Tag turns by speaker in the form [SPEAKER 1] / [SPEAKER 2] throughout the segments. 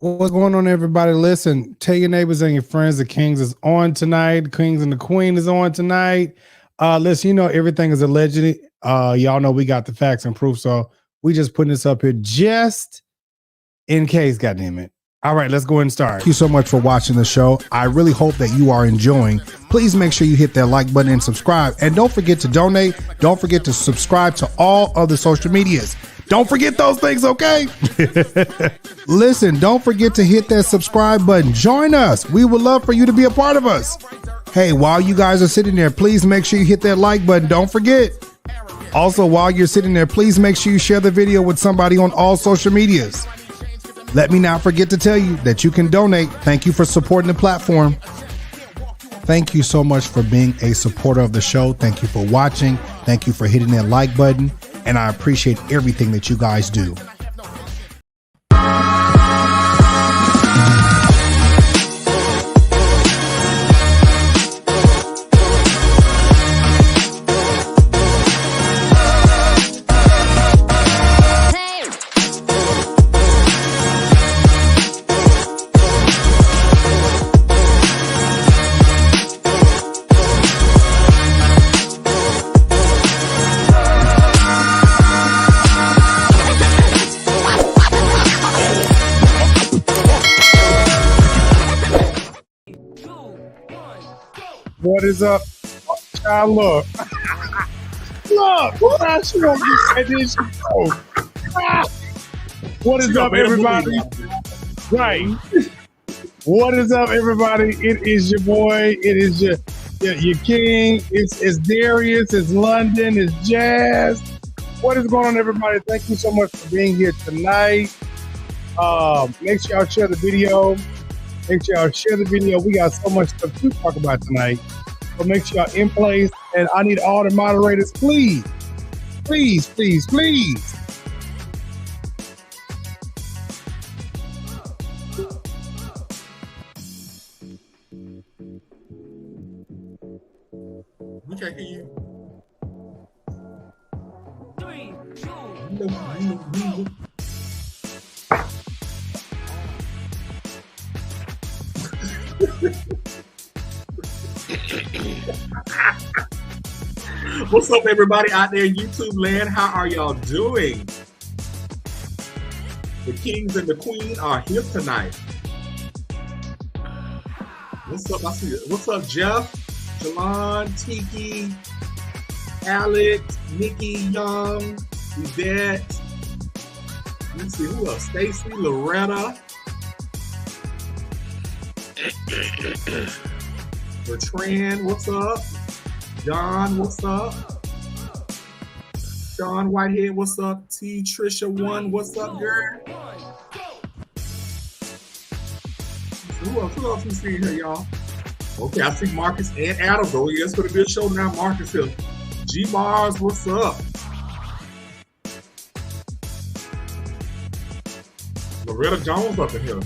[SPEAKER 1] What's going on, everybody? Listen, tell your neighbors and your friends the Kings is on tonight. The Kings and the Queen is on tonight. Listen, everything is allegedly. Y'all know we got the facts and proof, so we just putting this up here just in case, goddamn it. All right, let's go ahead and start. Thank you so much for watching the show. I really hope that you are enjoying. Please make sure you hit that like button and subscribe. And don't forget to donate. Don't forget to subscribe to all other social medias. Don't forget those things, okay? Listen, don't forget to hit that subscribe button. Join us. We would love for you to be a part of us. Hey, while you guys are sitting there, please make sure you hit that like button. Don't forget. Also, while you're sitting there, please make sure you share the video with somebody on all social medias. Let me not forget to tell you that you can donate. Thank you for supporting the platform. Thank you so much for being a supporter of the show. Thank you for watching. Thank you for hitting that like button. And I appreciate everything that you guys do. What is up? Child, look. Look, what else you gonna get this show? What is up, everybody? Right. What is up, everybody? It is your boy. It is your king. It's Darius. It's London. It's Jazz. What is going on, everybody? Thank you so much for being here tonight. Make sure y'all share the video. Make sure y'all share the video. We got so much stuff to talk about tonight. So make sure y'all in place. And I need all the moderators, please. Please, please, please.
[SPEAKER 2] We can't hear you.
[SPEAKER 3] 3, 2, 1.
[SPEAKER 2] What's up, everybody out there in YouTube land? How are y'all doing? The Kings and the Queen are here tonight. What's up? I see it. What's up, Jeff, Jalon, Tiki, Alex, Nikki, Young, Yvette. Let's see who else. Stacy, Loretta. Bertrand, what's up? John, what's up? Sean Whitehead, what's up? T. Trisha 1, what's up, girl? Who else we see here, y'all? Okay, I see Marcus and Adam, though. Yeah, it's going to be a show now. Marcus here. G. Mars, what's up? Loretta Jones up in here.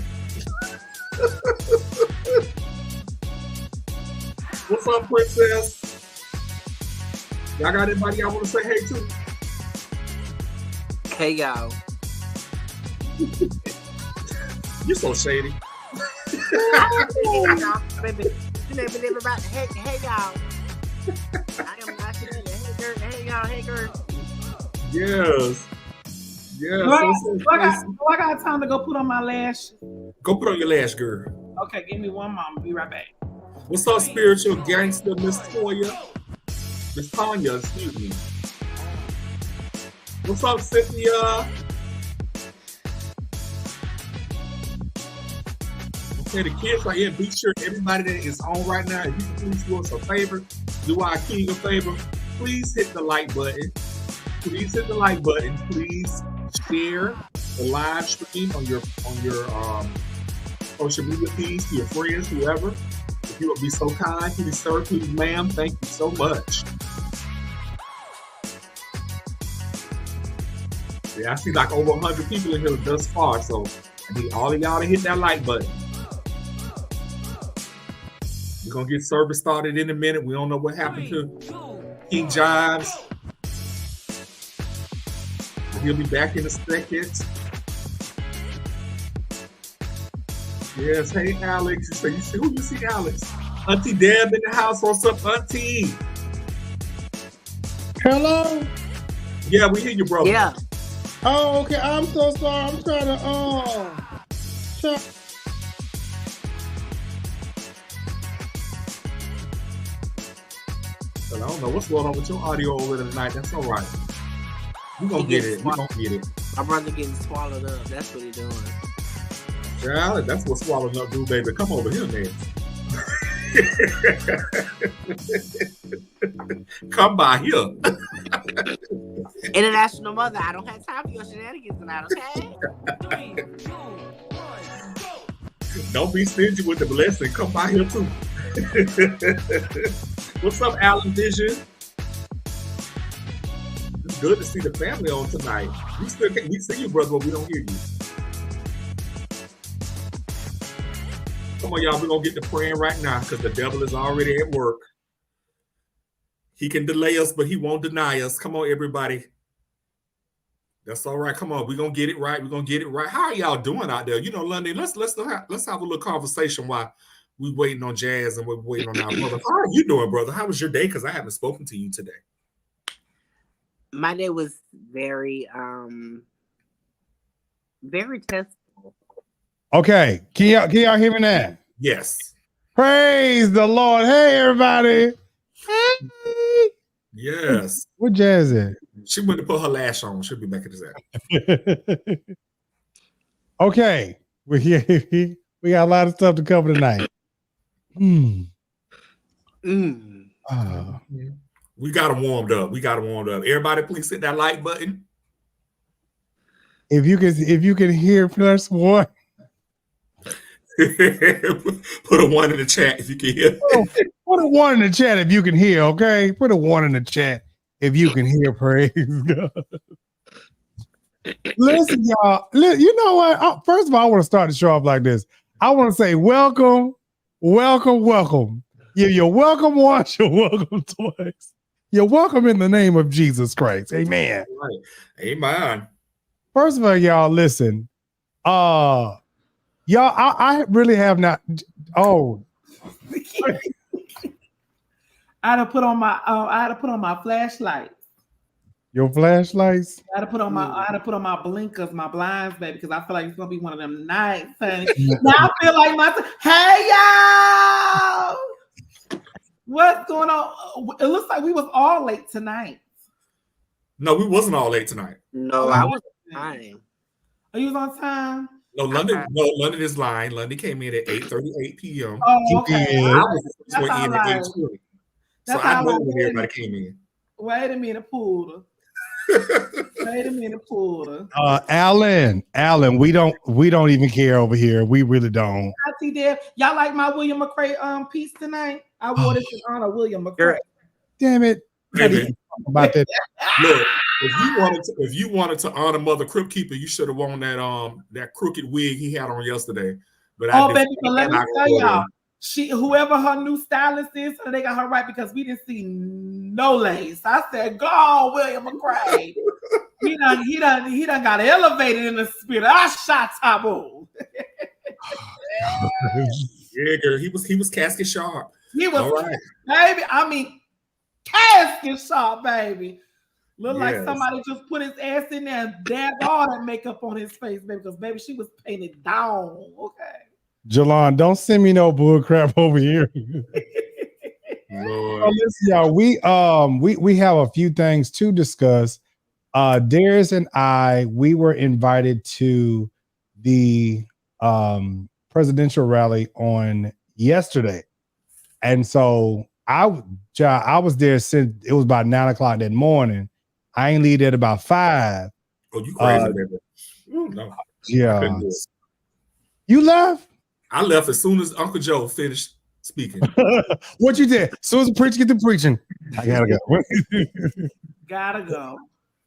[SPEAKER 2] What's up, Princess? Y'all got anybody y'all want to say hey to?
[SPEAKER 3] Hey, y'all.
[SPEAKER 2] You so shady.
[SPEAKER 3] Baby, you never live about hey, y'all. I am not hey, y'all, hey, girl.
[SPEAKER 2] Yes. Yes.
[SPEAKER 4] I got time to go put on my lash.
[SPEAKER 2] Go put on your lash, girl.
[SPEAKER 4] Okay, give me one moment. Be right back.
[SPEAKER 2] What's up, spiritual gangster, Miss Toya? Miss Tanya, excuse me. What's up, Cynthia? Okay, the kids are here. Be sure everybody that is on right now, if you can please do us a favor, do our king a favor, please hit the like button. Please hit the like button. Please share the live stream on your social media feeds to your friends, whoever. If you would be so kind, please, sir, please, ma'am, thank you so much. Yeah, I see like over 100 people in here thus far, so I need all of y'all to hit that like button. We're going to get service started in a minute. We don't know what happened to King Jives. He'll be back in a second. Yes, hey Alex. So you see who you see, Alex? Auntie Deb in the house. What's up, Auntie?
[SPEAKER 1] Hello.
[SPEAKER 2] Yeah, we hear you, brother.
[SPEAKER 3] Yeah.
[SPEAKER 1] Oh, okay. I'm so sorry. I'm trying to
[SPEAKER 2] I don't know what's going on with your audio over there tonight. That's all right. We gonna get it. We gonna get it.
[SPEAKER 3] My brother getting swallowed up. That's what he doing.
[SPEAKER 2] Child, that's what swallowing up do, baby. Come over here, man. Come by here.
[SPEAKER 3] International mother, I don't have time for your shenanigans tonight, okay? 3, 2, 1, go.
[SPEAKER 2] Don't be stingy with the blessing. Come by here too. What's up, Alan Vision? It's good to see the family on tonight. We see you, brother, but we don't hear you. Come on, y'all. We're going to get to praying right now because the devil is already at work. He can delay us, but he won't deny us. Come on, everybody. That's all right. Come on. We're going to get it right. We're going to get it right. How are y'all doing out there? You know, London, let's have a little conversation while we're waiting on Jazz and we're waiting on our brother. How are you doing, brother? How was your day? Because I haven't spoken to you today.
[SPEAKER 3] My day was very testable.
[SPEAKER 1] Okay. Can y'all hear me now?
[SPEAKER 2] Yes.
[SPEAKER 1] Praise the Lord. Hey, everybody. Hey.
[SPEAKER 2] Yes.
[SPEAKER 1] What Jazz at?
[SPEAKER 2] She went to put her lash on. She'll be back in a second.
[SPEAKER 1] Okay. We got a lot of stuff to cover tonight.
[SPEAKER 2] We got them warmed up. Everybody, please hit that like button.
[SPEAKER 1] If you can hear +1.
[SPEAKER 2] Put a 1 in the chat if you can hear.
[SPEAKER 1] Put a 1 in the chat if you can hear, okay? Put a 1 in the chat if you can hear. Praise God. Listen, y'all. You know what? First of all, I want to start the show off like this. I want to say welcome. You're welcome once, you're welcome twice. You're welcome in the name of Jesus Christ. Amen.
[SPEAKER 2] Right. Amen.
[SPEAKER 1] First of all, y'all, listen. Y'all, I really have not. Oh,
[SPEAKER 4] I had to put on my flashlights.
[SPEAKER 1] Your flashlights?
[SPEAKER 4] I had to put on my blinkers, my blinds, baby, because I feel like it's gonna be one of them nights, honey. Now I feel like hey y'all, what's going on? It looks like we was all late tonight.
[SPEAKER 2] No, we wasn't all late tonight.
[SPEAKER 3] No, I was on time.
[SPEAKER 4] Are you on time?
[SPEAKER 2] No, London is lying. London came in at 8:38 p.m.
[SPEAKER 4] Oh, okay.
[SPEAKER 2] I was went in at 8:20. So I know when everybody came in.
[SPEAKER 4] Wait a minute, Poodle.
[SPEAKER 1] Alan, we don't even care over here. We really don't.
[SPEAKER 4] Auntie Deb, y'all like my William McRae piece tonight? I wore this in honor of William McRae.
[SPEAKER 1] Damn it. About that.
[SPEAKER 2] Look, if you wanted to honor Mother Crypt Keeper, you should have worn that crooked wig he had on yesterday. But
[SPEAKER 4] baby, but let me tell y'all, whoever her new stylist is, so they got her right because we didn't see no lace. I said, "Go on, William McRae." he done got elevated in the spirit. I shot taboo.
[SPEAKER 2] Yeah, girl, he was casket sharp.
[SPEAKER 4] He was, right. Baby. I mean, casket sharp, baby. Look like somebody just put his ass in there and dabbed all that makeup on his face, baby. Because baby, she was painted down. Okay.
[SPEAKER 1] Jalon, don't send me no bull crap over here.
[SPEAKER 2] Lord.
[SPEAKER 1] So listen, y'all, we have a few things to discuss. Darius and we were invited to the presidential rally on yesterday, and so I was there since it was about 9:00 that morning. I ain't leave at about 5.
[SPEAKER 2] Oh, you crazy, baby? No.
[SPEAKER 1] Yeah. You left?
[SPEAKER 2] I left as soon as Uncle Joe finished speaking.
[SPEAKER 1] What you did? As soon as the preacher get to preaching, I gotta go.
[SPEAKER 4] Gotta go.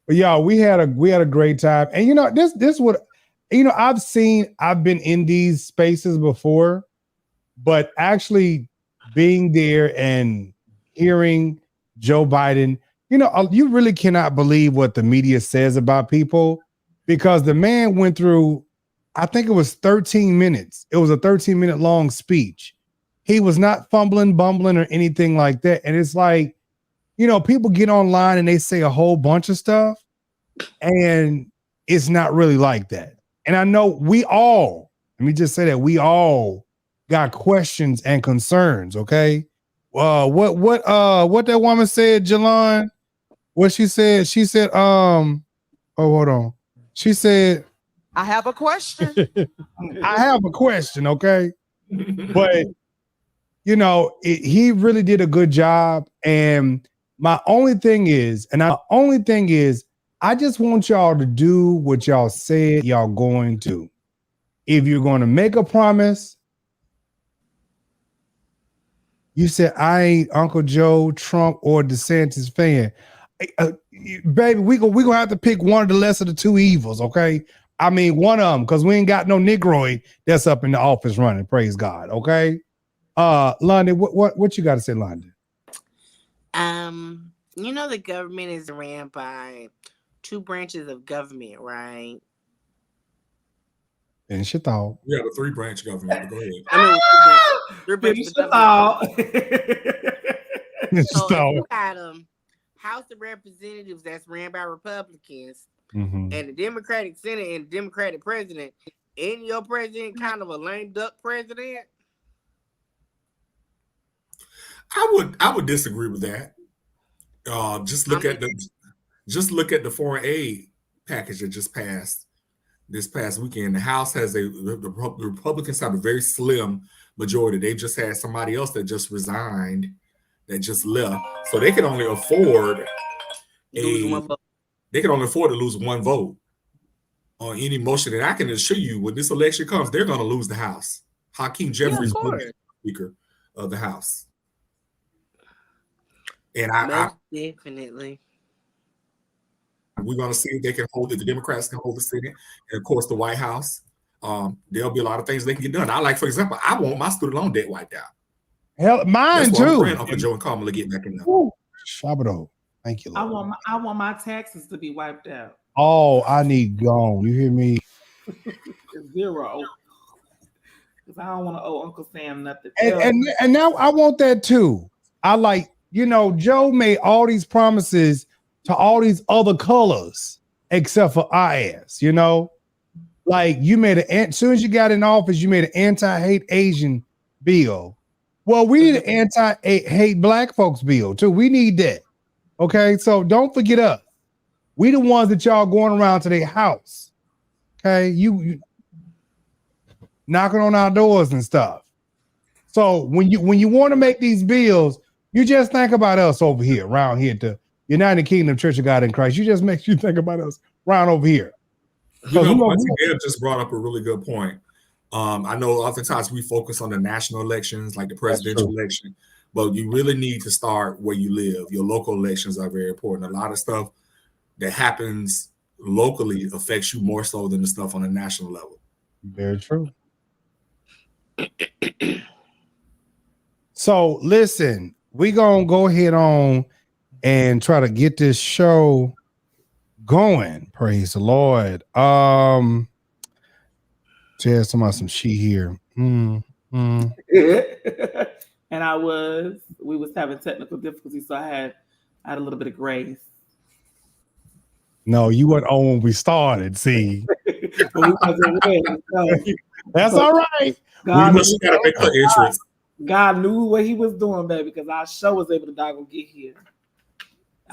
[SPEAKER 1] But y'all, we had a great time, and this what I've been in these spaces before, but actually being there and hearing Joe Biden, you really cannot believe what the media says about people, because the man went through I think it was 13 minutes. It was a 13-minute long speech. He was not fumbling, bumbling, or anything like that. And it's like, you know, people get online and they say a whole bunch of stuff, and it's not really like that. And I know we all, let me just say that we all got questions and concerns. Okay. What that woman said, Jalon? What she said? She said, oh, hold on. She said,
[SPEAKER 5] I have a question.
[SPEAKER 1] I have a question. Okay. But you know, he really did a good job. And my only thing is, I just want y'all to do what y'all said y'all going to. If you're going to make a promise, you said, I ain't Uncle Joe, Trump, or DeSantis fan. Baby, we gonna have to pick one of the lesser of the two evils, okay? I mean, one of them, because we ain't got no Negroid that's up in the office running, praise God, okay? London, what you got to say, London?
[SPEAKER 3] You know, the government is ran by two branches of government, right?
[SPEAKER 1] Finish your thought.
[SPEAKER 2] We have a 3-branch government. Go ahead.
[SPEAKER 3] I mean, three branches of government. So you got House of Representatives that's ran by Republicans, and the Democratic Senate and Democratic president. Ain't your president kind of a lame duck president?
[SPEAKER 2] I would disagree with that. Just look at the foreign aid package that just passed this past weekend. The House has the Republicans have a very slim majority. They just had somebody else that just resigned, that just left, so they can only afford to lose one vote on any motion. And I can assure you, when this election comes, they're going to lose the House. Hakeem Jeffries will be Speaker of the House. And I
[SPEAKER 3] definitely,
[SPEAKER 2] we're going to see if they can hold it. The Democrats can hold the Senate, and of course the White House. There'll be a lot of things they can get done. For example, I want my student loan debt wiped out.
[SPEAKER 1] Hell, mine
[SPEAKER 2] That's
[SPEAKER 1] too.
[SPEAKER 2] Uncle Joe and Kamala get back in there.
[SPEAKER 1] Shabado. Thank you, Lord.
[SPEAKER 4] I want my taxes to be wiped out.
[SPEAKER 1] Oh, I need gone. You hear me?
[SPEAKER 4] 0. Because I don't want to owe Uncle Sam nothing.
[SPEAKER 1] And now I want that too. I like, you know, Joe made all these promises to all these other colors except for our ass, you know? Like you made as soon as you got in office, you made an anti-hate Asian bill. Well, we need an anti-hate black folks bill too. We need that. Okay, so don't forget us. We the ones that y'all going around to their house. Okay, you knocking on our doors and stuff. So when you want to make these bills, you just think about us over here, around here, the United Kingdom Church of God in Christ. You just make you think about us around over here.
[SPEAKER 2] You know, Deb just brought up a really good point. I know oftentimes we focus on the national elections, like the presidential election, but you really need to start where you live. Your local elections are very important. A lot of stuff that happens locally affects you more so than the stuff on a national level.
[SPEAKER 1] Very true. So listen, we're going to go ahead on and try to get this show going. Praise the Lord. Just talking about some she here.
[SPEAKER 4] And we was having technical difficulties, so I had a little bit of grace.
[SPEAKER 1] No, you weren't on when we started. See, that's all right.
[SPEAKER 4] God
[SPEAKER 2] we must gotta make her entrance.
[SPEAKER 4] God knew what He was doing, baby, because our show was able to get here.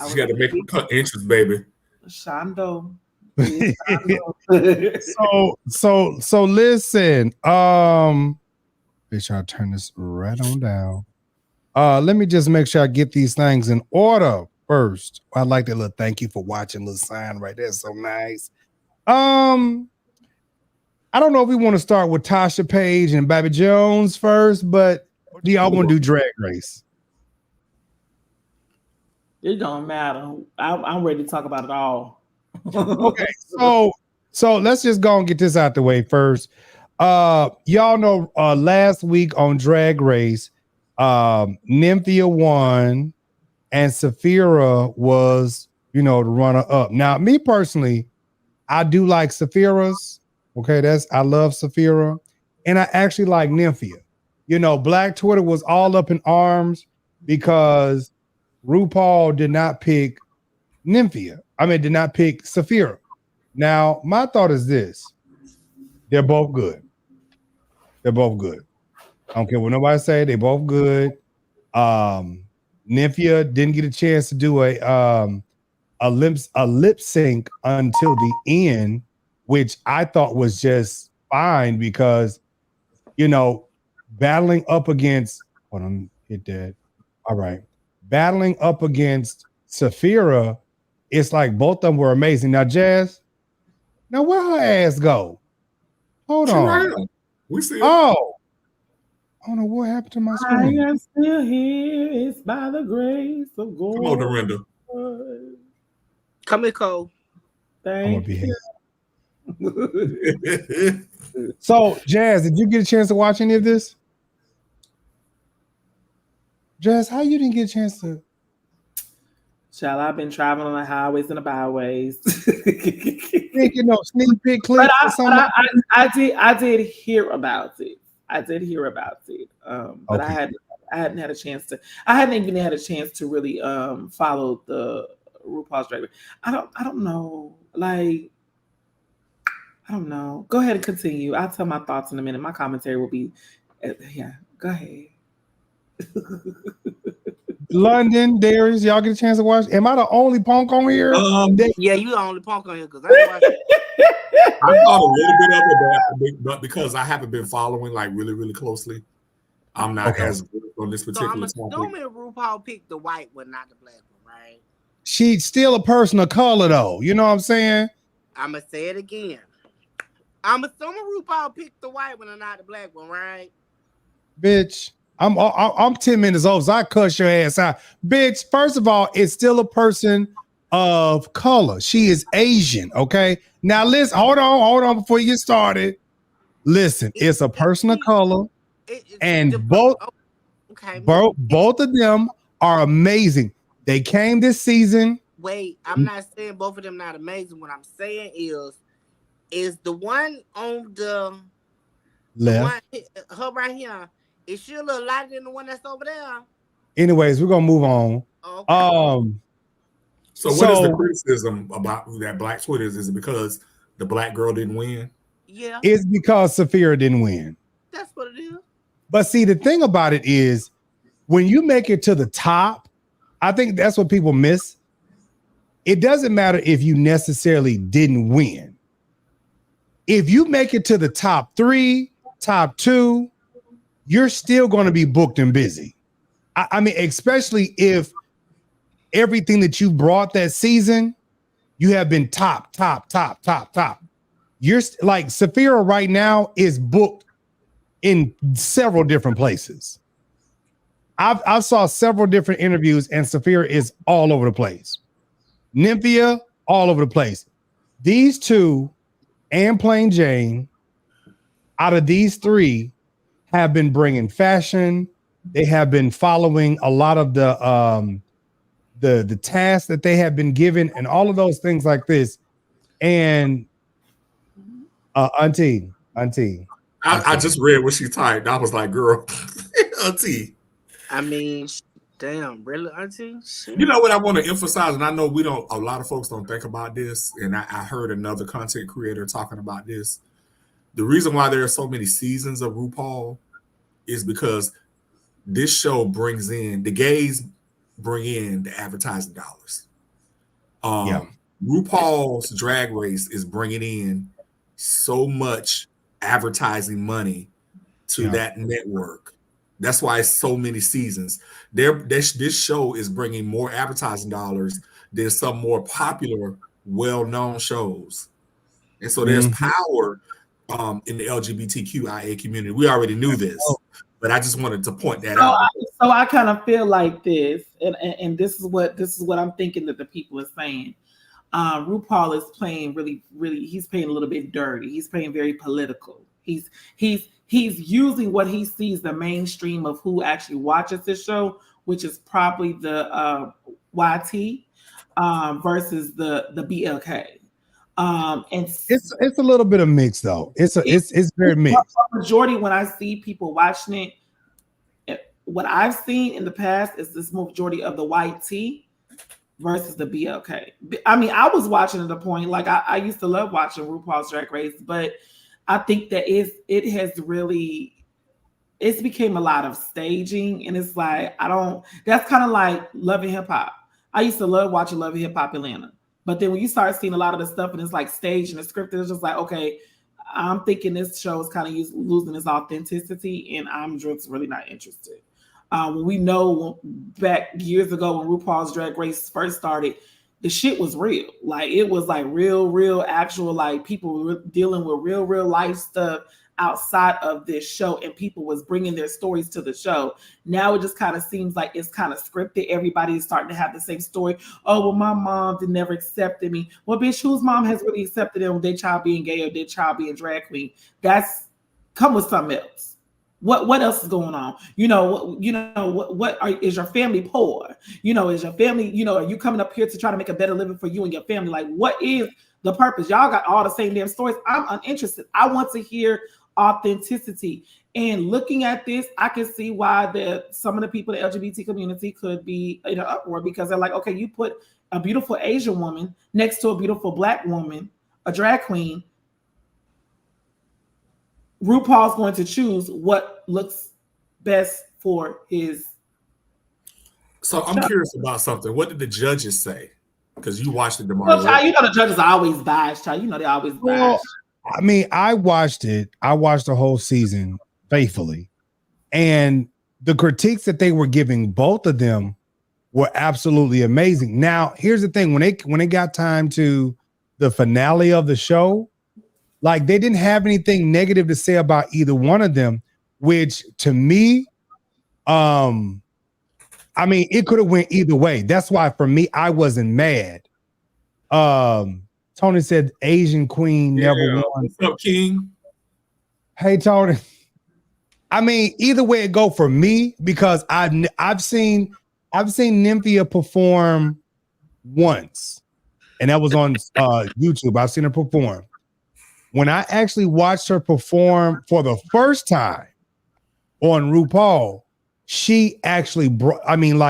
[SPEAKER 2] She got to make her entrance, baby.
[SPEAKER 4] Shando.
[SPEAKER 1] So listen. Bitch, I'll turn this right on down. Let me just make sure I get these things in order first. I like that little thank you for watching little sign right there. So nice. I don't know if we want to start with Tasha Page and Baby Jones first, but do y'all want to do Drag Race?
[SPEAKER 4] It don't matter. I'm ready to talk about it all.
[SPEAKER 1] Okay, so let's just go and get this out the way first. Y'all know last week on Drag Race, Nymphia won and Saphira was, the runner up. Now, me personally, I do like Saphira's. Okay, I love Saphira, and I actually like Nymphia. You know, Black Twitter was all up in arms because RuPaul did not pick Nymphia. I mean, did not pick Saphira. Now, my thought is this: they're both good. They're both good. I don't care what nobody say. They both good. Nymphia didn't get a chance to do a lip sync until the end, which I thought was just fine because battling up against hold on, hit that. All right. Battling up against Saphira, it's like both of them were amazing. Now, Jazz, now where her ass go? Hold
[SPEAKER 2] She
[SPEAKER 1] on.
[SPEAKER 2] right here. We see her.
[SPEAKER 1] Oh, I don't know what happened to my screen.
[SPEAKER 4] I am still here. It's by the grace of God.
[SPEAKER 2] Come on, Dorinda.
[SPEAKER 3] Come here, Cole.
[SPEAKER 4] Thank you.
[SPEAKER 1] So, Jazz, did you get a chance to watch any of this? Jazz, how you didn't get a chance to?
[SPEAKER 4] Child, I've been traveling on the highways and the byways.
[SPEAKER 1] Think sneak peek clips or something.
[SPEAKER 4] I did hear about it. But okay. I hadn't had a chance to. I hadn't even had a chance to really follow the RuPaul's Drag Race. I don't know. Like, I don't know. Go ahead and continue. I'll tell my thoughts in a minute. My commentary will be, yeah. Go ahead.
[SPEAKER 1] London, Darius, y'all get a chance to watch? Am I the only punk on here?
[SPEAKER 3] Yeah, you the only punk on here because I watched it.
[SPEAKER 2] I thought a little bit of it, but because I haven't been following like really, really closely, I'm not as good on this particular
[SPEAKER 3] topic. So I'm assuming RuPaul picked the white one, not the black one, right?
[SPEAKER 1] She's still a person of color, though. You know what I'm saying?
[SPEAKER 3] I'm gonna say it again. I'm assuming RuPaul picked the white one and not the black one, right?
[SPEAKER 1] Bitch, I'm 10 minutes old, so I cuss your ass out. Bitch, first of all, it's still a person of color. She is Asian, okay? Now listen, hold on before you get started. Listen, it's a person of color, and both of them are amazing. They came this season.
[SPEAKER 3] Wait, I'm not saying both of them not amazing. What I'm saying is the one on the
[SPEAKER 1] left,
[SPEAKER 3] her right here, is she a little lighter than the one that's over there?
[SPEAKER 1] Anyways, we're gonna move on. Okay.
[SPEAKER 2] So what is the criticism about that Black Twitter? Is it because the black girl didn't win?
[SPEAKER 3] Yeah.
[SPEAKER 1] It's because Saphira didn't win.
[SPEAKER 3] That's what it is.
[SPEAKER 1] But see, the thing about it is when you make it to the top, I think that's what people miss. It doesn't matter if you necessarily didn't win. If you make it to the top 3, top 2, you're still going to be booked and busy. I mean, especially if everything that you brought that season, you have been top. You're like Saphira right now is booked in several different places. I saw several different interviews and Saphira is all over the place. Nymphia, all over the place. These two and Plain Jane, out of these 3, have been bringing fashion. They have been following a lot of the tasks that they have been given and all of those things like this. And Auntie.
[SPEAKER 2] I just read what she typed. I was like, girl, Auntie.
[SPEAKER 3] I mean, damn, really, Auntie? Shit.
[SPEAKER 2] You know what I want to emphasize, and I know a lot of folks don't think about this, and I heard another content creator talking about this. The reason why there are so many seasons of RuPaul is because this show brings in, the gays bring in the advertising dollars. RuPaul's Drag Race is bringing in so much advertising money to that network. That's why it's so many seasons. This show is bringing more advertising dollars than some more popular, well-known shows. And so there's power in the LGBTQIA community. We already knew this, but I just wanted to point that out.
[SPEAKER 4] So I kind of feel like this, and this is what I'm thinking that the people are saying. RuPaul is playing really, he's playing a little bit dirty. He's playing very political. He's using what he sees the mainstream of who actually watches this show, which is probably the YT versus the BLK. And
[SPEAKER 1] it's a little bit of mix though. It's very mixed.
[SPEAKER 4] Majority when I see people watching it, what I've seen in the past is this majority of the white tea versus the BLK. I mean, I was watching at a point like I used to love watching RuPaul's Drag Race, but I think that it has really it's became a lot of staging, and it's like that's kind of like Love and Hip Hop. I used to love watching Love and Hip Hop Atlanta, but then when you start seeing a lot of the stuff and it's like staged and it's scripted, it's just like, okay, I'm thinking this show is kind of losing its authenticity, and I'm just really not interested. We know back years ago when RuPaul's Drag Race first started, the shit was real. Like it was like real, actual, like people were dealing with real life stuff outside of this show, and people was bringing their stories to the show. Now it just kind of seems like it's kind of scripted. Everybody is starting to have the same story. Oh, well, my mom never accepted me. Well, bitch, whose mom has really accepted them? Their child being gay or their child being drag queen? That's come with something else. What else is going on? Is your family poor? Is your family, are you coming up here to try to make a better living for you and your family? Like, what is the purpose? Y'all got all the same damn stories. I'm uninterested. I want to hear authenticity. And looking at this, I can see why some of the people in the LGBT community could be in an uproar, because they're like, okay, you put a beautiful Asian woman next to a beautiful Black woman, a drag queen. RuPaul's going to choose what looks best for his.
[SPEAKER 2] So I'm curious about something. What did the judges say? Because you watched it, DeMario.
[SPEAKER 4] Well, child, the judges are always biased, child. They always biased.
[SPEAKER 1] Well, I mean, I watched it. I watched the whole season faithfully. And the critiques that they were giving, both of them, were absolutely amazing. Now, here's the thing. When it got time to the finale of the show, like they didn't have anything negative to say about either one of them, which to me, I mean, it could have went either way. That's why for me, I wasn't mad. Tony said Asian queen never won.
[SPEAKER 2] What's up, King?
[SPEAKER 1] Hey, Tony. I mean, either way it go for me, because I've seen Nymphia perform once, and that was on YouTube. I've seen her perform. When I actually watched her perform for the first time on RuPaul, she actually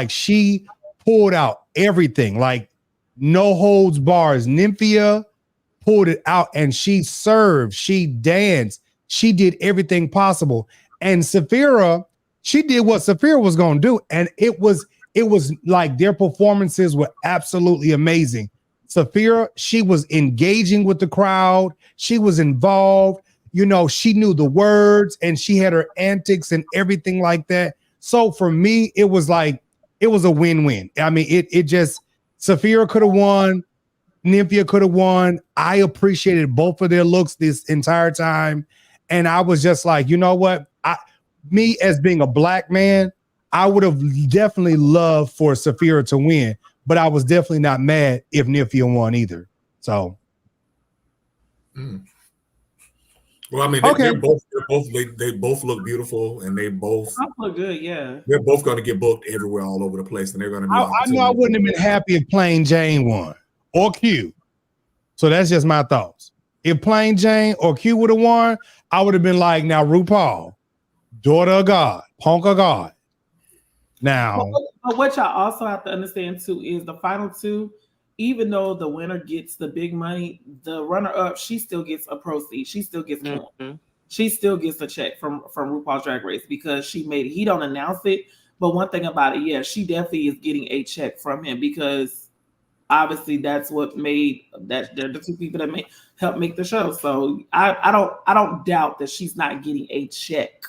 [SPEAKER 1] she pulled out everything, like no holds bars. Nymphia pulled it out, and she served, she danced, she did everything possible. And Saphira, she did what Saphira was going to do, and it was like their performances were absolutely amazing. Saphira, she was engaging with the crowd. She was involved. She knew the words, and she had her antics and everything like that. So for me, it was a win-win. I mean, it just, Saphira could have won. Nymphia could have won. I appreciated both of their looks this entire time. And I was just like, you know what? Me as being a Black man, I would have definitely loved for Saphira to win. But I was definitely not mad if Nymphia won either. So,
[SPEAKER 2] well, I mean, they both look beautiful, and they both
[SPEAKER 4] look good. Yeah,
[SPEAKER 2] they're both going to get booked everywhere, all over the place, and they're going to be.
[SPEAKER 1] I know I wouldn't have been happy if Plain Jane won or Q. So that's just my thoughts. If Plain Jane or Q would have won, I would have been like, now RuPaul, daughter of God, punk of God. Now,
[SPEAKER 4] but what y'all also have to understand too is the final two, even though the winner gets the big money, the runner-up, she still gets a proceed. She still gets more. She still gets a check from RuPaul's Drag Race because she made it. He don't announce it, but one thing about it, yeah, she definitely is getting a check from him because obviously that's what made that. They're the two people that help make the show. So I don't doubt that she's not getting a check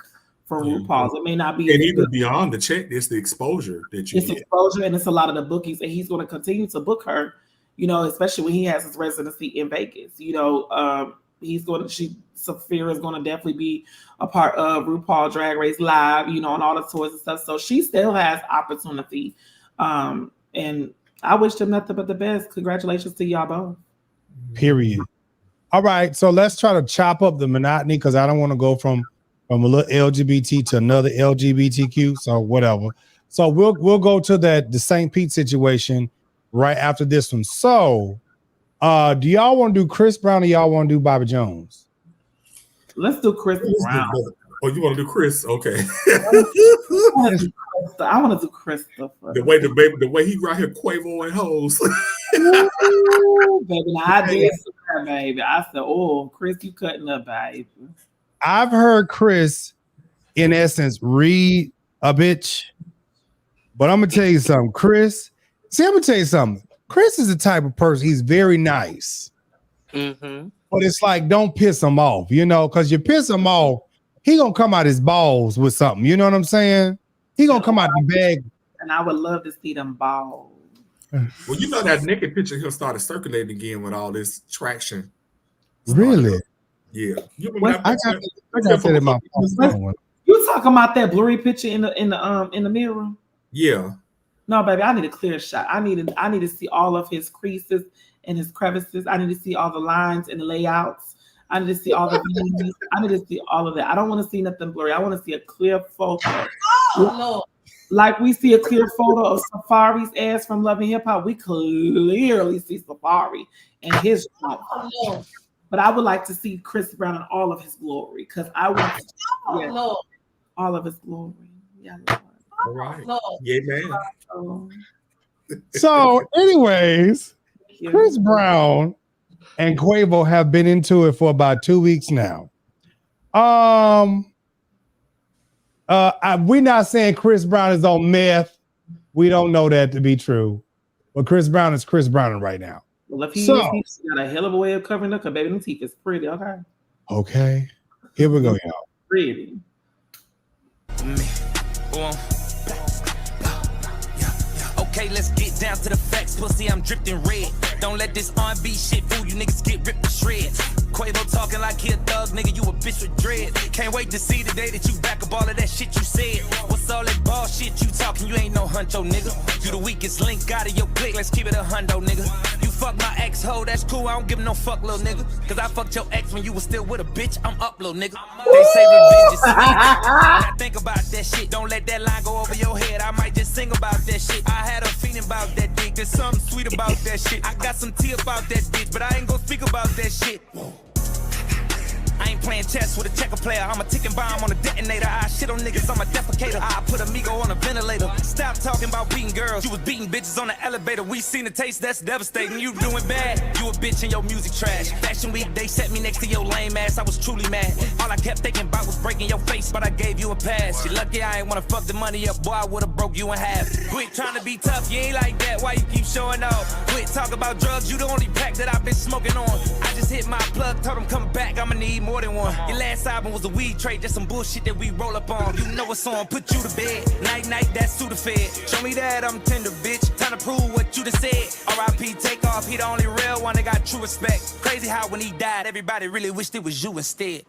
[SPEAKER 4] from RuPaul's. It may not be,
[SPEAKER 2] and even beyond the check, it's the exposure that you get.
[SPEAKER 4] Exposure, and it's a lot of the bookings, and he's going to continue to book her. Especially when he has his residency in Vegas. Saphira is going to definitely be a part of RuPaul Drag Race Live. On all the tours and stuff. So she still has opportunity, and I wish them nothing but the best. Congratulations to y'all both.
[SPEAKER 1] Period. All right, so let's try to chop up the monotony because I don't want to go from a little LGBT to another LGBTQ. So whatever. So we'll go to the St. Pete situation right after this one. So Do y'all want to do Chris Brown or y'all want to do Bobby Jones?
[SPEAKER 4] Let's do Chris Brown.
[SPEAKER 2] Oh, you want to do Chris? Okay.
[SPEAKER 4] I want to do Christopher.
[SPEAKER 2] The way he right here Quavo and hoes.
[SPEAKER 4] Ooh, baby, now I did that, baby. I said, "Oh, Chris, you cutting up, baby."
[SPEAKER 1] I've heard Chris, in essence, read a bitch, but I'm gonna tell you something, Chris. See, I'm gonna tell you something. Chris is the type of person. He's very nice,
[SPEAKER 3] Mm-hmm.
[SPEAKER 1] but it's like don't piss him off, because you piss him off, he gonna come out his balls with something. You know what I'm saying? He gonna come out the bag.
[SPEAKER 4] And I would love to see them balls.
[SPEAKER 2] Well, you know that naked picture he'll started circulating again with all this traction.
[SPEAKER 1] Really?
[SPEAKER 2] Yeah. You
[SPEAKER 1] I got that in my phone.
[SPEAKER 4] You talking about that blurry picture in the mirror?
[SPEAKER 2] Yeah.
[SPEAKER 4] No, baby, I need a clear shot. I need to see all of his creases and his crevices. I need to see all the lines and the layouts. I need to see all the veins. I need to see all of that. I don't want to see nothing blurry. I want to see a clear photo.
[SPEAKER 6] Lord.
[SPEAKER 4] Like we see a clear photo of Safari's ass from Love and Hip Hop. We clearly see Safari and his trunk. But I would like to see Chris Brown in all of his glory because I want to see all of his glory. Yeah, Lord.
[SPEAKER 2] All right. Yeah, man.
[SPEAKER 1] So, anyways, Chris Brown and Quavo have been into it for about 2 weeks now. We're not saying Chris Brown is on meth. We don't know that to be true. But Chris Brown is Chris Brown right now.
[SPEAKER 4] Well, if he's got a hell of a way of covering up, because baby, them teeth is pretty, okay?
[SPEAKER 1] Okay. Here we go, y'all.
[SPEAKER 4] Pretty.
[SPEAKER 7] Okay, let's get down to the facts. Pussy, I'm drifting red. Don't let this R&B shit fool you niggas get ripped to shreds. Quavo talking like he a thug, nigga, you a bitch with dread. Can't wait to see the day that you back up all of that shit you said. What's all that bullshit you talking? You ain't no huncho, nigga. You the weakest link out of your clique, let's keep it a hundo, nigga. You fuck my ex-ho, that's cool, I don't give no fuck, little nigga. Cause I fucked your ex when you was still with a bitch, I'm up, little nigga. They say revenge is sweet. When I think about that shit, don't let that line go over your head. I might just sing about that shit. I had a feeling about that dick, there's something sweet about that shit. I got some tea about that bitch, but I ain't gonna speak about that shit. I ain't playing chess with a checker player. I'm a ticking bomb on a detonator. I shit on niggas, I'm a defecator. I put Amigo on a ventilator. Stop talking about beating girls. You was beating bitches on the elevator. We seen the taste, that's devastating. You doing bad, you a bitch in your music trash. Fashion week, they set me next to your lame ass. I was truly mad. All I kept thinking about was breaking your face, but I gave you a pass. You lucky I ain't wanna fuck the money up, boy, I would've broke you in half. Quit trying to be tough, you ain't like that. Why you keep showing off? Quit talking about drugs, you the only pack that I've been smoking on. I just hit my plug, told him come back, I'ma need more than one. Your last album was a weed trade, just some bullshit that we roll up on. You know what's on, put you to bed. Night, night, that's Sudafed. Show me that I'm tender, bitch. Time to prove what you done said. R.I.P. take off, he the only real one that got true respect. Crazy how when he died, everybody really wished it was you instead.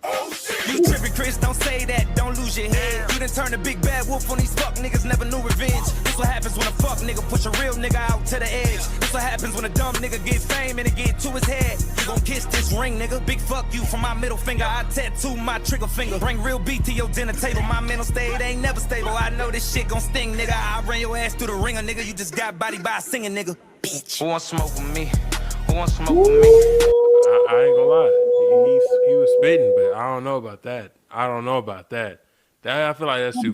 [SPEAKER 7] You tripping, Chris, don't say that, don't lose your head. You done turned a big bad wolf on these fuck niggas, never knew revenge. This what happens when a fuck nigga push a real nigga out to the edge. This what happens when a dumb nigga get fame and it get to his head. You gon' kiss this ring, nigga. Big fuck you from my middle finger. I tattoo my trigger finger. Bring real beat to your dinner table. My mental state ain't never stable. I know this shit gon' sting, nigga. I ran your ass through the ringer, nigga. You just got body by a singing, nigga. Bitch. Who wants smoke with me? Who wants smoke with me?
[SPEAKER 8] I ain't gonna lie. He was spitting, but I don't know about that. That I feel like that's too.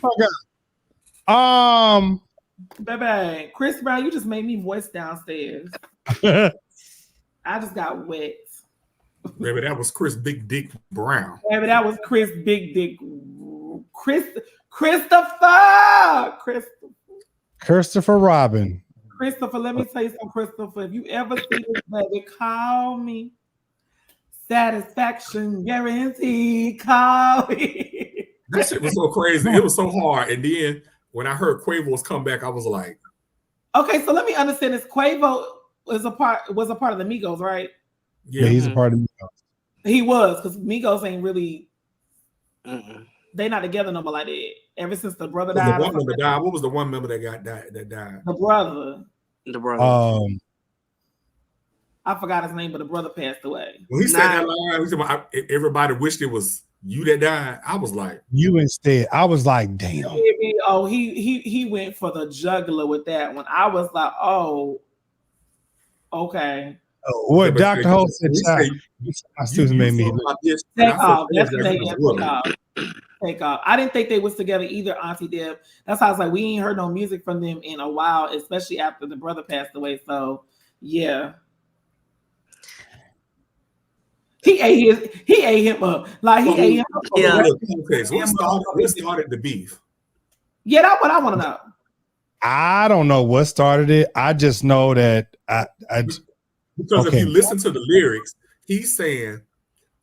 [SPEAKER 4] Baby, Chris Brown, you just made me voice downstairs. I just got wet.
[SPEAKER 2] Baby, that was Chris Big Dick Brown.
[SPEAKER 4] Baby, that was Chris Big Dick.
[SPEAKER 1] Christopher Robin.
[SPEAKER 4] Christopher, let me tell you something, Christopher. If you ever see this baby, call me. Satisfaction guarantee. Call me.
[SPEAKER 2] That shit was so crazy. It was so hard. And then when I heard Quavo's come back, I was like,
[SPEAKER 4] okay, so let me understand this. Quavo was a part of the Migos, right?
[SPEAKER 1] Yeah, he's a part of Migos.
[SPEAKER 4] He was, because Migos ain't really they not together no more like that. Ever since the brother died.
[SPEAKER 2] The one member died. What was the one member that died?
[SPEAKER 4] The brother. I forgot his name, but the brother passed away.
[SPEAKER 2] When he said that line, everybody wished it was you that died. I was like,
[SPEAKER 1] you instead. I was like, damn.
[SPEAKER 4] Oh, he went for the jugular with that one. I was like, oh, okay.
[SPEAKER 1] What Dr. Holt said, my students made me.
[SPEAKER 4] Take off. That's the name. Take off. I didn't think they was together either, Auntie Deb. That's how I was like, we ain't heard no music from them in a while, especially after the brother passed away. So yeah. He ate him up. Like he ate him up.
[SPEAKER 2] Yeah. Okay, so what started the beef?
[SPEAKER 4] Yeah, that's what I want to know.
[SPEAKER 1] I don't know what started it. I just know that
[SPEAKER 2] because if you listen to the lyrics, he's saying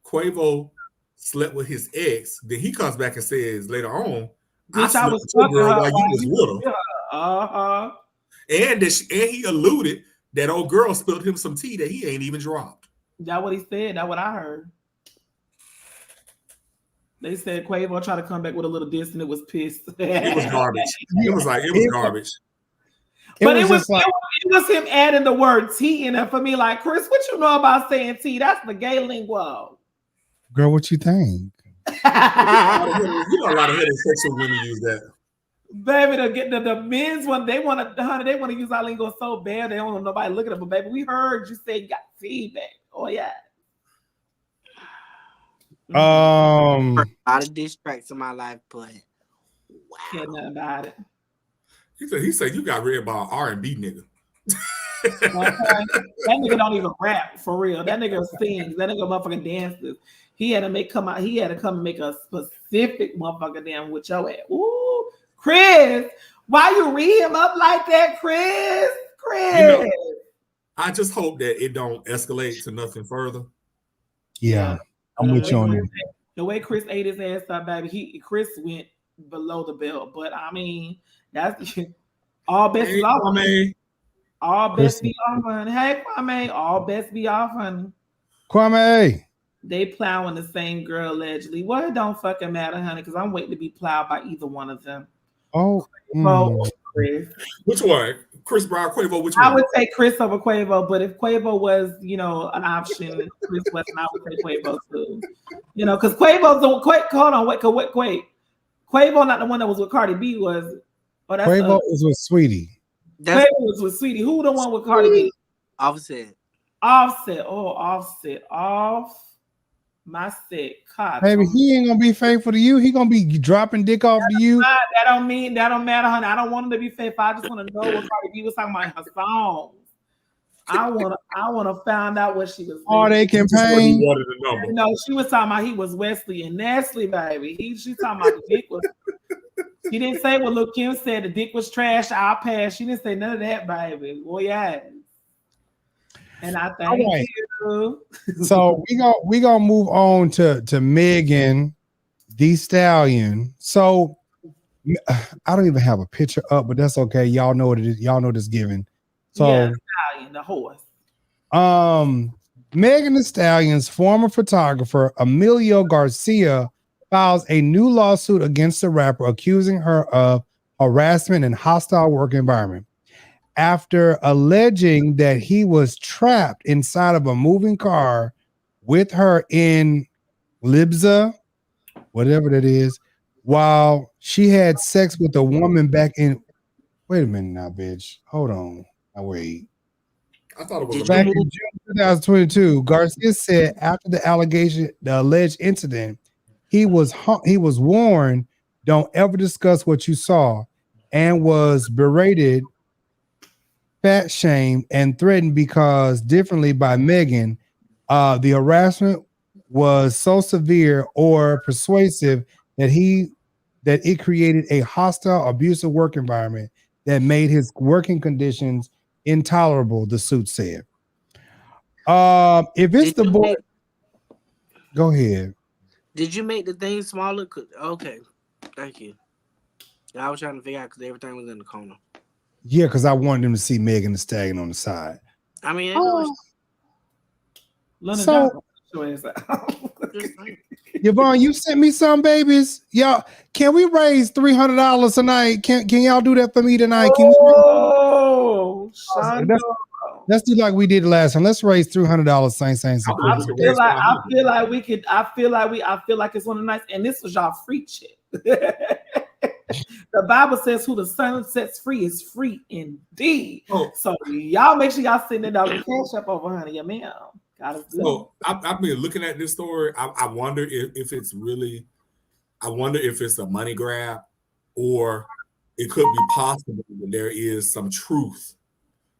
[SPEAKER 2] Quavo slept with his ex. Then he comes back and says later on,
[SPEAKER 4] "Bitch, I was
[SPEAKER 2] fucking her while you was with her." And he alluded that old girl spilled him some tea that he ain't even dropped.
[SPEAKER 4] That's what he said. That's what I heard. They said Quavo tried to come back with a little diss and it was pissed.
[SPEAKER 2] It was garbage. It was garbage.
[SPEAKER 4] But it was him adding the word T in it for me. Like, Chris, what you know about saying T? That's the gay lingo.
[SPEAKER 1] Girl, what you think?
[SPEAKER 2] You know a lot of heterosexual women use that.
[SPEAKER 4] Baby, to get the men's one, they want to use our lingo so bad they don't want nobody looking at them. But baby, we heard you say you got feedback. Oh yeah.
[SPEAKER 3] A lot of diss tracks in my life, but wow.
[SPEAKER 4] Can't nothing about it.
[SPEAKER 2] He said you got read by an R&B nigga.
[SPEAKER 4] Okay. That nigga don't even rap for real. That nigga sings. That nigga motherfucking dances. He had to come and make a specific motherfucker damn with your ass. Ooh, Chris, why you read him up like that, Chris? Chris.
[SPEAKER 2] I just hope that it don't escalate to nothing further.
[SPEAKER 1] Yeah. I'm with you on that.
[SPEAKER 4] The way Chris ate his ass up, baby, Chris went below the belt. But I mean, that's all best be off. All best be off, honey. Hey, Kwame, all best be off, honey.
[SPEAKER 1] Kwame.
[SPEAKER 4] They plowing the same girl allegedly. Well, it don't fucking matter, honey, because I'm waiting to be plowed by either one of them.
[SPEAKER 1] Oh,
[SPEAKER 4] Chris.
[SPEAKER 2] Which one? Chris Brown, Quavo, which one?
[SPEAKER 4] I would say Chris over Quavo, but if Quavo was, an option, Chris wasn't, I would say Quavo too. Because Quavo's the hold on, wait, Quavo not the one that was with Cardi B was.
[SPEAKER 1] Quavo is with Sweetie.
[SPEAKER 4] Quavo was with Sweetie. Who the one with Cardi B?
[SPEAKER 3] Offset.
[SPEAKER 4] Oh, Offset. Off my set. God,
[SPEAKER 1] baby, he ain't gonna be faithful to you. He gonna be dropping dick off to you.
[SPEAKER 4] That don't matter, honey. I don't want him to be faithful. I just want to know what Cardi B was talking about in her songs. I wanna find out what she was.
[SPEAKER 1] They campaign.
[SPEAKER 4] No, she was talking about he was Wesley and Nestle, baby. She talking about the dick was. She didn't say what Lil' Kim said. The dick was trash. I'll pass. She didn't say none of that, baby. Boy, yeah. And I thank you.
[SPEAKER 1] So we gonna move on to Megan Thee Stallion. So I don't even have a picture up, but that's okay. Y'all know what it is. Y'all know this given. So
[SPEAKER 4] Stallion, the horse.
[SPEAKER 1] Megan Thee Stallion's former photographer Emilio Garcia files a new lawsuit against the rapper, accusing her of harassment and hostile work environment after alleging that he was trapped inside of a moving car with her in Libza, whatever that is, while she had sex with a woman back in. Wait a minute now, bitch. Hold on. Now wait.
[SPEAKER 2] I thought it was
[SPEAKER 1] back in June 2022. Garcia said after the alleged incident, he was warned, don't ever discuss what you saw, and was berated, fat shamed, and threatened because differently by Megan. The harassment was so severe or persuasive that it created a hostile, abusive work environment that made his working conditions intolerable, the suit said. If it's the boy, go ahead.
[SPEAKER 3] Did you make the thing smaller? Okay, thank you. I was trying to figure out because everything was in the corner.
[SPEAKER 1] Yeah, because I wanted them to see Megan Thee Stallion on the side.
[SPEAKER 3] I mean,
[SPEAKER 1] Yvonne, you sent me some babies. Y'all, can we raise $300 tonight? Can y'all do that for me tonight? Let's do like we did last time. Let's raise $300. Same.
[SPEAKER 4] I feel like it's one of the nights, and this was y'all free shit. The Bible says, "Who the Son sets free is free indeed."
[SPEAKER 2] Oh.
[SPEAKER 4] So y'all make sure y'all send it out the cash up over, honey. Yeah, ma'am. God is good.
[SPEAKER 2] So I've been looking at this story. I wonder if it's really. I wonder if it's a money grab, or it could be possible that there is some truth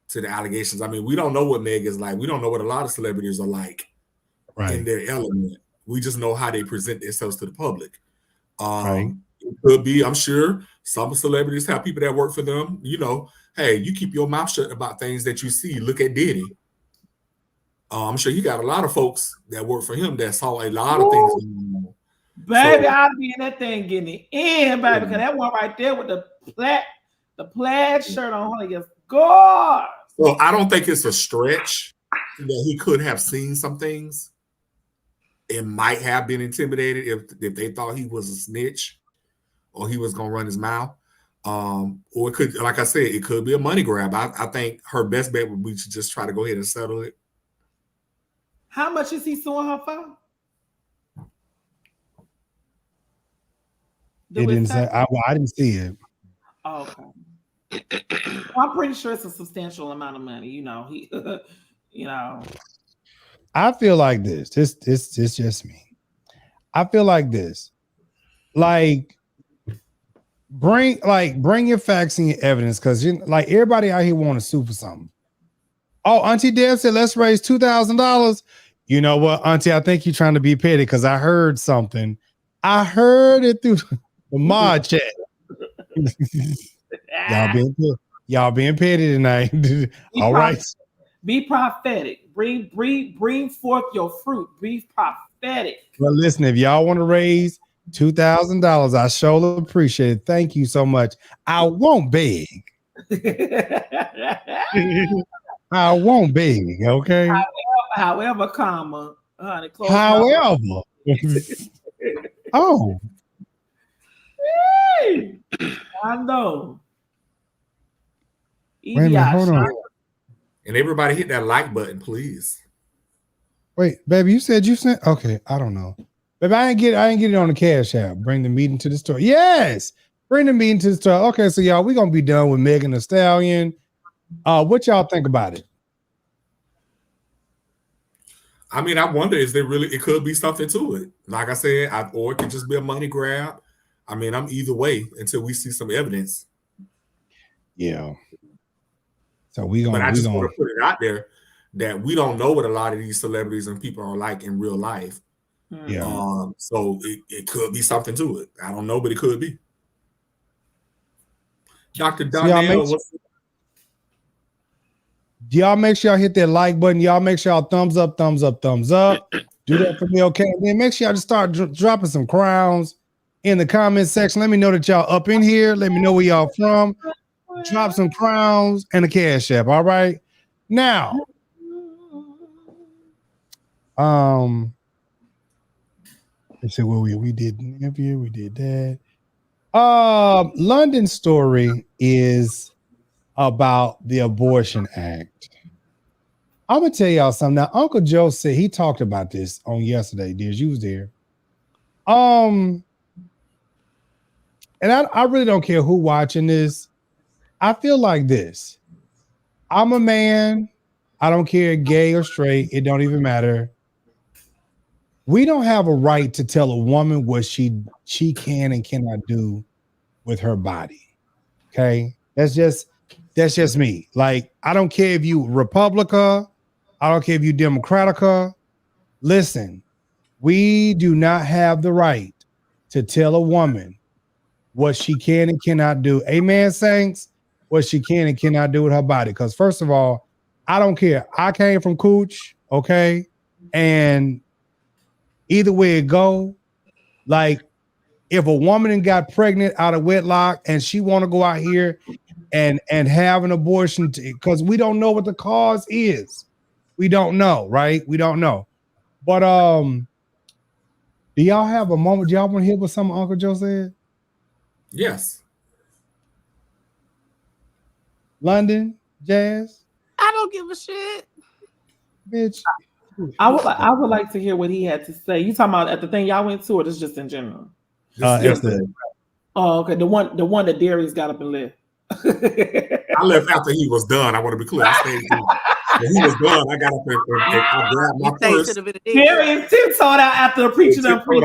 [SPEAKER 2] to the allegations. I mean, we don't know what Meg is like. We don't know what a lot of celebrities are like in their element. We just know how they present themselves to the public. It could be, I'm sure, some celebrities have people that work for them. You know, hey, you keep your mouth shut about things that you see. Look at Diddy. I'm sure he got a lot of folks that work for him that saw a lot of things going on.
[SPEAKER 4] Baby, I'll be in that thing getting it in, baby, because that one right there with the plaid shirt on, honey, is gorgeous.
[SPEAKER 2] So I don't think it's a stretch that he could have seen some things. It might have been intimidated if they thought he was a snitch or he was gonna run his mouth. Or it could, like I said, it could be a money grab. I think her best bet would be to just try to go ahead and settle it.
[SPEAKER 4] How much is he suing her for?
[SPEAKER 1] It didn't say. I didn't see it.
[SPEAKER 4] Oh, okay. I'm pretty sure it's a substantial amount of money. You know, he, you know.
[SPEAKER 1] I feel like this. This just me. I feel like this. Like, bring your facts and your evidence, because like everybody out here want to sue for something. Oh, Auntie Deb said, let's raise $2,000. You know what, Auntie? I think you're trying to be petty because I heard something. I heard it through the mod chat. y'all being petty tonight. All right.
[SPEAKER 4] Be prophetic. Bring forth your fruit. Be prophetic. Well,
[SPEAKER 1] listen, if y'all want to raise $2,000, I sure appreciate it. Thank you so much. I won't beg. I won't beg, okay?
[SPEAKER 4] However, comma.
[SPEAKER 1] However. Oh.
[SPEAKER 4] Hey, I know.
[SPEAKER 1] Wait a minute, hold on.
[SPEAKER 2] And everybody hit that like button, please.
[SPEAKER 1] Wait, baby, you said you sent. Okay, I don't know. Baby, I didn't get it on the Cash App. Bring the meeting to the store. Yes, bring the meeting to the store. Okay, so y'all, we're gonna be done with Megan Thee Stallion. What y'all think about it?
[SPEAKER 2] I mean, I wonder, is there really, it could be something to it. Like I said, or it could just be a money grab. I mean, I'm either way until we see some evidence.
[SPEAKER 1] Yeah. So I
[SPEAKER 2] just want to put it out there that we don't know what a lot of these celebrities and people are like in real life.
[SPEAKER 1] Yeah.
[SPEAKER 2] So it could be something to it. I don't know, but it could be. Dr. Donnell,
[SPEAKER 1] y'all make sure y'all hit that like button. Y'all make sure y'all thumbs up. Do that for me, okay? And then make sure y'all just start dropping some crowns in the comment section. Let me know that y'all up in here. Let me know where y'all from. Drop some crowns and a Cash App. All right. Now, they said, well, we did interview, we did that. London story is about the Abortion Act. I'm gonna tell y'all something. Now, Uncle Joe said he talked about this on yesterday. Darius, you was there. And I really don't care who watching this. I feel like this. I'm a man. I don't care, gay or straight. It don't even matter. We don't have a right to tell a woman what she can and cannot do with her body. Okay, that's just me. Like, I don't care if you Republica, I don't care if you Democratica. Listen, we do not have the right to tell a woman what she can and cannot do. Amen, saints. What she can and cannot do with her body. Because first of all, I don't care. I came from Cooch, okay, and either way it go, like, if a woman got pregnant out of wedlock and she want to go out here and have an abortion, because we don't know what the cause is. We don't know, right? We don't know. But do y'all have a moment? Do y'all want to hear what some Uncle Joe said?
[SPEAKER 2] Yes.
[SPEAKER 1] London, Jazz?
[SPEAKER 3] I don't give a shit.
[SPEAKER 1] Bitch.
[SPEAKER 4] I would like to hear what he had to say. You talking about at the thing y'all went to, or this just in general?
[SPEAKER 1] Okay.
[SPEAKER 4] Oh, okay. The one that Darius got up and left.
[SPEAKER 2] I left after he was done. I want to be clear. I stayed. When he was done, I got up and I grabbed my purse.
[SPEAKER 4] Darius tiptoed out after the preacher done preached.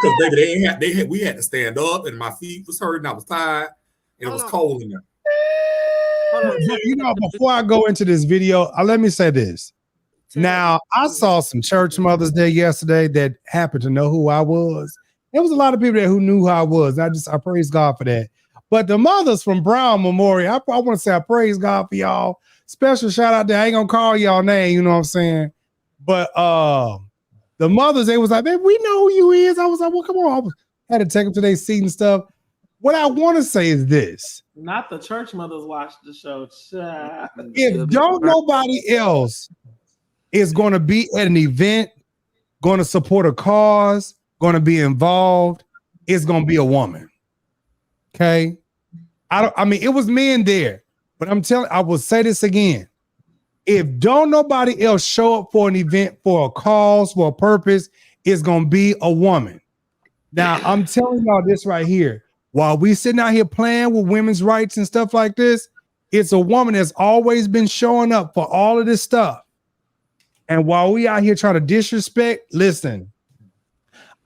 [SPEAKER 2] Because baby, we had to stand up, and my feet was hurting. I was tired, and it was cold in there.
[SPEAKER 1] You know, before I go into this video, let me say this. Now, I saw some church mothers there yesterday that happened to know who I was. There was a lot of people there who knew who I was. I praise God for that. But the mothers from Brown Memorial, I want to say I praise God for y'all. Special shout out there. I ain't gonna call y'all name, you know what I'm saying? But the mothers, they was like, baby, we know who you is. I was like, well, come on. I had to take them to their seat and stuff. What I want to say is this.
[SPEAKER 4] Not the church mothers watch the show.
[SPEAKER 1] If don't nobody else is going to be at an event, going to support a cause, going to be involved, it's going to be a woman. Okay? I mean, it was men there, but I will say this again. If don't nobody else show up for an event, for a cause, for a purpose, it's going to be a woman. Now, I'm telling y'all this right here. While we sitting out here playing with women's rights and stuff like this, it's a woman that's always been showing up for all of this stuff. And while we out here trying to disrespect, listen,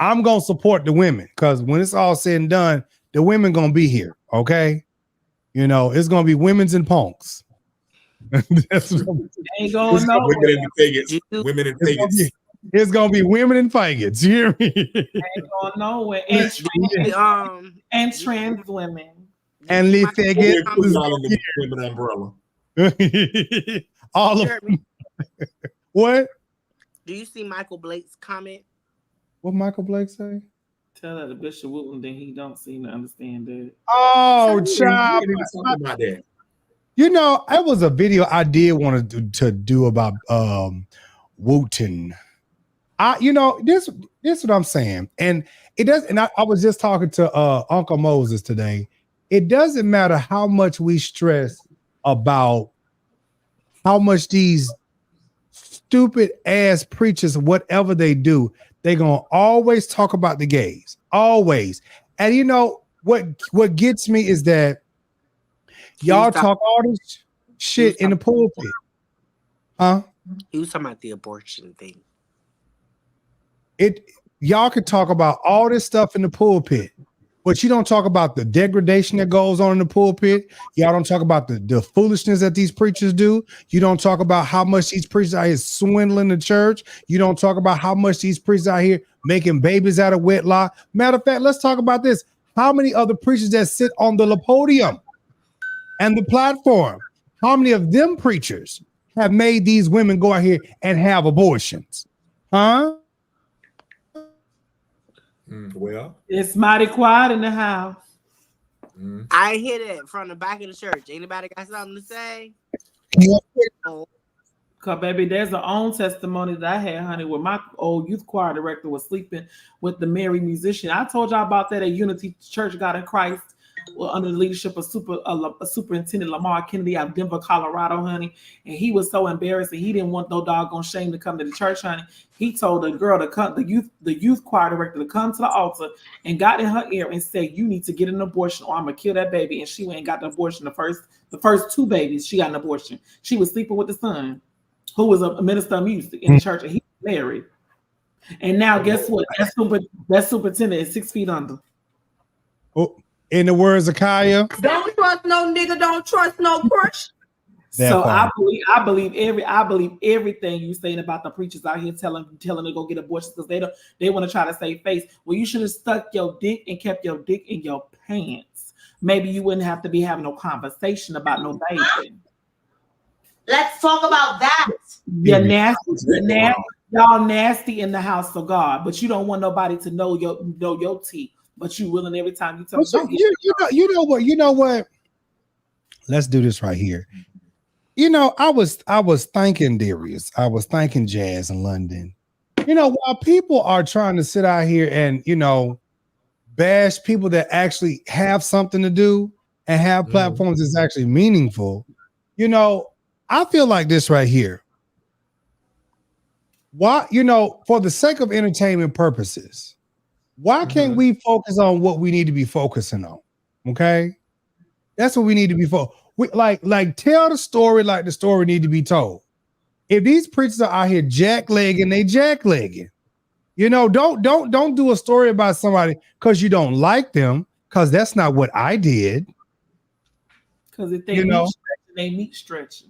[SPEAKER 1] I'm going to support the women because when it's all said and done, the women going to be here, okay? You know, it's going to be women's and punks. That's what
[SPEAKER 4] ain't going nowhere.
[SPEAKER 2] Women in faggots.
[SPEAKER 1] It's going to be women in faggots. You hear me?
[SPEAKER 4] Ain't going nowhere. And trans women.
[SPEAKER 1] And Lee faggots.
[SPEAKER 2] Women umbrella.
[SPEAKER 1] All of them. What?
[SPEAKER 3] Do you see Michael Blake's comment?
[SPEAKER 1] What Michael Blake say?
[SPEAKER 4] Tell that to Bishop Wooten that he don't seem to understand that.
[SPEAKER 1] Oh, child.
[SPEAKER 2] About that.
[SPEAKER 1] You know, it was a video I did want to do about Wooten. This is what I'm saying. And it does, and I was just talking to Uncle Moses today. It doesn't matter how much we stress about how much these stupid ass preachers, whatever they do, they're gonna always talk about the gays. Always. And you know what gets me is that y'all talk all this shit in the pulpit. Huh?
[SPEAKER 3] He was talking about the abortion thing.
[SPEAKER 1] Y'all can talk about all this stuff in the pulpit, but you don't talk about the degradation that goes on in the pulpit. Y'all don't talk about the foolishness that these preachers do. You don't talk about how much these preachers out here swindling the church. You don't talk about how much these preachers out here making babies out of wedlock. Matter of fact, let's talk about this. How many other preachers that sit on the podium and the platform, how many of them preachers have made these women go out here and have abortions? Huh?
[SPEAKER 2] Well,
[SPEAKER 4] it's mighty quiet in the house.
[SPEAKER 3] I hear that from the back of the church. Anybody got something to say?
[SPEAKER 4] Cause baby, there's an own testimony that I had, honey, where my old youth choir director was sleeping with the married musician. I told y'all about that at Unity Church God in Christ, under the leadership of Superintendent Lamar Kennedy out of Denver, Colorado, honey. And he was so embarrassed and he didn't want no doggone shame to come to the church, honey. He told the girl to come, the youth choir director to come to the altar and got in her ear and said, "You need to get an abortion or I'm gonna kill that baby." And she went and got the abortion. The first two babies, she got an abortion. She was sleeping with the son, who was a minister of music in the church, and he was married. And now guess what? That superintendent is 6 feet under.
[SPEAKER 1] Oh. In the words of Kaya,
[SPEAKER 6] don't trust no nigga, don't trust no push.
[SPEAKER 4] So I believe everything you saying about the preachers out here telling them to go get abortions because they want to try to save face. Well, you should have stuck your dick and kept your dick in your pants. Maybe you wouldn't have to be having no conversation about no baby.
[SPEAKER 6] Let's talk about that.
[SPEAKER 4] You're nasty. Y'all nasty in the house of God, but you don't want nobody to know your teeth. But you willing every time you tell me.
[SPEAKER 1] You know what? Let's do this right here. You know, I was thanking Darius. I was thanking Jazz in London. You know, while people are trying to sit out here and, you know, bash people that actually have something to do and have platforms that's actually meaningful, you know, I feel like this right here. Why, you know, for the sake of entertainment purposes, Why can't we focus on what we need to be focusing on? Okay, that's what we need to be focused. Like tell the story like the story need to be told. If these preachers are out here jacklegging, they jacklegging. You know, don't do a story about somebody because you don't like them, because that's not what I did.
[SPEAKER 4] Because if they meat stretching.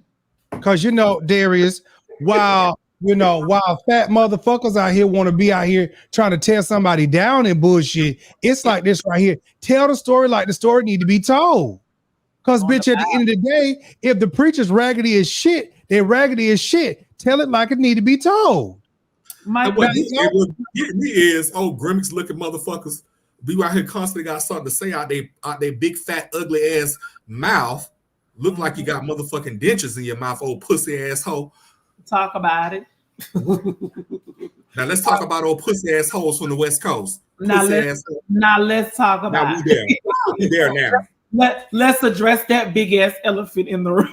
[SPEAKER 1] Because Darius, while fat motherfuckers out here want to be out here trying to tear somebody down and bullshit, it's like this right here. Tell the story like the story need to be told. Because bitch, at the end of the day, if the preacher's raggedy as shit, they're raggedy as shit. Tell it like it need to be told.
[SPEAKER 2] What getting me is, Grimmix looking motherfuckers be out here constantly got something to say out they big fat ugly ass mouth. Look like you got motherfucking dentures in your mouth, old pussy asshole.
[SPEAKER 4] Talk about it.
[SPEAKER 2] Now let's talk about old pussy assholes from the West Coast.
[SPEAKER 4] Now let's talk about
[SPEAKER 2] it. We there now.
[SPEAKER 4] Let's address that big ass elephant in the room.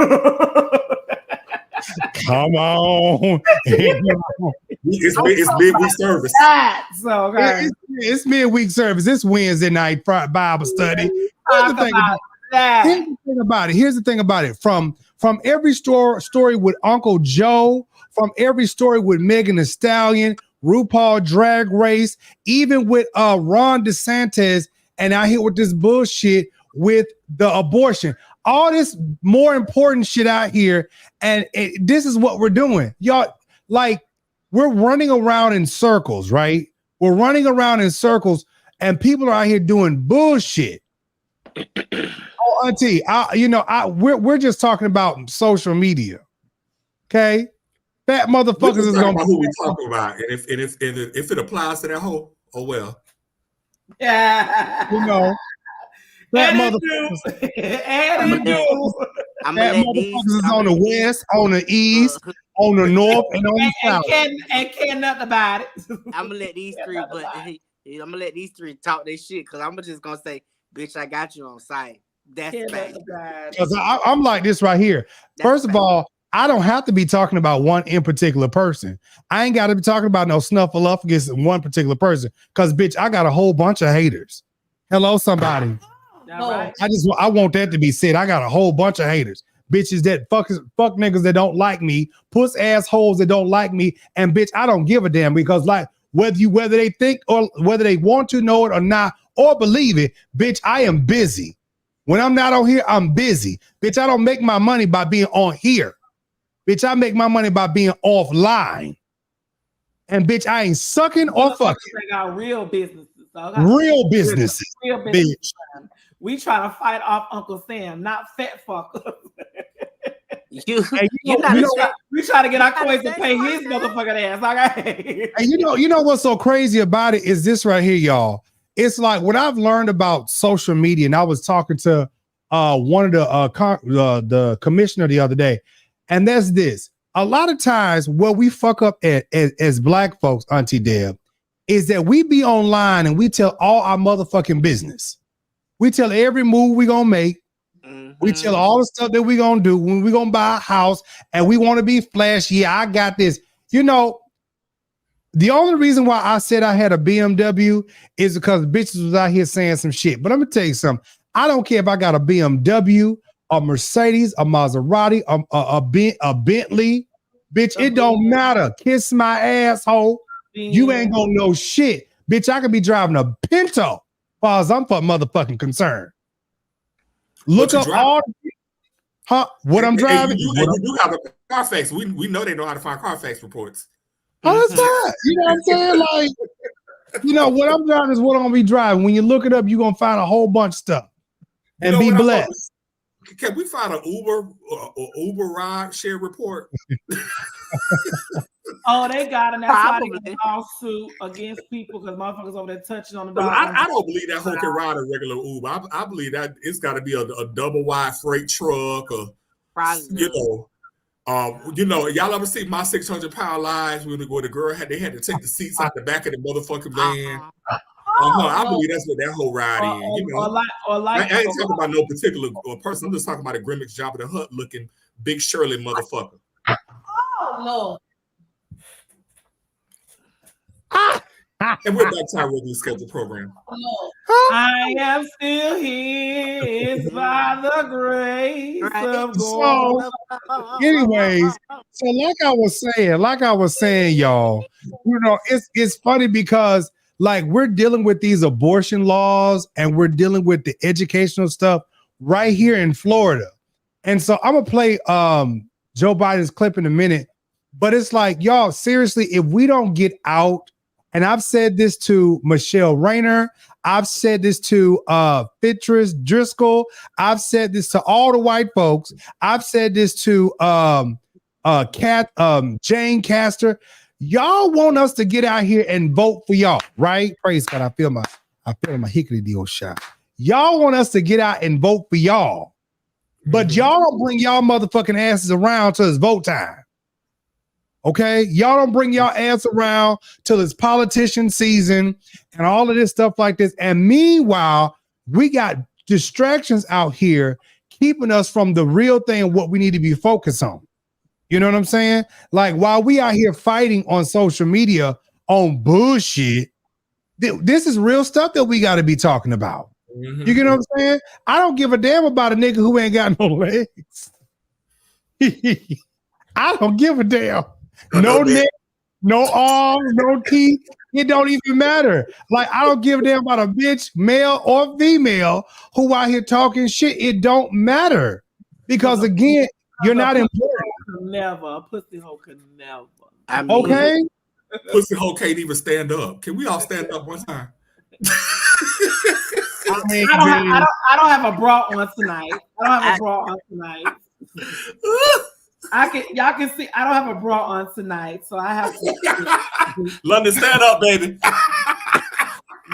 [SPEAKER 1] Come on.
[SPEAKER 2] It's midweek service.
[SPEAKER 1] It's midweek service. It's Wednesday night Bible study. Here's the thing about it. From every story with Uncle Joe, from every story with Megan Thee Stallion, RuPaul Drag Race, even with Ron DeSantis, and out here with this bullshit with the abortion. All this more important shit out here, and this is what we're doing. Y'all, like, we're running around in circles, right? We're running around in circles, and people are out here doing bullshit. Auntie, we're just talking about social media, okay? Fat motherfuckers is gonna
[SPEAKER 2] who we talking about, and if it applies to that whole, oh well.
[SPEAKER 4] Yeah,
[SPEAKER 1] Fat motherfuckers. Fat motherfuckers is on the west, on the east, on the north, and on the south.
[SPEAKER 4] And care nothing about it.
[SPEAKER 3] I'm gonna let these three talk their shit, because I'm just gonna say, bitch, I got you on site. That's bad.
[SPEAKER 1] Because I'm like this right here. First of all, I don't have to be talking about one in particular person. I ain't got to be talking about no snuffleupagus in one particular person. Because, bitch, I got a whole bunch of haters. Hello, somebody.
[SPEAKER 4] Right.
[SPEAKER 1] I want that to be said. I got a whole bunch of haters. Bitches that fuck niggas that don't like me, puss assholes that don't like me, and bitch, I don't give a damn, because like whether they think or whether they want to know it or not or believe it, bitch, I am busy. When I'm not on here, I'm busy. Bitch, I don't make my money by being on here. Bitch, I make my money by being offline. And bitch, I ain't sucking or fucking.
[SPEAKER 4] They got real businesses.
[SPEAKER 1] Real businesses. Bitch.
[SPEAKER 4] We trying to fight off Uncle Sam, not fat fuckers.
[SPEAKER 3] We try
[SPEAKER 4] to get our coins and pay his motherfucking ass. Okay.
[SPEAKER 1] And you know what's so crazy about it is this right here, y'all. It's like what I've learned about social media, and I was talking to one of the commissioner the other day, and that's this. A lot of times what we fuck up as black folks, Auntie Deb, is that we be online and we tell all our motherfucking business. We tell every move we gonna make. We tell all the stuff that we gonna do when we gonna buy a house, and we want to be flashy. Yeah, I got this. The only reason why I said I had a BMW is because bitches was out here saying some shit. But I'm gonna tell you something. I don't care if I got a BMW, a Mercedes, a Maserati, a Bentley. Bitch, it don't matter. Kiss my asshole. You ain't gonna know shit. Bitch, I could be driving a Pinto as far as I'm motherfucking concerned. Look up all what I'm driving.
[SPEAKER 2] You do have a Carfax. We know they know how to find Carfax reports.
[SPEAKER 1] Oh, that's not. You know what I'm saying? Like, what I'm driving is what I'm gonna be driving. When you look it up, you're gonna find a whole bunch of stuff and be blessed.
[SPEAKER 2] Can we find an Uber ride share report?
[SPEAKER 4] Oh, they got it. That's why they got a lawsuit against people because motherfuckers over there touching on the dog.
[SPEAKER 2] I don't believe that whole can ride a regular Uber. I believe that it's got to be a double wide freight truck or y'all ever see My 600-Pound Lives when the girl they had to take the seats out the back of the motherfucking van? I believe that's what that whole ride is. I ain't talking about no particular person. I'm just talking about a Grimmix Jabba the Hutt looking Big Shirley motherfucker.
[SPEAKER 6] Oh Lord.
[SPEAKER 2] And we're back to our regularly scheduled program.
[SPEAKER 4] I am still here by the grace of
[SPEAKER 1] So,
[SPEAKER 4] God.
[SPEAKER 1] anyways, so like I was saying, y'all, you know, it's funny because like we're dealing with these abortion laws and we're dealing with the educational stuff right here in Florida. And so I'm gonna play Joe Biden's clip in a minute, but it's like, y'all, seriously, if we don't get out, and I've said this to Michelle Rayner, I've said this to Fitris Driscoll, I've said this to all the white folks, I've said this to Jane Castor. Y'all want us to get out here and vote for y'all, right? Praise God. I feel my hickory deal shot. Y'all want us to get out and vote for y'all, but y'all don't bring y'all motherfucking asses around till it's vote time. Okay, y'all don't bring y'all ass around till it's politician season and all of this stuff like this. And meanwhile, we got distractions out here keeping us from the real thing, what we need to be focused on. You know what I'm saying? Like while we out here fighting on social media on bullshit, this is real stuff that we got to be talking about. You get what I'm saying? I don't give a damn about a nigga who ain't got no legs. I don't give a damn. No neck, no arms, no teeth. It don't even matter. Like, I don't give a damn about a bitch, male or female, who out here talking shit. It don't matter. Because again, you're not important.
[SPEAKER 4] Never. A pussy hoe could never.
[SPEAKER 1] Okay?
[SPEAKER 2] Pussy hoe can't even stand up. Can we all stand up one time?
[SPEAKER 4] I don't have a bra on tonight. Y'all can see I don't have a bra on tonight, so I have to
[SPEAKER 2] London, stand up, baby.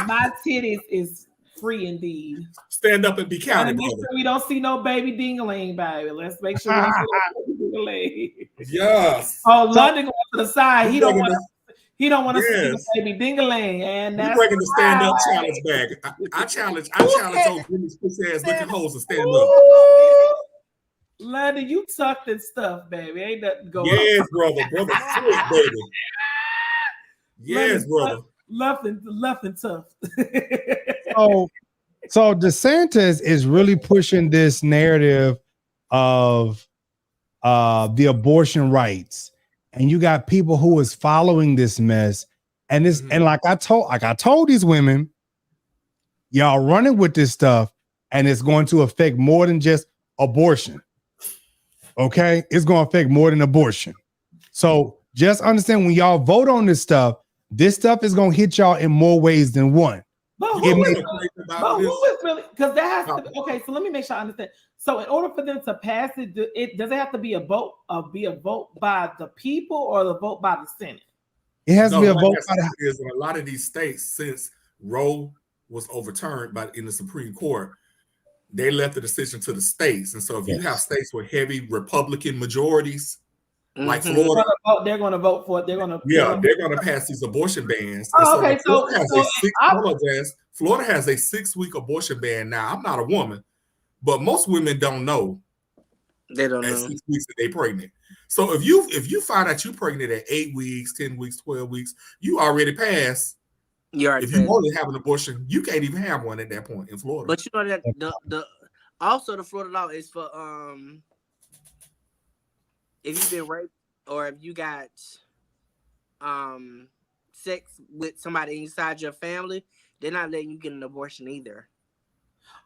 [SPEAKER 4] My titties is free indeed.
[SPEAKER 2] Stand up and be counted,
[SPEAKER 4] make sure we don't see no baby dingaling, baby. Let's make sure we don't see no baby dingaling.
[SPEAKER 2] Yes.
[SPEAKER 4] Oh, London going to the side. He don't want to see the baby dingaling, and that's
[SPEAKER 2] bringing the stand up challenge back. I challenge those women's pussy ass looking hoes to stand up.
[SPEAKER 4] London, you tucked and stuff, baby. Ain't nothing going on.
[SPEAKER 2] Yes, brother, sick, baby. Yes, brother.
[SPEAKER 4] Left and tough.
[SPEAKER 1] So DeSantis is really pushing this narrative of the abortion rights, and you got people who is following this mess, and this and like I told these women, y'all running with this stuff, and it's going to affect more than just abortion. Okay, it's going to affect more than abortion. So just understand when y'all vote on this stuff is going to hit y'all in more ways than one.
[SPEAKER 4] But who is really? Because that has to be, okay. So let me make sure I understand. So in order for them to pass it, does it have to be a vote? Be a vote by the people or the vote by the Senate?
[SPEAKER 1] It has to be a vote by
[SPEAKER 2] the. In a lot of these states, since Roe was overturned in the Supreme Court, they left the decision to the states. And so if you have states with heavy Republican majorities, like Florida,
[SPEAKER 4] they're going to vote for it. They're going
[SPEAKER 2] to pass these abortion bans.
[SPEAKER 4] Oh, okay.
[SPEAKER 2] Florida has a 6-week abortion ban now. I'm not a woman, but most women don't know.
[SPEAKER 3] They don't know.
[SPEAKER 2] 6 weeks that they're pregnant. So if you find out you're pregnant at 8 weeks, 10 weeks, 12 weeks, you already passed. If you want to have an abortion, you can't even have one at that point in Florida.
[SPEAKER 3] But you know that the Florida law is for if you've been raped or if you got sex with somebody inside your family, they're not letting you get an abortion either.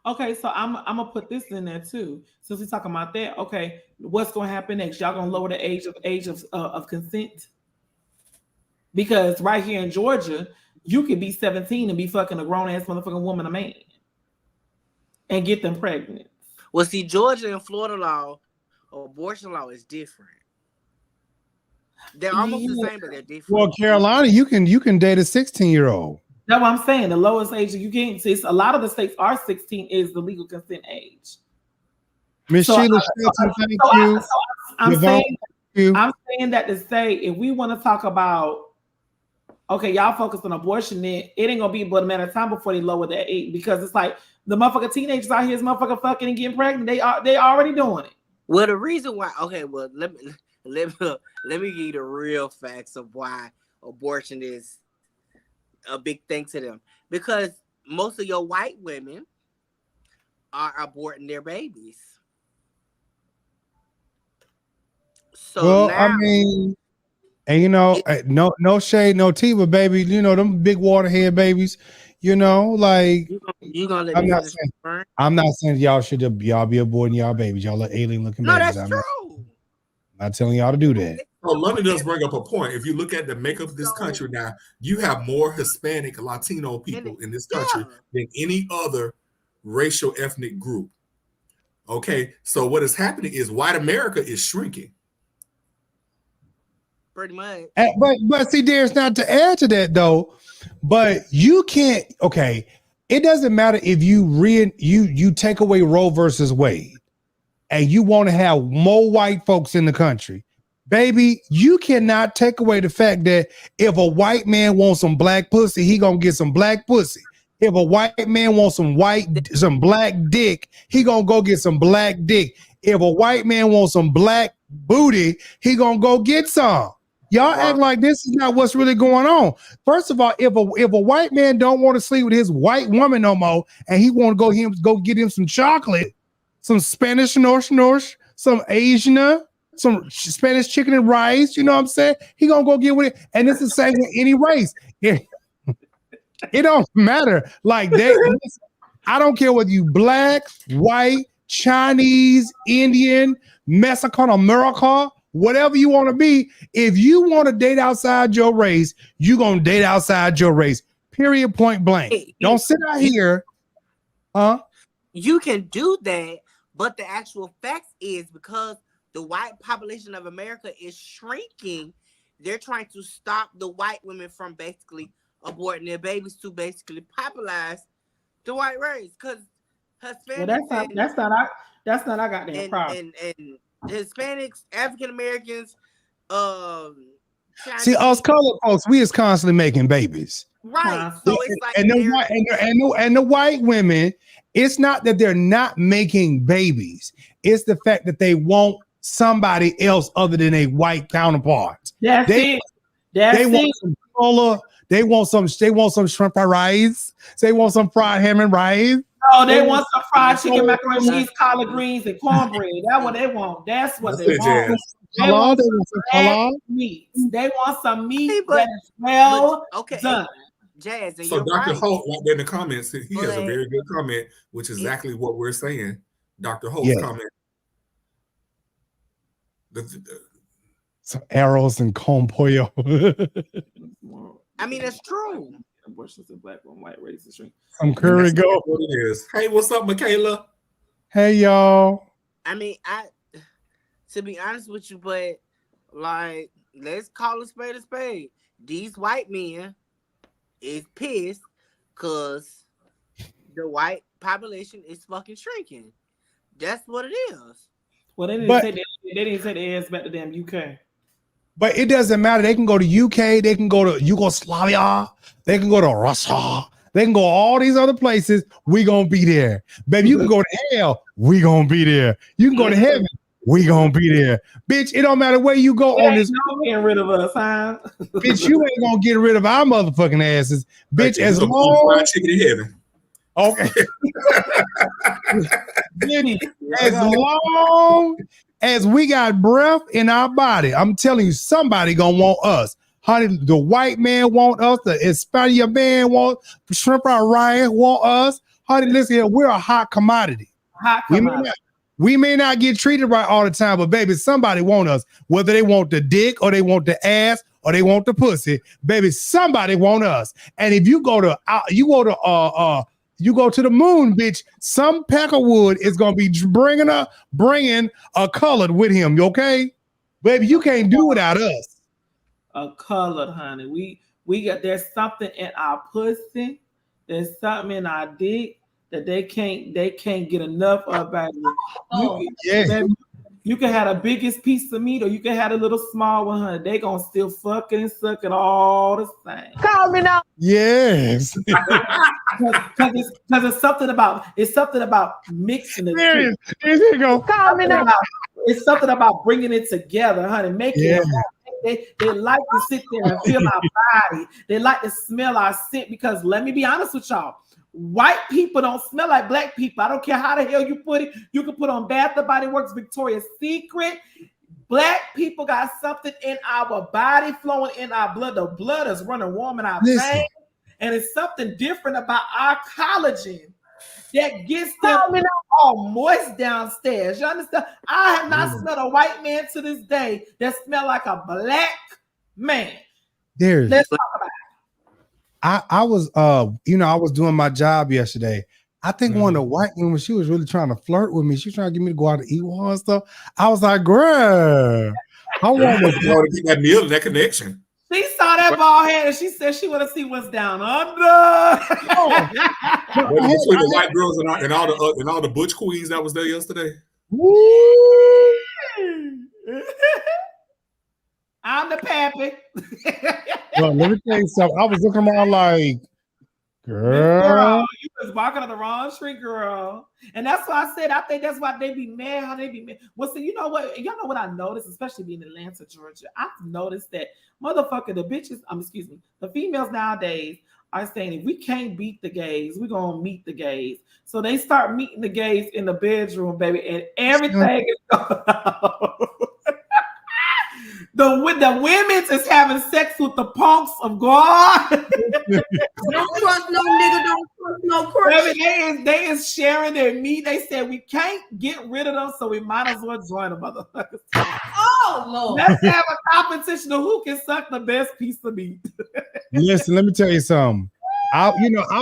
[SPEAKER 4] Okay, so I'm gonna put this in there too. Since we're talking about that, okay, what's gonna happen next? Y'all gonna lower the age of consent? Because right here in Georgia, you could be 17 and be fucking a grown ass motherfucking woman, a man, and get them pregnant.
[SPEAKER 3] Well, see, Georgia and Florida law, abortion law is different. They're almost the same, but they're different.
[SPEAKER 1] Well, Carolina, you can date a 16-year-old.
[SPEAKER 4] That's what I'm saying. The lowest age you can see. A lot of the states are 16 is the legal consent age.
[SPEAKER 1] Miss Sheila Shelton, thank you.
[SPEAKER 4] I'm saying that to say if we want to talk about, okay, y'all focus on abortion, then it ain't gonna be but a matter of time before they lower that age, because it's like the motherfucking teenagers out here is motherfucking fucking and getting pregnant. They already doing it.
[SPEAKER 3] Well, the reason why, okay, well, let me give you the real facts of why abortion is a big thing to them because most of your white women are aborting their babies. So
[SPEAKER 1] well,
[SPEAKER 3] now,
[SPEAKER 1] I mean, and you know, no shade, no tea, but baby, you know, them big waterhead babies, you know, like
[SPEAKER 3] you gonna let me finish?
[SPEAKER 1] I'm not saying y'all should y'all be aborting y'all babies. Y'all are alien looking
[SPEAKER 3] no,
[SPEAKER 1] babies.
[SPEAKER 3] that's true.
[SPEAKER 1] Not telling y'all to do that.
[SPEAKER 2] So London does bring up a point. If you look at the makeup of this country now, you have more Hispanic, Latino people in this country than any other racial ethnic group. Okay, so what is happening is white America is shrinking.
[SPEAKER 3] Pretty much.
[SPEAKER 1] But see, there's not to add to that though. But you can't. Okay, it doesn't matter if you take away Roe versus Wade, and you want to have more white folks in the country. Baby, you cannot take away the fact that if a white man wants some black pussy, he gonna get some black pussy. If a white man wants some black dick, he gonna go get some black dick. If a white man wants some black booty, he gonna go get some. Y'all act like this is not what's really going on. First of all, if a white man don't want to sleep with his white woman no more, and he want to go get him some chocolate, some Spanish norsh, some Asian, some Spanish chicken and rice, you know what I'm saying? He gonna go get with it, and it's the same with any race. It don't matter. Like I don't care whether you black, white, Chinese, Indian, Mexican, America, whatever you want to be. If you want to date outside your race, you gonna date outside your race. Period. Point blank. Don't sit out here, huh?
[SPEAKER 3] You can do that, but the actual fact is because the white population of America is shrinking, they're trying to stop the white women from basically aborting their babies to basically popularize the white race. Because Hispanics,
[SPEAKER 4] that's not our goddamn problem.
[SPEAKER 3] And Hispanics, African Americans,
[SPEAKER 1] see, us colored folks, we is constantly making babies.
[SPEAKER 3] Right. So it's like
[SPEAKER 1] and the white women, it's not that they're not making babies. It's the fact that they want somebody else other than a white counterpart. They want some cola. They want some shrimp and rice. They want some fried ham and rice.
[SPEAKER 4] Oh, they want some fried chicken, macaroni, cheese, collard greens, and cornbread. That's what they want. That's what they want. They want some meat. They want some meat that is well done.
[SPEAKER 3] Jazz, and
[SPEAKER 2] so Dr. Holt, right there in the comments, he has a very good comment, which is exactly what we're saying. Dr. Holt's comment.
[SPEAKER 1] Some arrows and con pollo.
[SPEAKER 3] I mean, it's true.
[SPEAKER 4] Abortions in black and white races.
[SPEAKER 1] Some curry go.
[SPEAKER 2] What it is. Hey, what's up, Michaela?
[SPEAKER 1] Hey, y'all.
[SPEAKER 3] I mean, to be honest with you, but like, let's call a spade a spade. These white men is pissed because the white population is fucking shrinking. That's what it is.
[SPEAKER 4] Well, they didn't say they ass back to damn UK.
[SPEAKER 1] But it doesn't matter. They can go to UK. They can go to Yugoslavia. They can go to Russia. They can go all these other places. We gonna be there. Baby, you can go to hell. We gonna be there. You can go to heaven. We gonna be there. Bitch, it don't matter where you go on this.
[SPEAKER 4] No getting rid of us, huh?
[SPEAKER 1] Bitch, you ain't gonna get rid of our motherfucking asses. Bitch, as long
[SPEAKER 2] chicken in heaven.
[SPEAKER 1] Okay. As long as we got breath in our body, I'm telling you, somebody gonna want us. Honey, the white man want us, the Hispanic man want, the shrimp and rice want us. Honey, listen here, we're a hot commodity. We may not get treated right all the time, but baby, somebody want us. Whether they want the dick or they want the ass or they want the pussy, baby, somebody want us. And if you go to the moon, bitch, some Peckerwood is gonna be bringing a colored with him. You okay, baby? You can't do without us.
[SPEAKER 4] A colored, honey. We got, there's something in our pussy. There's something in our dick that they can't get enough of, baby. You can have the biggest piece of meat or you can have a little small one, honey. They gonna still fucking and suck it all the same.
[SPEAKER 6] Call me now.
[SPEAKER 1] Yes.
[SPEAKER 4] Because it's something about mixing the
[SPEAKER 1] there you go.
[SPEAKER 6] Call me now.
[SPEAKER 4] It's something about bringing it together, honey. Making it They like to sit there and feel our body. They like to smell our scent because let me be honest with y'all. White people don't smell like black people. I don't care how the hell you put it. You can put on Bath and Body Works, Victoria's Secret. Black people got something in our body flowing in our blood. The blood is running warm in our veins. And it's something different about our collagen that gets them all moist downstairs. You understand? I have not smelled a white man to this day that smelled like a black man. Let's talk about it.
[SPEAKER 1] I was I was doing my job yesterday. I think one of the white women, she was really trying to flirt with me. She was trying to get me to go out to eat with her and stuff. I was like, girl, I want
[SPEAKER 2] to get that meal and that connection.
[SPEAKER 4] She saw that bald head and she said she want to see what's down under.
[SPEAKER 2] Between the white girls and all the butch queens that was there yesterday.
[SPEAKER 4] I'm the pappy.
[SPEAKER 1] Well, let me tell you something. I was looking around like, girl,
[SPEAKER 4] you was walking on the wrong street, girl. And that's why I said I think that's why they be mad. How they be mad. Well, see, you know what? Y'all know what I noticed, especially being in Atlanta, Georgia. I've noticed that motherfucker, the females nowadays are saying if we can't beat the gays, we're gonna meet the gays. So they start meeting the gays in the bedroom, baby, and everything is going on. The women is having sex with the punks of God.
[SPEAKER 6] Don't trust no nigga, don't trust no person.
[SPEAKER 4] Baby, they is sharing their meat. They said we can't get rid of them, so we might as well join the motherfuckers.
[SPEAKER 6] Oh Lord.
[SPEAKER 4] Let's have a competition of who can suck the best piece of meat.
[SPEAKER 1] Listen, let me tell you something. I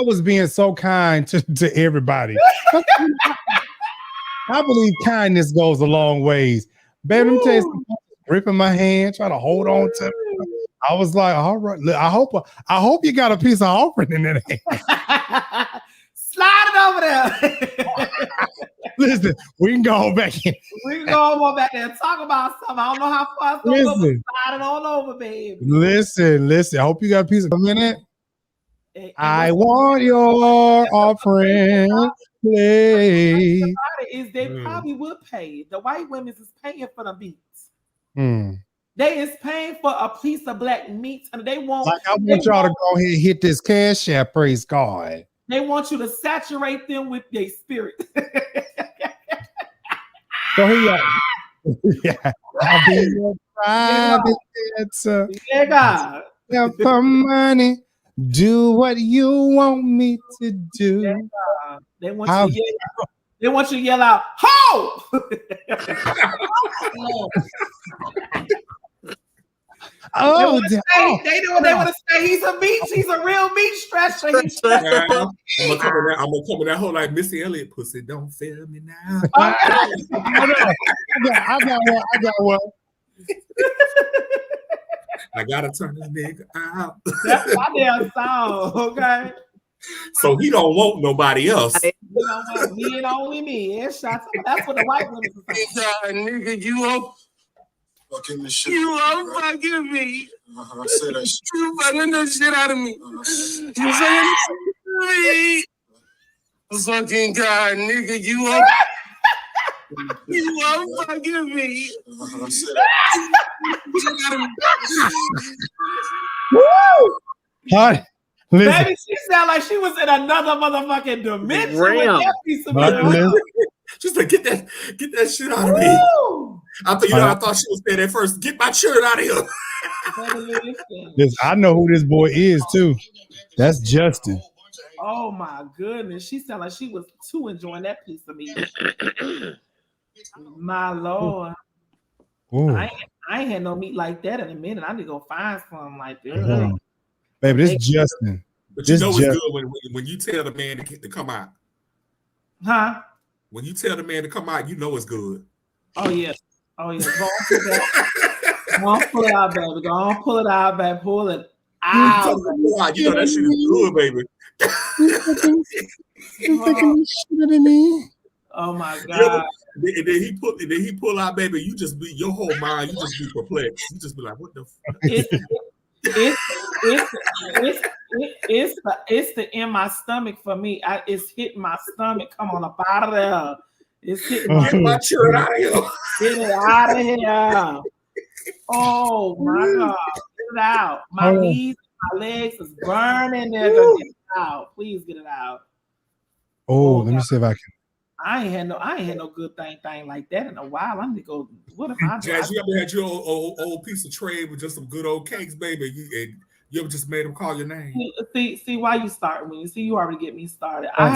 [SPEAKER 1] was being so kind to everybody. I believe kindness goes a long ways. Baby, let me tell you something. Gripping my hand, trying to hold on to it. I was like, all right, I hope you got a piece of offering in that hand.
[SPEAKER 4] Slide it over there.
[SPEAKER 1] Listen, we can go back in.
[SPEAKER 4] We can go back there and talk about something. I don't know how far it's going to go, but slide it on over, baby.
[SPEAKER 1] Listen. I hope you got a piece of minute. I want your offering. Play.
[SPEAKER 4] Is they probably would pay. The white women is paying for the beats.
[SPEAKER 1] They
[SPEAKER 4] is paying for a piece of black meat, and they want.
[SPEAKER 1] Like I want y'all to go ahead and hit this cash app. Praise God.
[SPEAKER 4] They want you to saturate them with their spirit.
[SPEAKER 1] So here, yeah, I'll be your private dancer.
[SPEAKER 4] Yeah, God.
[SPEAKER 1] For money, do what you want me to do.
[SPEAKER 4] Yeah, they want you to yell out. They want you to yell out, "Ho!"
[SPEAKER 1] Oh,
[SPEAKER 4] they want to say he's a meat. He's a real meat stretcher.
[SPEAKER 2] I'm gonna come in that whole like Missy Elliott, pussy don't fail me now.
[SPEAKER 1] I got one.
[SPEAKER 2] I gotta turn this nigga out.
[SPEAKER 4] That's my damn song, okay?
[SPEAKER 2] So he don't want nobody else.
[SPEAKER 4] He don't want me and only me. That's what the white women are saying.
[SPEAKER 9] Nigga, you won't fucking the shit. You won't fucking me. Say that shit. You fucking the shit out of me. You saying the shit to me. Fucking God, nigga, you won't. You won't fucking me. Say that.
[SPEAKER 1] Woo! Hi. Listen.
[SPEAKER 4] Baby, she sound like she was in another motherfucking dimension with that piece of meat.
[SPEAKER 2] Just to get that shit out of me. I thought she was saying at first, get my shirt out of here.
[SPEAKER 1] Listen, I know who this boy is too. That's Justin.
[SPEAKER 4] Oh my goodness. She sound like she was too enjoying that piece of meat. My Lord. I ain't had no meat like that in a minute. I need to go find something like that.
[SPEAKER 1] Baby, this Justin.
[SPEAKER 2] But you know it's good when you tell the man to come out.
[SPEAKER 4] Huh?
[SPEAKER 2] When you tell the man to come out, you know it's good.
[SPEAKER 4] Oh, yeah. Go on, pull it out, baby. Go on, pull it out, baby. Pull it out.
[SPEAKER 2] You know that shit is good, baby.
[SPEAKER 4] Oh my God.
[SPEAKER 2] And then he pull out, baby. You just be your whole mind. You just be perplexed. You just be like, what the fuck? It's the in my stomach for me. It's hitting my stomach. Come on up out of there. It's hitting my shirt out of here. Get it out of here.
[SPEAKER 4] Oh my God. Get it out. My knees, my legs is burning. They're gonna get it out. Please get it out.
[SPEAKER 1] Oh, let me see if I can.
[SPEAKER 4] I ain't had no good thing like that in a while. I need to go. What am I doing?
[SPEAKER 2] Jazz, you ever had your old piece of tray with just some good old cakes, baby? You ever just made them call your name?
[SPEAKER 4] See why you start when you see you already get me started. I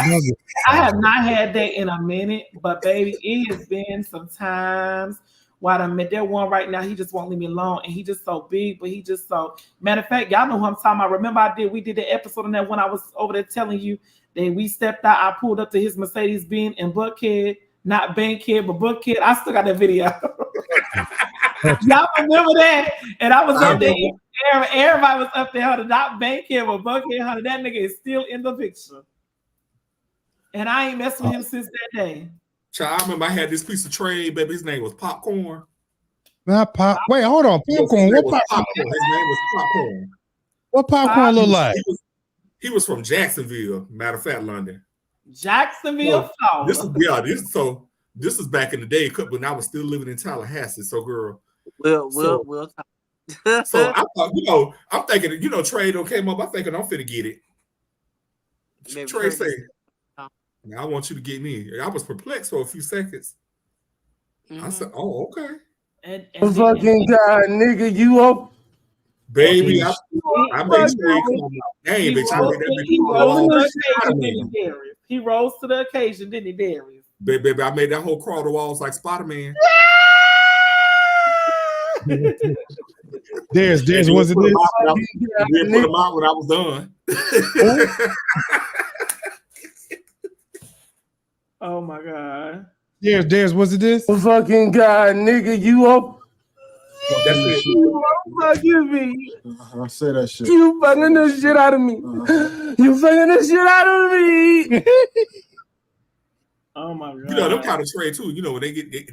[SPEAKER 4] have not had that in a minute, but baby, it has been some times. Why I met that one right now, he just won't leave me alone, and he just so big, but he just so. Matter of fact, y'all know who I'm talking about. Remember, we did the episode on that when I was over there telling you. Then we stepped out. I pulled up to his Mercedes-Benz in Buckhead, not Bankhead, but Buckhead. I still got that video. Y'all remember that? And I was up there. Everybody was up there, honey, not Bankhead, but Buckhead, honey. That nigga is still in the picture. And I ain't messed with him since that day.
[SPEAKER 2] Child, I remember I had this piece of tray, baby. His name was Popcorn.
[SPEAKER 1] Not pop. Wait, hold on. Popcorn. What popcorn?
[SPEAKER 2] His name was Popcorn.
[SPEAKER 1] What popcorn look like?
[SPEAKER 2] He was from Jacksonville, matter of fact, London.
[SPEAKER 4] Jacksonville,
[SPEAKER 2] Florida. This is back in the day, when I was still living in Tallahassee. So, girl.
[SPEAKER 3] We'll talk.
[SPEAKER 2] So I thought, I'm thinking, Trey came up. I'm thinking I'm finna get it. Maybe Trey said, "Now I want you to get me." I was perplexed for a few seconds. I said, "Oh, okay."
[SPEAKER 9] And fucking God, nigga, you up?
[SPEAKER 2] Baby, I made sure he
[SPEAKER 4] He rose to the occasion, didn't he, Darius?
[SPEAKER 2] Baby, I made that whole crawl the walls like Spider-Man.
[SPEAKER 1] Darius, was it this?
[SPEAKER 2] Didn't put him out when I was done.
[SPEAKER 4] Oh my God.
[SPEAKER 1] Darius, was it this?
[SPEAKER 9] Fucking God, nigga, you up?
[SPEAKER 2] That's it.
[SPEAKER 9] You fucking me.
[SPEAKER 10] I say that shit.
[SPEAKER 9] You fucking the shit out of me. You fucking the shit out of me.
[SPEAKER 4] Oh my God.
[SPEAKER 2] Them kind of trade too. When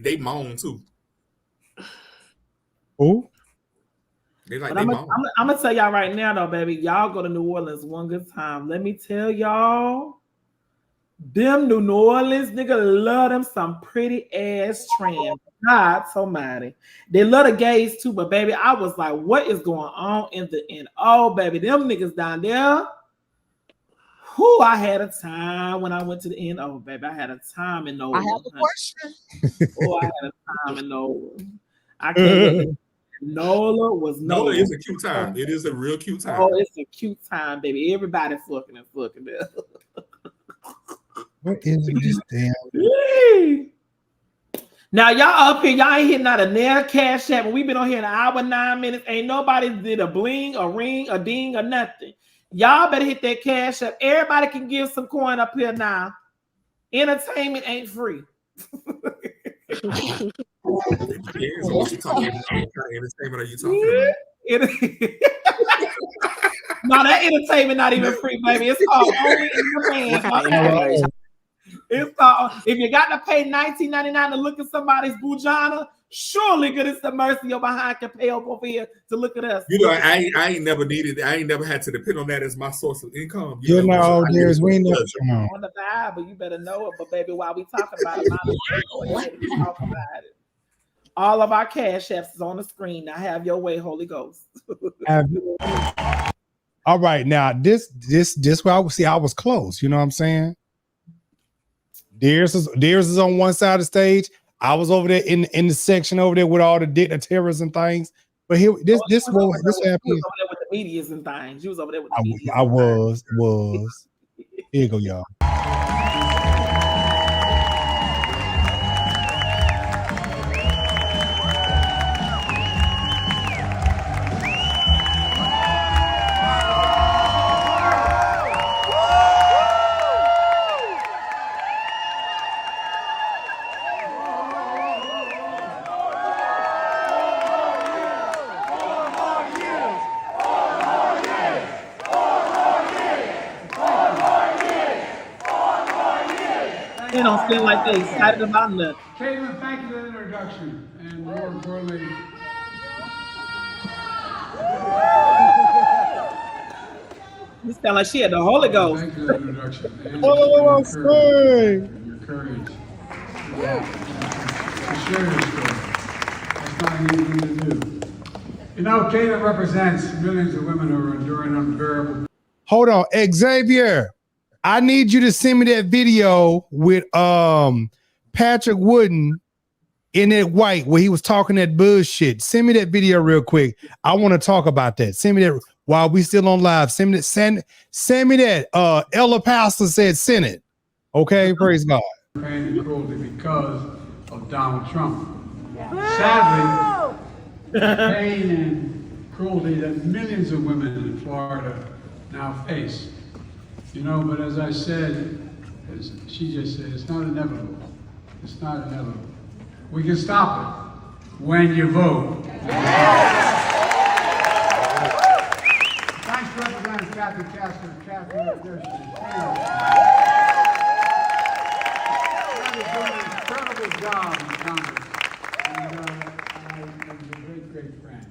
[SPEAKER 2] they moan too.
[SPEAKER 1] Oh.
[SPEAKER 4] I'm gonna tell y'all right now though, baby. Y'all go to New Orleans one good time. Let me tell y'all. Them New Orleans nigga love them some pretty ass trans. God almighty. They love the gays too, but baby, I was like, what is going on in the NO, baby? Them niggas down there. Who I had a time when I went to the NO, baby. I had a time in Nola.
[SPEAKER 5] I have a question.
[SPEAKER 4] Oh, I had a time in Nola. I can't wait. Nola was
[SPEAKER 2] Nola is a cute time. It is a real cute time.
[SPEAKER 4] Oh, it's a cute time, baby. Everybody fucking there.
[SPEAKER 1] What is this damn?
[SPEAKER 4] Now y'all up here, y'all ain't hitting out a nail cash app. We've been on here an hour, 9 minutes. Ain't nobody did a bling, a ring, a ding, or nothing. Y'all better hit that cash app. Everybody can give some coin up here now. Entertainment ain't free.
[SPEAKER 2] What you talking about? What kind of entertainment are you talking about?
[SPEAKER 4] No, that entertainment not even free, baby. It's called only in your hands. It's called, if you got to pay $19.99 to look at somebody's bujana, surely goodness and mercy your behind can pay over here to look at us.
[SPEAKER 2] I ain't never had to depend on that as my source of income.
[SPEAKER 1] There's we know
[SPEAKER 4] on the Bible, you better know it. But baby, while we talking about it, talk about it. All of our cash apps is on the screen. Now have your way, Holy Ghost.
[SPEAKER 1] All right, now this where I was close. You know what I'm saying? Darius is on one side of the stage. I was over there in the section over there with all the dignitaries and things. But here, this happened.
[SPEAKER 4] You was over there with the medias and things. You was over there with the media.
[SPEAKER 1] I was. Here you go, y'all.
[SPEAKER 4] They don't seem like they excited about nothing.
[SPEAKER 11] Caitlin, thank you for the introduction. And more importantly,
[SPEAKER 4] You sound like she had the Holy Ghost.
[SPEAKER 11] thank you for the introduction. And your courage. To share your story. That's not an easy thing to do.
[SPEAKER 10] You know, Kate represents millions of women who are enduring unbearable.
[SPEAKER 1] Hold on, Xavier. I need you to send me that video with Patrick Wooden in that white where he was talking that bullshit. Send me that video real quick. I want to talk about that. Send me that while we still on live. Send me that. Ella Pastor said send it. Okay, praise God.
[SPEAKER 10] Pain and cruelty because of Donald Trump. Sadly, pain and cruelty that millions of women in Florida now face. You know, but as I said, as she just said, it's not inevitable. It's not inevitable. We can stop it when you vote. Thanks, Representative Kathy Castor, Kathy doing an incredible job in Congress. And I'm a great friend.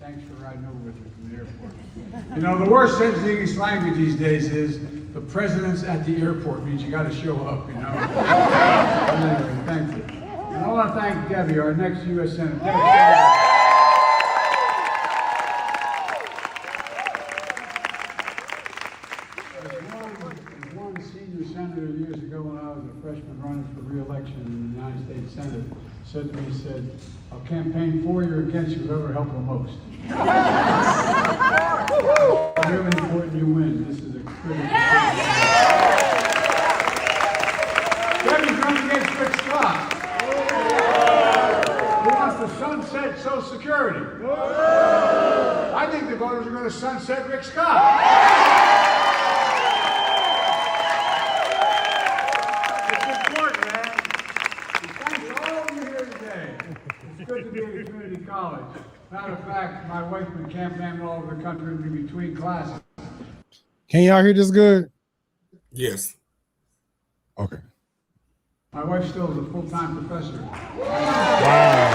[SPEAKER 10] Thanks for riding over with me from the airport. You know, the worst English language these days is the president's at the airport means you got to show up, you know. Anyway, thank you. And I want to thank Debbie, our next U.S. Senator. There's one senior senator years ago when I was a freshman running for re-election in the United States Senate said to me, he said, I'll campaign for you or against you, whoever helped the most. It's really important you win. This is a critical Debbie's running against Rick Scott. Who wants to sunset Social Security? I think the voters are going to sunset Rick Scott. It's important, man. Thanks to all of you here today. It's good to be at a community college. Matter of fact, my wife been campaigning all over the country between classes.
[SPEAKER 1] Can y'all hear this good?
[SPEAKER 2] Yes.
[SPEAKER 1] Okay.
[SPEAKER 10] My wife still is a full-time professor.
[SPEAKER 1] Wow.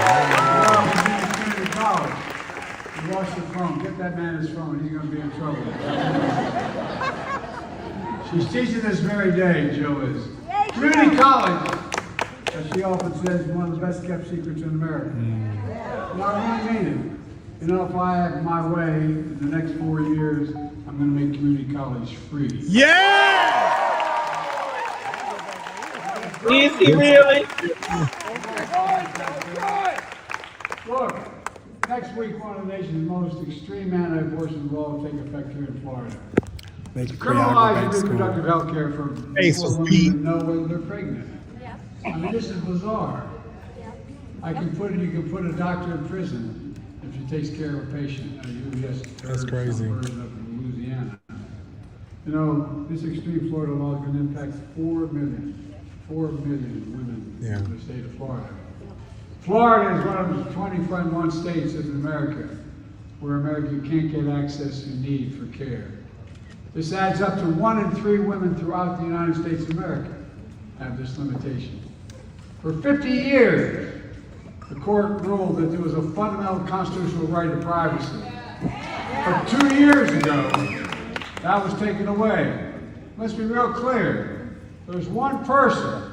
[SPEAKER 10] Community college. He lost the phone. Get that man his phone. He's going to be in trouble. She's teaching this very day, Jill is. Community college, as she often says, is one of the best kept secrets in America. And I really mean it. You know, if I have my way in the next 4 years, I'm going to make community college free.
[SPEAKER 1] Yeah!
[SPEAKER 4] Is he really?
[SPEAKER 10] Look, next week, one of the nation's most extreme anti-abortion laws will take effect here in Florida. Criminalizing reproductive health care for women to know whether they're pregnant. I mean, this is bizarre. You can put a doctor in prison if he takes care of a patient.
[SPEAKER 1] That's crazy.
[SPEAKER 10] Version of Louisiana. You know, this extreme Florida law is going to impact 4 million women in the state of Florida. Florida is one of the 21 states in America where America can't get access you need for care. This adds up to 1 in 3 women throughout the United States of America have this limitation. For 50 years, the court ruled that there was a fundamental constitutional right to privacy. But 2 years ago, that was taken away. Let's be real clear. There's one person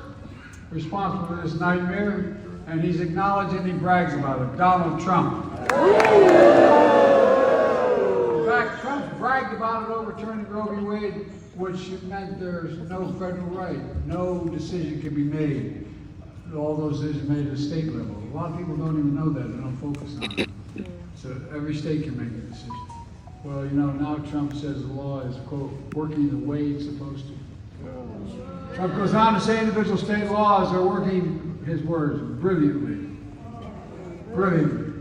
[SPEAKER 10] responsible for this nightmare, and he's acknowledged and he brags about it, Donald Trump. In fact, Trump bragged about it overturning Roe v. Wade, which meant there's no federal right, no decision can be made. All those decisions made at the state level. A lot of people don't even know that, they don't focus on it. So every state can make a decision. Well, you know, now Trump says the law is, quote, working the way it's supposed to. Trump goes on to say individual state laws are working, his words, brilliantly. Brilliantly.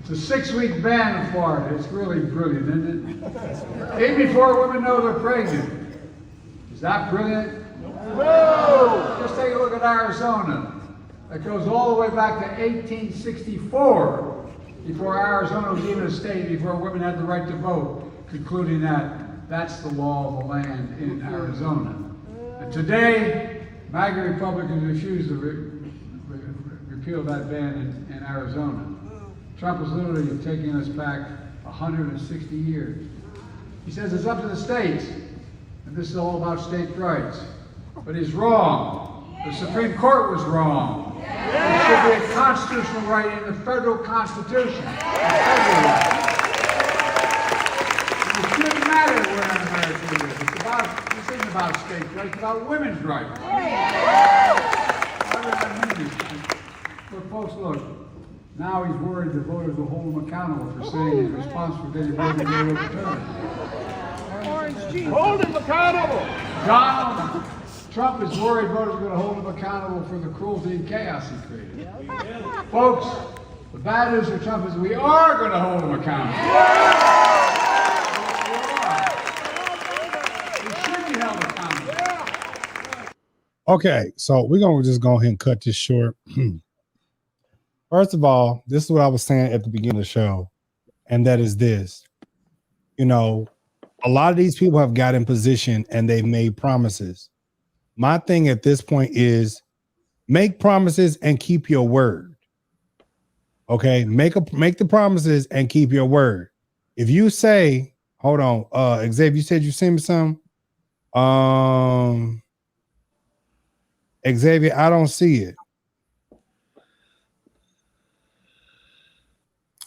[SPEAKER 10] It's a 6-week ban in Florida. It's really brilliant, isn't it? Even before women know they're pregnant. Is that brilliant? No! Just take a look at Arizona. That goes all the way back to 1864, before Arizona was even a state, before women had the right to vote, concluding that that's the law of the land in Arizona. And today, MAGA Republicans refuse to repeal that ban in Arizona. Trump is literally taking us back 160 years. He says it's up to the states, and this is all about state rights. But he's wrong. The Supreme Court was wrong. There should be a constitutional right in the federal Constitution. about states' rights, it's about women's rights. But folks, look, now he's worried the voters will hold him accountable for saying he's responsible for getting voted overturned.
[SPEAKER 11] Hold him accountable.
[SPEAKER 10] Donald Trump is worried voters are going to hold him accountable for the cruelty and chaos he created. Folks, the bad news for Trump is we are going to hold him accountable. He should be held accountable.
[SPEAKER 1] Okay, so we're gonna just go ahead and cut this short. First of all, this is what I was saying at the beginning of the show, and that is this. You know, a lot of these people have got in position and they've made promises. My thing at this point is make promises and keep your word. Okay, make the promises and keep your word. If you say, hold on, Xavier, you said you sent me some. Xavier, I don't see it.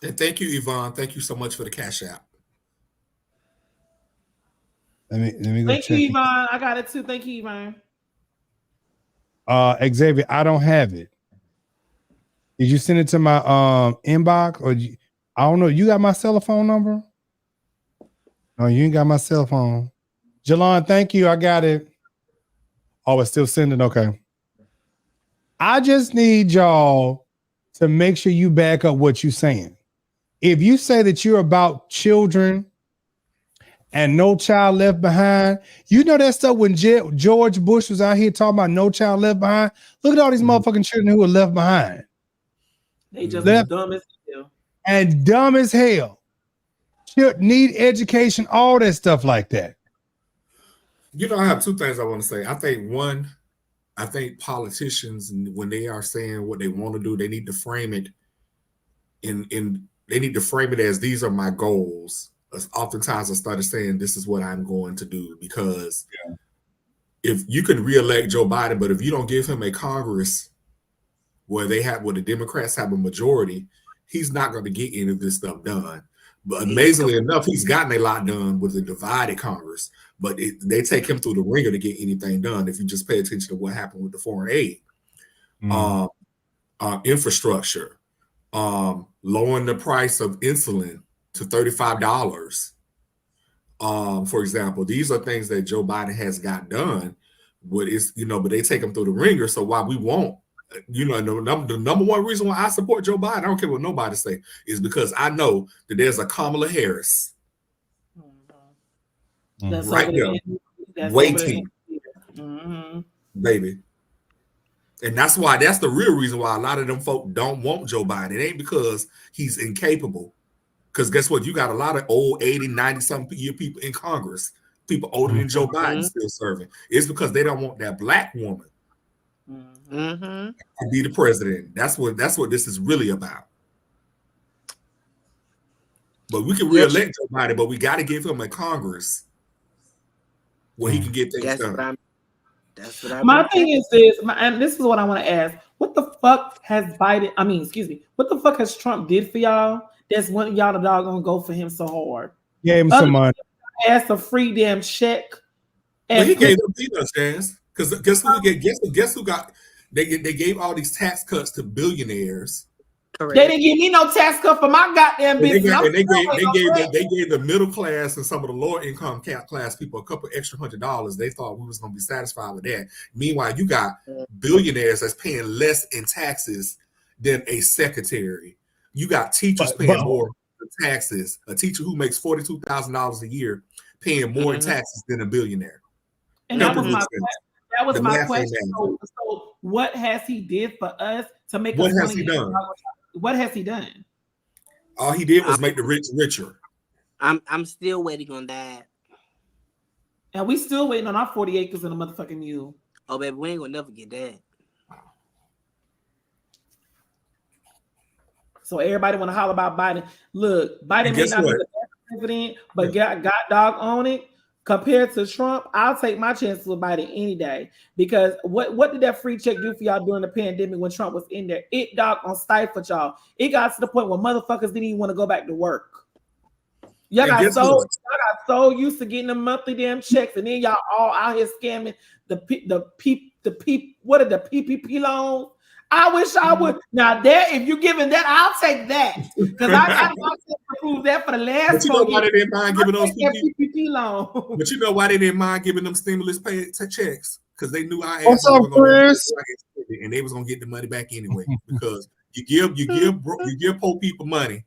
[SPEAKER 2] And thank you, Yvonne. Thank you so much for the Cash App.
[SPEAKER 1] Let me go
[SPEAKER 4] Thank
[SPEAKER 1] check
[SPEAKER 4] you,
[SPEAKER 1] it.
[SPEAKER 4] Yvonne. I got it too. Thank you, Yvonne.
[SPEAKER 1] Xavier, I don't have it. Did you send it to my inbox or I don't know? You got my cell phone number? No, you ain't got my cell phone. Jalon, thank you. I got it. Oh, it's still sending. Okay. I just need y'all to make sure you back up what you're saying. If you say that you're about children and No Child Left Behind, you know that stuff when George Bush was out here talking about No Child Left Behind. Look at all these motherfucking children who were left behind.
[SPEAKER 4] They just dumb as hell.
[SPEAKER 1] And dumb as hell. Need education, all that stuff like that.
[SPEAKER 2] You know, I have two things I want to say. I think politicians, when they are saying what they want to do, they need to frame it they need to frame it as these are my goals. Oftentimes I started saying this is what I'm going to do, because if you can reelect Joe Biden, but if you don't give him a Congress where the Democrats have a majority, he's not going to get any of this stuff done. But amazingly enough, he's gotten a lot done with a divided Congress, but they take him through the ringer to get anything done. If you just pay attention to what happened with the foreign aid, infrastructure, lowering the price of insulin to $35. For example, these are things that Joe Biden has got done, but but they take him through the ringer. So why we won't, the number one reason why I support Joe Biden, I don't care what nobody say, is because I know that there's a Kamala Harris right there waiting, baby. And that's the real reason why a lot of them folk don't want Joe Biden. It ain't because he's incapable. Because guess what? You got a lot of old 80, 90-something year people in Congress, people older than Joe Biden still serving. It's because they don't want that black woman to be the president. That's what this is really about. But we can reelect Joe Biden, but we got to give him a Congress where he can get things done.
[SPEAKER 4] My thing is this, and this is what I want to ask. What the fuck has what the fuck has Trump did for y'all? That's when y'all the dog gonna go for him so hard.
[SPEAKER 1] Gave him some money.
[SPEAKER 4] Asked a free damn check.
[SPEAKER 2] And he gave them peanuts, Jazz. Because guess who got they gave all these tax cuts to billionaires.
[SPEAKER 4] Correct. They didn't give me no tax cut for my goddamn business.
[SPEAKER 2] They gave the middle class and some of the lower income class people a couple extra $100. They thought we was gonna be satisfied with that. Meanwhile, you got billionaires that's paying less in taxes than a secretary. You got teachers paying more in taxes. A teacher who makes $42,000 a year paying more in taxes than a billionaire.
[SPEAKER 4] And that was my question. So what has he did for us to make us?
[SPEAKER 2] What has he done?
[SPEAKER 4] What has he done?
[SPEAKER 2] All he did was make the rich richer.
[SPEAKER 3] I'm still waiting on that.
[SPEAKER 4] And we still waiting on our 40 acres and a motherfucking mule.
[SPEAKER 3] Oh, baby, we ain't gonna never get that.
[SPEAKER 4] So everybody want to holler about Biden. Look, Biden may not be the best president, but got dog on it. Compared to Trump, I'll take my chances with Biden any day. Because what did that free check do for y'all during the pandemic when Trump was in there? It stifled y'all. It got to the point where motherfuckers didn't even want to go back to work. Y'all got so used to getting the monthly damn checks, and then y'all all out here scamming the PPP loans. I wish I would. Now there, if you giving that, I'll take that because I got to prove that for the last.
[SPEAKER 2] But you know why they didn't mind giving those
[SPEAKER 4] PPP loans?
[SPEAKER 2] But you know why they didn't mind giving them stimulus pay checks? Because they knew our
[SPEAKER 1] What's
[SPEAKER 2] asses
[SPEAKER 1] up,
[SPEAKER 2] were gonna
[SPEAKER 1] Chris?
[SPEAKER 2] and they was gonna get the money back anyway. Because you give poor people money,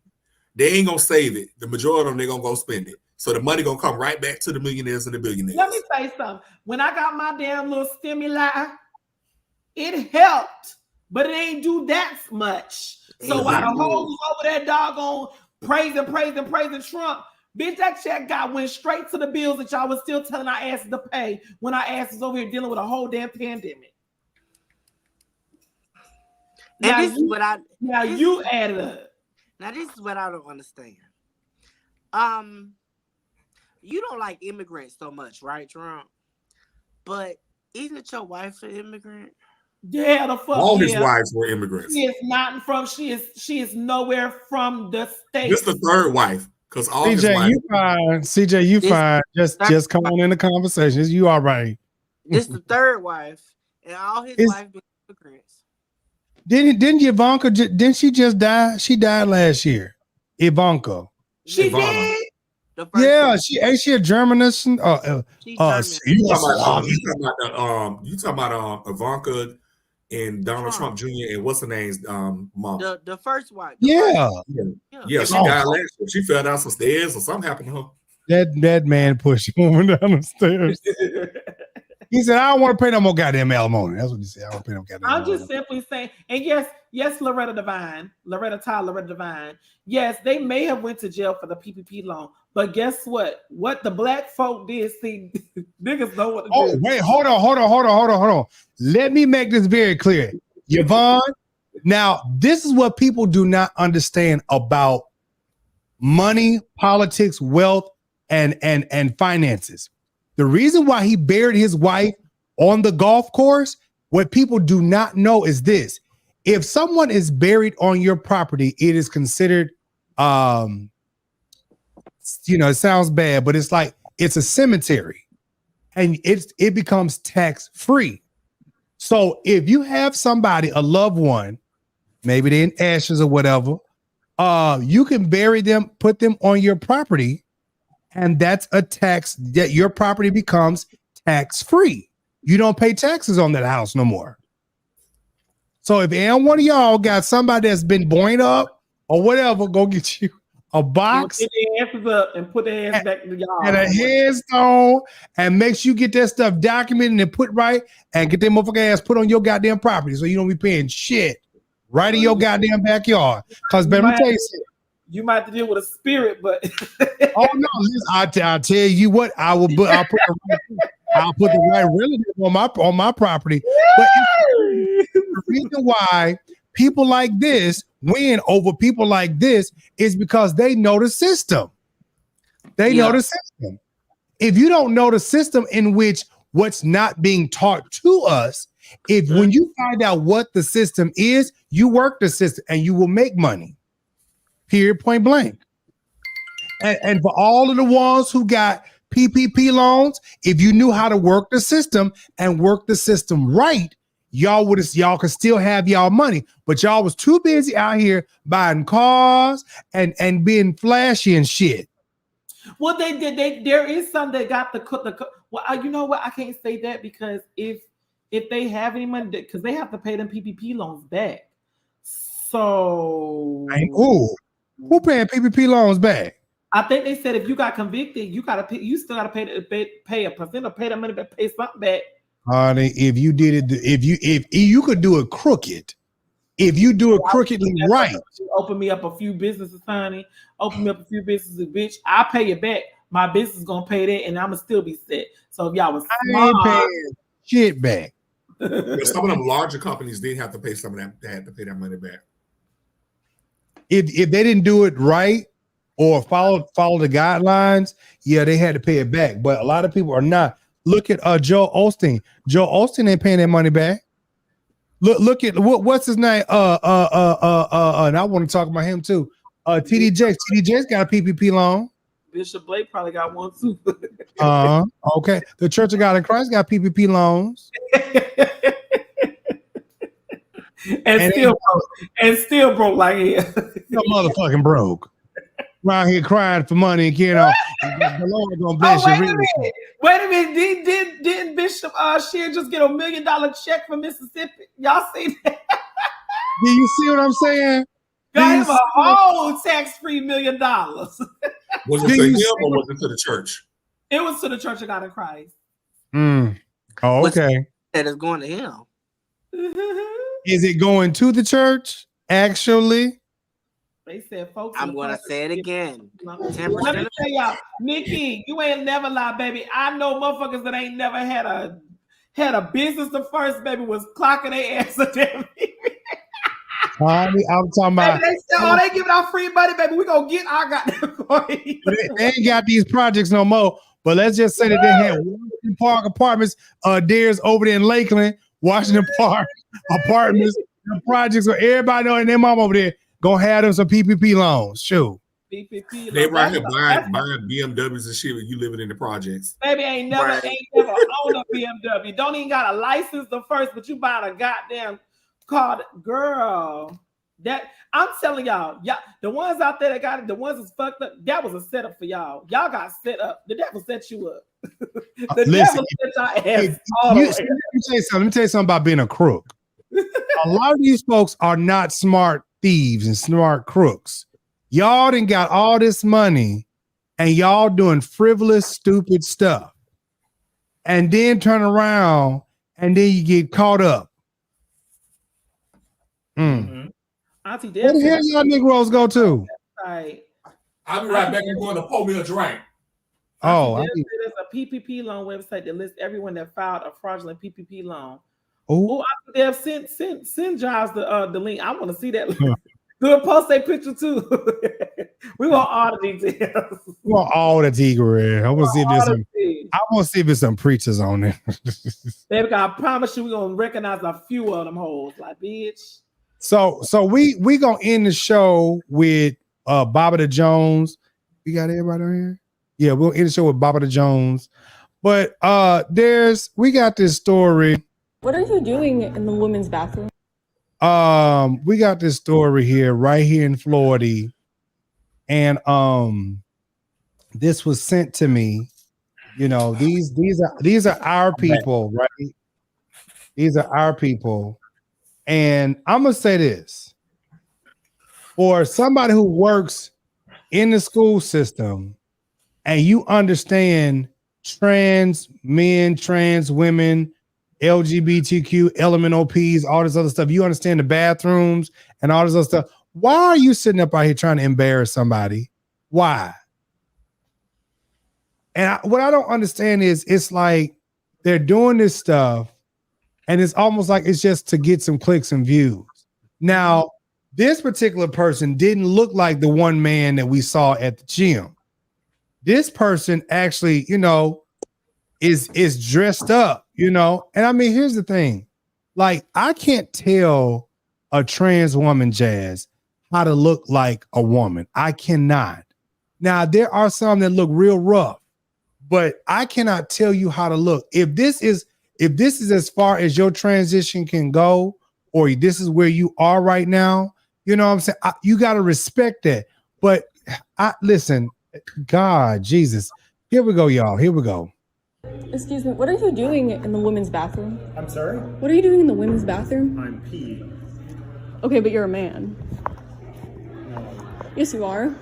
[SPEAKER 2] they ain't gonna save it. The majority of them they gonna go spend it. So the money gonna come right back to the millionaires and the billionaires.
[SPEAKER 4] Let me say something. When I got my damn little stimuli, it helped, but it ain't do that much. So while the hoes was over there doggone praising Trump, bitch, that check went straight to the bills that y'all was still telling our asses to pay when our asses over here dealing with a whole damn pandemic.
[SPEAKER 3] And
[SPEAKER 4] Now
[SPEAKER 3] this is what I
[SPEAKER 4] you added up.
[SPEAKER 3] Now this is what I don't understand. You don't like immigrants so much, right, Trump? But isn't your wife an immigrant?
[SPEAKER 4] Yeah, the fuck.
[SPEAKER 2] All his wives were immigrants.
[SPEAKER 4] She is not from. She is nowhere from the state.
[SPEAKER 2] This the third wife, because all his
[SPEAKER 1] CJ,
[SPEAKER 2] wives.
[SPEAKER 1] you fine. CJ, you fine. Just come on in the conversation. You all right?
[SPEAKER 3] This the third wife, and all his wives been immigrants.
[SPEAKER 1] Didn't Ivanka? Didn't she just die? She died last year. Ivanka.
[SPEAKER 4] She did.
[SPEAKER 1] Yeah, she a Germanist.
[SPEAKER 2] You talking about Ivanka and Donald Trump Jr. and what's her name's mom?
[SPEAKER 3] The first wife.
[SPEAKER 1] Yeah.
[SPEAKER 2] She died last year. She fell down some stairs or something happened to her.
[SPEAKER 1] That man pushed a woman down the stairs. He said, I don't want to pay no more goddamn alimony. That's what he said. I don't pay no goddamn
[SPEAKER 4] I'm just simply saying, and yes, Loretta Devine. Yes, they may have went to jail for the PPP loan, but guess what? What the black folk did, see, niggas know what to do.
[SPEAKER 1] Oh, wait, hold on. Let me make this very clear. Yvonne, now this is what people do not understand about money, politics, wealth, and finances. The reason why he buried his wife on the golf course, what people do not know is this. If someone is buried on your property, it is considered, it sounds bad, but it's like, it's a cemetery and it becomes tax free. So if you have somebody, a loved one, maybe they're in ashes or whatever, you can bury them, put them on your property, and that's a tax that your property becomes tax free. You don't pay taxes on that house no more. So if any one of y'all got somebody that's been born up or whatever, go get you a box.
[SPEAKER 4] Get their asses up and put their ass back in the yard.
[SPEAKER 1] And a headstone, and make sure you get that stuff documented and put right, and get that motherfucking ass put on your goddamn property so you don't be paying shit right in your goddamn backyard. Because let me tell you something.
[SPEAKER 4] You might have to deal with a spirit, but
[SPEAKER 1] oh no! I'll tell you what. I'll put the right relative on my property. But the reason why people like this win over people like this is because they know the system. They know the system. If you don't know the system in which what's not being taught to us, when you find out what the system is, you work the system and you will make money. Period, point blank. And for all of the ones who got PPP loans, if you knew how to work the system and work the system right, y'all could still have y'all money. But y'all was too busy out here buying cars and being flashy and shit.
[SPEAKER 4] Well, they did. There is some that got the well, you know what? I can't say that because if they have any money, because they have to pay them PPP loans back. So
[SPEAKER 1] who paying PPP loans back?
[SPEAKER 4] I think they said if you got convicted, you still gotta pay a percent or pay that money back, pay something back.
[SPEAKER 1] Honey, if you did it, if you could do it crooked, if you do it crookedly right.
[SPEAKER 4] Open me up a few businesses, honey. Open me up a few businesses, bitch. I'll pay you back. My business is gonna pay that, and I'ma still be set. So if y'all was smart,
[SPEAKER 1] I ain't paying shit back.
[SPEAKER 2] Some of them larger companies did have to pay some of that. They had to pay that money back.
[SPEAKER 1] If they didn't do it right or follow the guidelines, yeah, they had to pay it back. But a lot of people are not. Look at Joe Osteen. Joe Osteen ain't paying that money back. Look at what's his name? And I want to talk about him too. TD Jakes. TD Jakes got a PPP loan.
[SPEAKER 4] Bishop Blake probably got one too.
[SPEAKER 1] Okay. The Church of God in Christ got PPP loans.
[SPEAKER 4] and still broke like hell.
[SPEAKER 1] No motherfucking broke. Around here crying for money and carrying on. The Lord gonna bless you.
[SPEAKER 4] Wait a minute. Didn't Bishop Shear just get $1 million check from Mississippi? Y'all see that?
[SPEAKER 1] Do you see what I'm saying?
[SPEAKER 4] Got him a whole tax-free $1 million.
[SPEAKER 2] Was it to him or was it to the church?
[SPEAKER 4] It was to the Church of God in Christ.
[SPEAKER 1] Oh, okay.
[SPEAKER 3] That is going to him.
[SPEAKER 1] Is it going to the church? Actually,
[SPEAKER 4] they said, folks.
[SPEAKER 3] I'm going to say it again. 10%.
[SPEAKER 4] Let me tell y'all, Nikki, you ain't never lied, baby. I know motherfuckers that ain't never had a business. The first baby was clocking their ass at them.
[SPEAKER 1] I'm talking about.
[SPEAKER 4] Baby, they giving out free money, baby. We gonna get our goddamn money.
[SPEAKER 1] They ain't got these projects no more. But let's just say that they had Washington Park apartments, Darius over there in Lakeland, Washington Park apartments, the projects where everybody know and their mom over there gonna have them some PPP loans. Shoot.
[SPEAKER 4] PPP.
[SPEAKER 2] They right here buying BMWs and shit when you living in the projects.
[SPEAKER 4] Baby ain't never owned a BMW. Don't even got a license the first, but you bought a goddamn car. Girl, that I'm telling y'all, the ones out there that got it, the ones that's fucked up, that was a setup for y'all. Y'all got set up. The devil set you up. The devil set your ass all the way.
[SPEAKER 1] Let me tell you something about being a crook. A lot of these folks are not smart thieves and smart crooks. Y'all done got all this money and y'all doing frivolous, stupid stuff. And then turn around and then you get caught up.
[SPEAKER 4] Auntie,
[SPEAKER 1] where the hell y'all Negroes go to?
[SPEAKER 4] Right.
[SPEAKER 2] I'll be right back and going to pour me a drink.
[SPEAKER 1] Oh,
[SPEAKER 4] there's a PPP loan website that lists everyone that filed a fraudulent PPP loan.
[SPEAKER 1] Oh,
[SPEAKER 4] Deb, send Jives the link. I want to see that. Do a post a picture too. We want all the details.
[SPEAKER 1] We want all the tea. I want to see if there's some. I want to see if there's some preachers on there.
[SPEAKER 4] Baby, I promise you, we're gonna recognize a few of them hoes. Like, bitch.
[SPEAKER 1] So we gonna end the show with Bobby the Jones. We got everybody on here. Yeah, we'll end the show with Bobby the Jones. But we got this story.
[SPEAKER 12] What are you doing in the women's bathroom?
[SPEAKER 1] We got this story here right here in Florida, and this was sent to me. You know, these are our people, right? These are our people. And I'm gonna say this for somebody who works in the school system and you understand trans men, trans women, LGBTQ, LMNOPs, all this other stuff. You understand the bathrooms and all this other stuff. Why are you sitting up out here trying to embarrass somebody? Why? And what I don't understand is it's like they're doing this stuff and it's almost like it's just to get some clicks and views. Now, this particular person didn't look like the one man that we saw at the gym. This person actually, you know, is dressed up, you know. And I mean, here's the thing. Like, I can't tell a trans woman, Jazz, how to look like a woman. I cannot. Now, there are some that look real rough, but I cannot tell you how to look. If this is as far as your transition can go, or this is where you are right now, you know what I'm saying? You got to respect that. But listen, God, Jesus. Here we go, y'all. Here we go.
[SPEAKER 12] Excuse me, what are you doing in the women's bathroom?
[SPEAKER 13] I'm sorry?
[SPEAKER 12] What are you doing in the women's bathroom?
[SPEAKER 13] I'm peeing.
[SPEAKER 12] Okay, but you're a man.
[SPEAKER 13] No.
[SPEAKER 12] Yes, you are.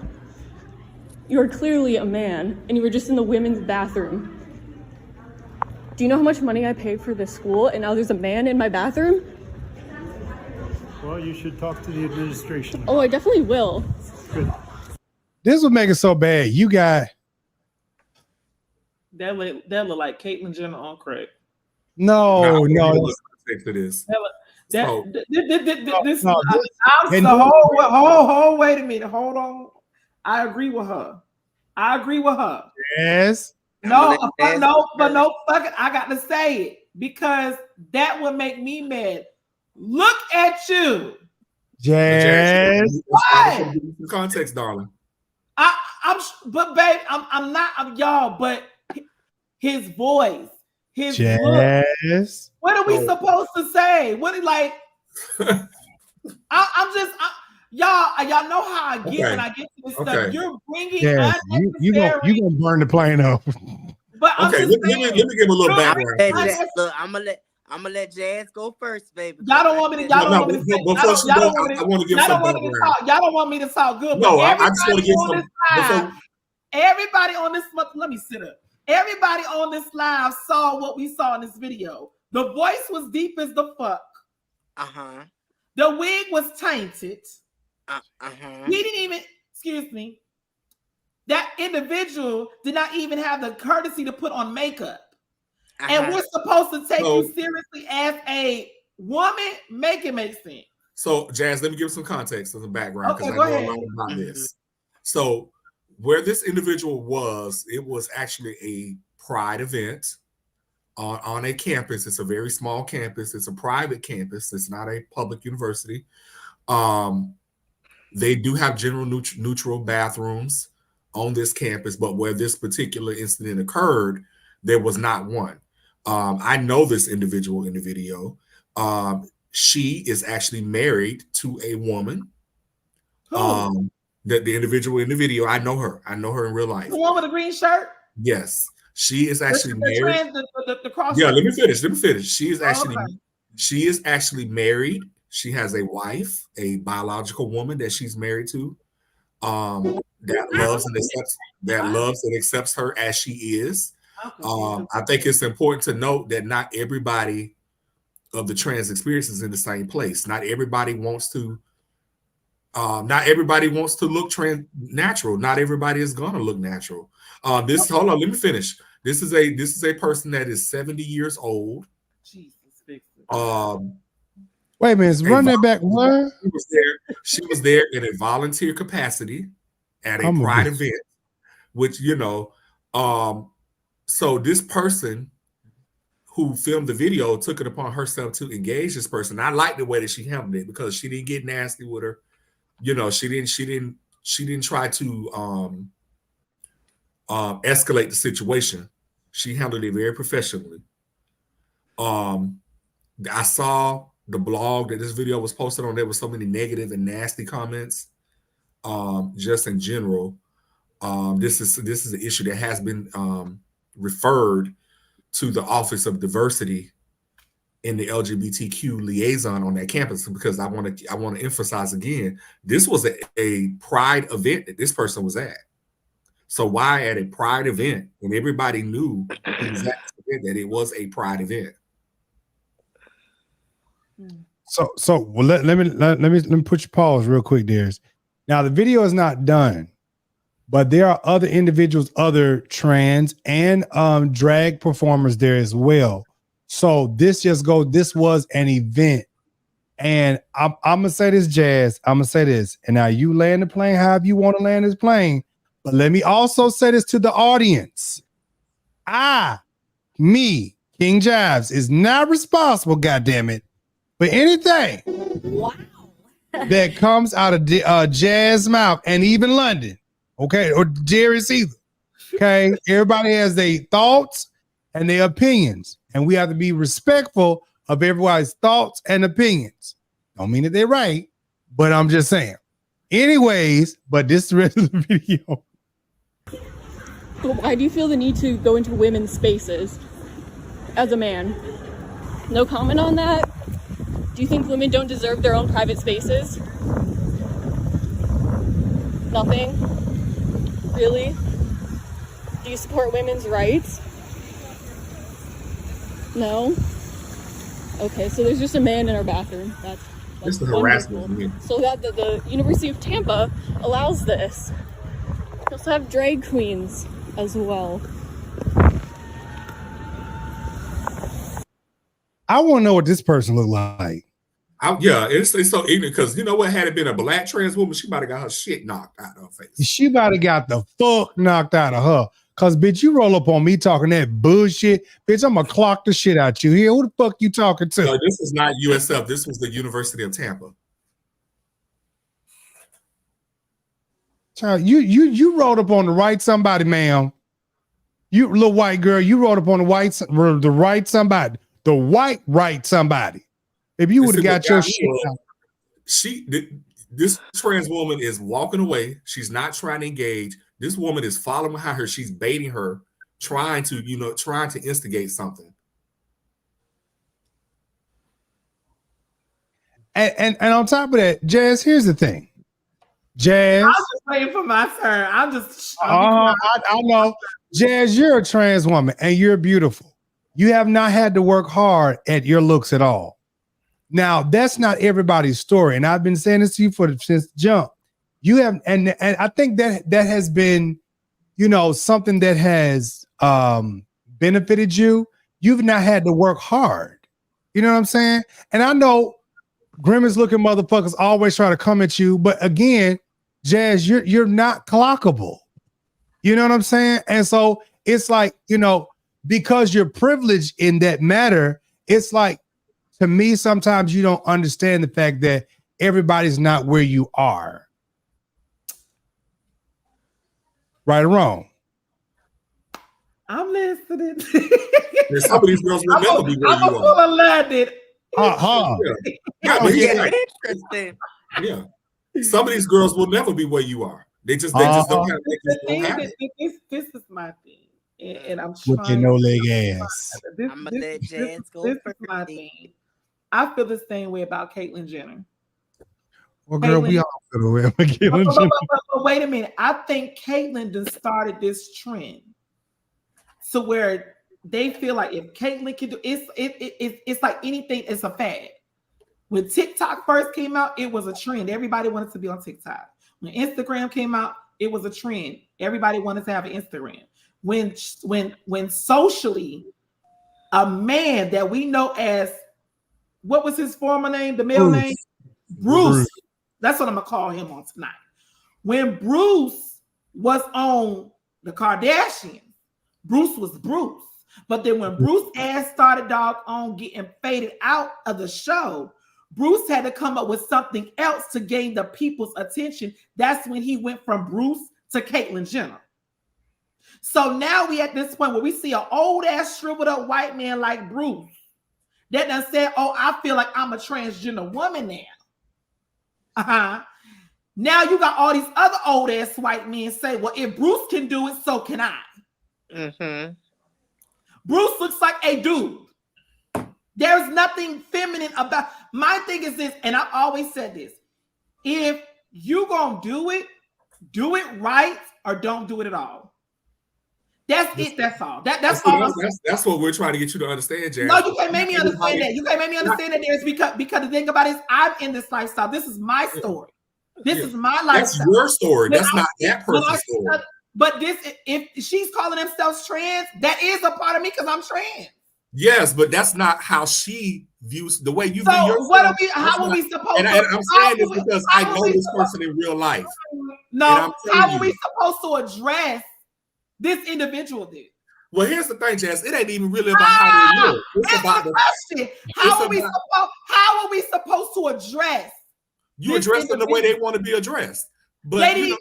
[SPEAKER 12] You are clearly a man, and you were just in the women's bathroom. Do you know how much money I paid for this school, and now there's a man in my bathroom?
[SPEAKER 13] Well, you should talk to the administration.
[SPEAKER 12] Oh, I definitely will.
[SPEAKER 13] Good.
[SPEAKER 1] This would make it so bad. You got...
[SPEAKER 4] That look like Caitlyn Jenner on crack.
[SPEAKER 1] No.
[SPEAKER 4] Wait a minute. Hold on. I agree with her.
[SPEAKER 1] Yes.
[SPEAKER 4] No, fuck it. I got to say it because that would make me mad. Look at you.
[SPEAKER 1] Jazz.
[SPEAKER 4] What?
[SPEAKER 2] Context, darling.
[SPEAKER 4] I But babe, I'm not y'all. But his voice, his look.
[SPEAKER 1] Yes.
[SPEAKER 4] What are we supposed to say? What like? Y'all know how I get when I get to this stuff. You're bringing
[SPEAKER 1] you gonna burn the plane up.
[SPEAKER 4] But I'm
[SPEAKER 2] let me give a little background.
[SPEAKER 3] Look, I'm gonna let Jazz go first, baby.
[SPEAKER 4] Y'all don't want me to. Y'all don't want me to talk good.
[SPEAKER 2] No, I just want to get some.
[SPEAKER 4] Everybody on this. Let me sit up. Everybody on this live saw what we saw in this video. The voice was deep as the fuck. The wig was tainted. He didn't even. Excuse me. That individual did not even have the courtesy to put on makeup. And we're supposed to take you seriously as a woman. Make it make sense.
[SPEAKER 2] So, Jazz, let me give some context and some background because
[SPEAKER 4] go
[SPEAKER 2] I know
[SPEAKER 4] ahead.
[SPEAKER 2] a lot about this. So, where this individual was, it was actually a pride event on a campus. It's a very small campus. It's a private campus. It's not a public university. They do have general neutral bathrooms on this campus, but where this particular incident occurred, there was not one. I know this individual in the video. She is actually married to a woman. The individual in the video, I know her. I know her in real life.
[SPEAKER 4] The one with the green shirt?
[SPEAKER 2] Yes. She is actually married.
[SPEAKER 4] The cross
[SPEAKER 2] let me finish. She is actually married. She has a wife, a biological woman that she's married to. That loves and accepts her as she is. I think it's important to note that not everybody of the trans experience is in the same place. Not everybody wants to look natural. Not everybody is gonna look natural. Hold on, let me finish. This is a person that is 70 years old.
[SPEAKER 4] Jesus.
[SPEAKER 1] Wait a minute, run that back. What?
[SPEAKER 2] She was there in a volunteer capacity at a pride event, which so this person who filmed the video took it upon herself to engage this person. I like the way that she handled it because she didn't get nasty with her. She didn't try to escalate the situation. She handled it very professionally. I saw the blog that this video was posted on. There were so many negative and nasty comments. Just in general, this is an issue that has been referred to the Office of Diversity in the LGBTQ liaison on that campus, because I want to emphasize again, this was a pride event that this person was at. So why at a pride event when everybody knew that it was a pride event?
[SPEAKER 1] So well, let me put your pause real quick, Darius. Now the video is not done, but there are other individuals, other trans and drag performers there as well. So this was an event. And I'm gonna say this, Jazz. I'm gonna say this. And now you land the plane however you want to land this plane. But let me also say this to the audience. Me, King Jives, is not responsible, goddammit, for anything that comes out of Jazz's mouth, and even London, okay, or Darius either. Okay, everybody has their thoughts and their opinions, and we have to be respectful of everybody's thoughts and opinions. Don't mean that they're right, but I'm just saying. Anyways, but this is the rest of the video.
[SPEAKER 12] But why do you feel the need to go into women's spaces as a man? No comment on that? Do you think women don't deserve their own private spaces? Nothing? Really? Do you support women's rights? No? Okay, so there's just a man in our bathroom. That's
[SPEAKER 2] the harassment.
[SPEAKER 12] So that the University of Tampa allows this. We also have drag queens as well.
[SPEAKER 1] I want to know what this person looked like.
[SPEAKER 2] It's so ignorant because you know what? Had it been a black trans woman, she might have got her shit knocked out of her face.
[SPEAKER 1] She might have got the fuck knocked out of her. Cause bitch, you roll up on me talking that bullshit. Bitch, I'm gonna clock the shit out you here. Who the fuck you talking to?
[SPEAKER 2] No, this is not USF. This was the University of Tampa.
[SPEAKER 1] Child, you rolled up on the right somebody, ma'am. You little white girl, you rolled up on the right somebody. The white right somebody. If you would have got your shit out.
[SPEAKER 2] This trans woman is walking away. She's not trying to engage. This woman is following behind her. She's baiting her, trying to instigate something.
[SPEAKER 1] And on top of that, Jazz, here's the thing. Jazz.
[SPEAKER 4] I'm just waiting for my turn.
[SPEAKER 1] I know. Jazz, you're a trans woman and you're beautiful. You have not had to work hard at your looks at all. Now, that's not everybody's story. And I've been saying this to you since jump. You have, and I think that has been, something that has benefited you. You've not had to work hard. You know what I'm saying? And I know grimace looking motherfuckers always try to come at you, but again, Jazz, you're not clockable. You know what I'm saying? And so it's like, because you're privileged in that matter, it's like, to me, sometimes you don't understand the fact that everybody's not where you are. Right or wrong?
[SPEAKER 4] I'm listening.
[SPEAKER 2] Some of these girls will never be where you are.
[SPEAKER 4] I'm London.
[SPEAKER 3] Interesting.
[SPEAKER 2] Yeah. Some of these girls will never be where you are. They just don't have
[SPEAKER 4] it. This is my thing. And I'm trying
[SPEAKER 1] with your no leg ass.
[SPEAKER 3] I'm gonna let Jazz go.
[SPEAKER 4] This is my thing. I feel the same way about Caitlyn Jenner.
[SPEAKER 1] Well, girl, we all feel the way about Caitlyn Jenner.
[SPEAKER 4] But wait a minute. I think Caitlyn just started this trend. So where they feel like if Caitlyn can do it's like anything, it's a fad. When TikTok first came out, it was a trend. Everybody wanted to be on TikTok. When Instagram came out, it was a trend. Everybody wanted to have an Instagram. When socially, a man that we know as, what was his former name? The male name? Bruce. That's what I'm gonna call him on tonight. When Bruce was on the Kardashians, Bruce was Bruce. But then when Bruce ass started on getting faded out of the show, Bruce had to come up with something else to gain the people's attention. That's when he went from Bruce to Caitlyn Jenner. So now we at this point where we see an old ass shriveled up white man like Bruce that done said, oh, I feel like I'm a transgender woman now. Now you got all these other old ass white men say, well, if Bruce can do it, so can I.
[SPEAKER 3] Mm-hmm.
[SPEAKER 4] Bruce looks like a dude. There's nothing feminine about. My thing is this, and I've always said this: if you gonna do it right, or don't do it at all. That's it. That's all. That's all.
[SPEAKER 2] That's what we're trying to get you to understand, Jared.
[SPEAKER 4] No, you can't make me understand that. You can't make me understand that, Darius, because the thing about it is, I'm in this lifestyle. This is my story. This is my lifestyle.
[SPEAKER 2] That's your story. That's not that person's story.
[SPEAKER 4] But if she's calling themselves trans, that is a part of me because I'm trans.
[SPEAKER 2] Yes, but that's not how she views the way you view yourself.
[SPEAKER 4] How are we supposed to?
[SPEAKER 2] I'm saying this because I know this person in real life.
[SPEAKER 4] No, how are we supposed to address this individual then?
[SPEAKER 2] Well, here's the thing, Jess. It ain't even really about how they look. It's about the question.
[SPEAKER 4] How are we supposed to address?
[SPEAKER 2] You address them the way they want to be addressed. But
[SPEAKER 4] he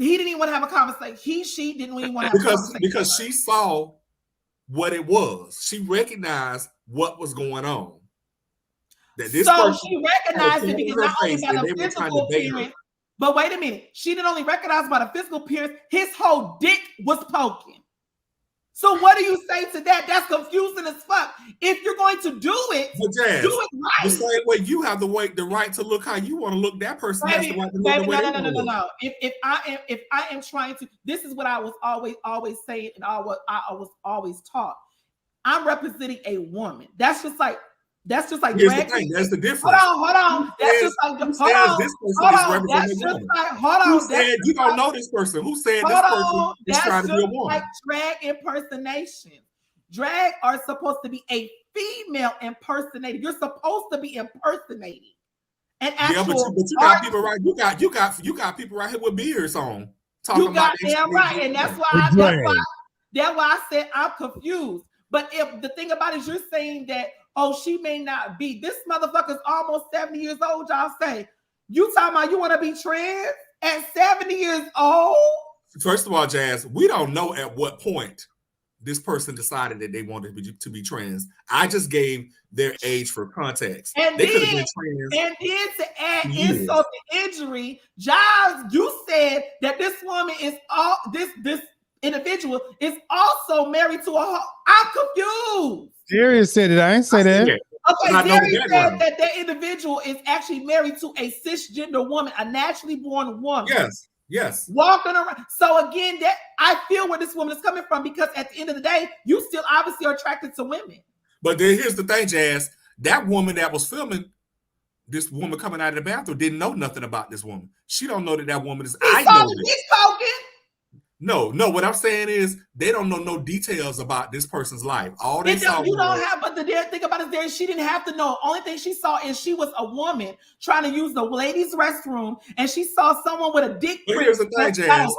[SPEAKER 4] didn't even want to have a conversation. She didn't even want to have a conversation.
[SPEAKER 2] Because she saw what it was. She recognized what was going on. That this
[SPEAKER 4] she recognized it because not only by the physical appearance, but wait a minute. She didn't only recognize by the physical appearance, his whole dick was poking. So what do you say to that? That's confusing as fuck. If you're going to do it, do it right.
[SPEAKER 2] The same way you have the right to look how you want to look, that person has the right to look the way they want to look.
[SPEAKER 4] No. If I am trying to, this is what I was always saying and what I was always taught. I'm representing a woman. That's just like
[SPEAKER 2] Here's the thing. That's the difference.
[SPEAKER 4] Hold on. That's just like
[SPEAKER 2] Who said you don't know this person? Who said this person is trying to be a woman?
[SPEAKER 4] Like drag impersonation. Drag are supposed to be a female impersonator. You're supposed to be impersonating an actual.
[SPEAKER 2] But you got people right. You got people right here with beards on.
[SPEAKER 4] You got damn right, and that's why I said I'm confused. But if the thing about it is, you're saying that, oh, she may not be. This motherfucker's almost 70 years old, y'all say. You talking about you want to be trans? At 70 years old?
[SPEAKER 2] First of all, Jazz, we don't know at what point this person decided that they wanted to be trans. I just gave their age for context.
[SPEAKER 4] And
[SPEAKER 2] they could have
[SPEAKER 4] then,
[SPEAKER 2] been trans.
[SPEAKER 4] And then to add insult to injury, Jives, you said that this woman is all this individual is also married to a. I'm confused.
[SPEAKER 1] Darius said it. I didn't say that.
[SPEAKER 4] Okay, Darius said that that individual is actually married to a cisgender woman, a naturally born woman.
[SPEAKER 2] Yes. Yes.
[SPEAKER 4] Walking around. So again, that I feel where this woman is coming from, because at the end of the day, you still obviously are attracted to women.
[SPEAKER 2] But then here's the thing, Jazz. That woman that was filming this woman coming out of the bathroom didn't know nothing about this woman. She don't know that woman is. I know this. No. What I'm saying is they don't know no details about this person's life. All they saw.
[SPEAKER 4] You don't have, but the thing about it is, she didn't have to know. Only thing she saw is she was a woman trying to use the ladies' restroom, and she saw someone with a dick print.
[SPEAKER 2] Here's the thing, Jazz.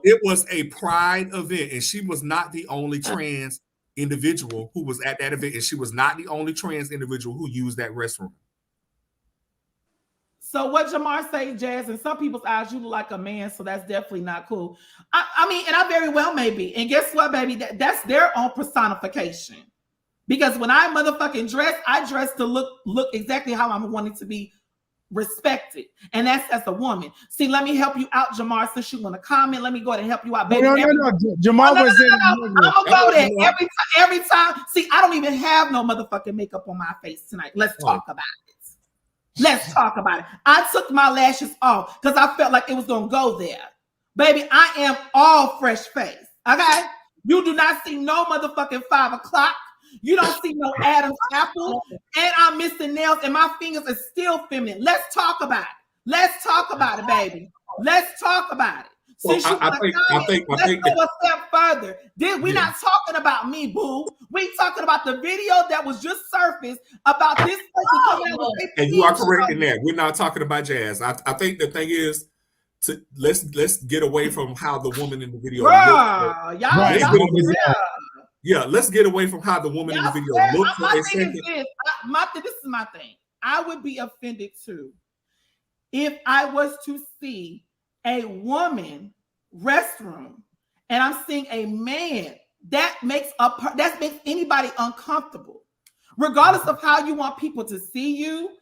[SPEAKER 2] It was a pride event, and she was not the only trans individual who was at that event, and she was not the only trans individual who used that restroom.
[SPEAKER 4] So what Jamar say, Jazz, in some people's eyes, you look like a man, so that's definitely not cool. I mean, and I very well may be. And guess what, baby? That's their own personification. Because when I motherfucking dress, I dress to look exactly how I'm wanting to be respected. And that's as a woman. See, let me help you out, Jamar, since you want to comment. Let me go ahead and help you out, baby.
[SPEAKER 1] No. Jamar was in.
[SPEAKER 4] I'm gonna go there every time. See, I don't even have no motherfucking makeup on my face tonight. Let's talk about it. Let's talk about it. I took my lashes off because I felt like it was going to go there. Baby, I am all fresh face. Okay? You do not see no motherfucking 5 o'clock. You don't see no Adam's apple. And I'm missing nails and my fingers are still feminine. Let's talk about it. Let's talk about it, baby. Let's talk about it.
[SPEAKER 2] Well, I think
[SPEAKER 4] let's go a step further. We're not talking about me, boo. We talking about the video that was just surfaced about this person coming out with.
[SPEAKER 2] And you are correct in that. We're not talking about Jazz. I think the thing is to let's get away from how the woman in the video looked. Let's get away from how the woman in the video looked.
[SPEAKER 4] This is my thing. I would be offended too if I was to see a woman restroom and I'm seeing a man. That makes anybody uncomfortable, regardless of how you want people to see you.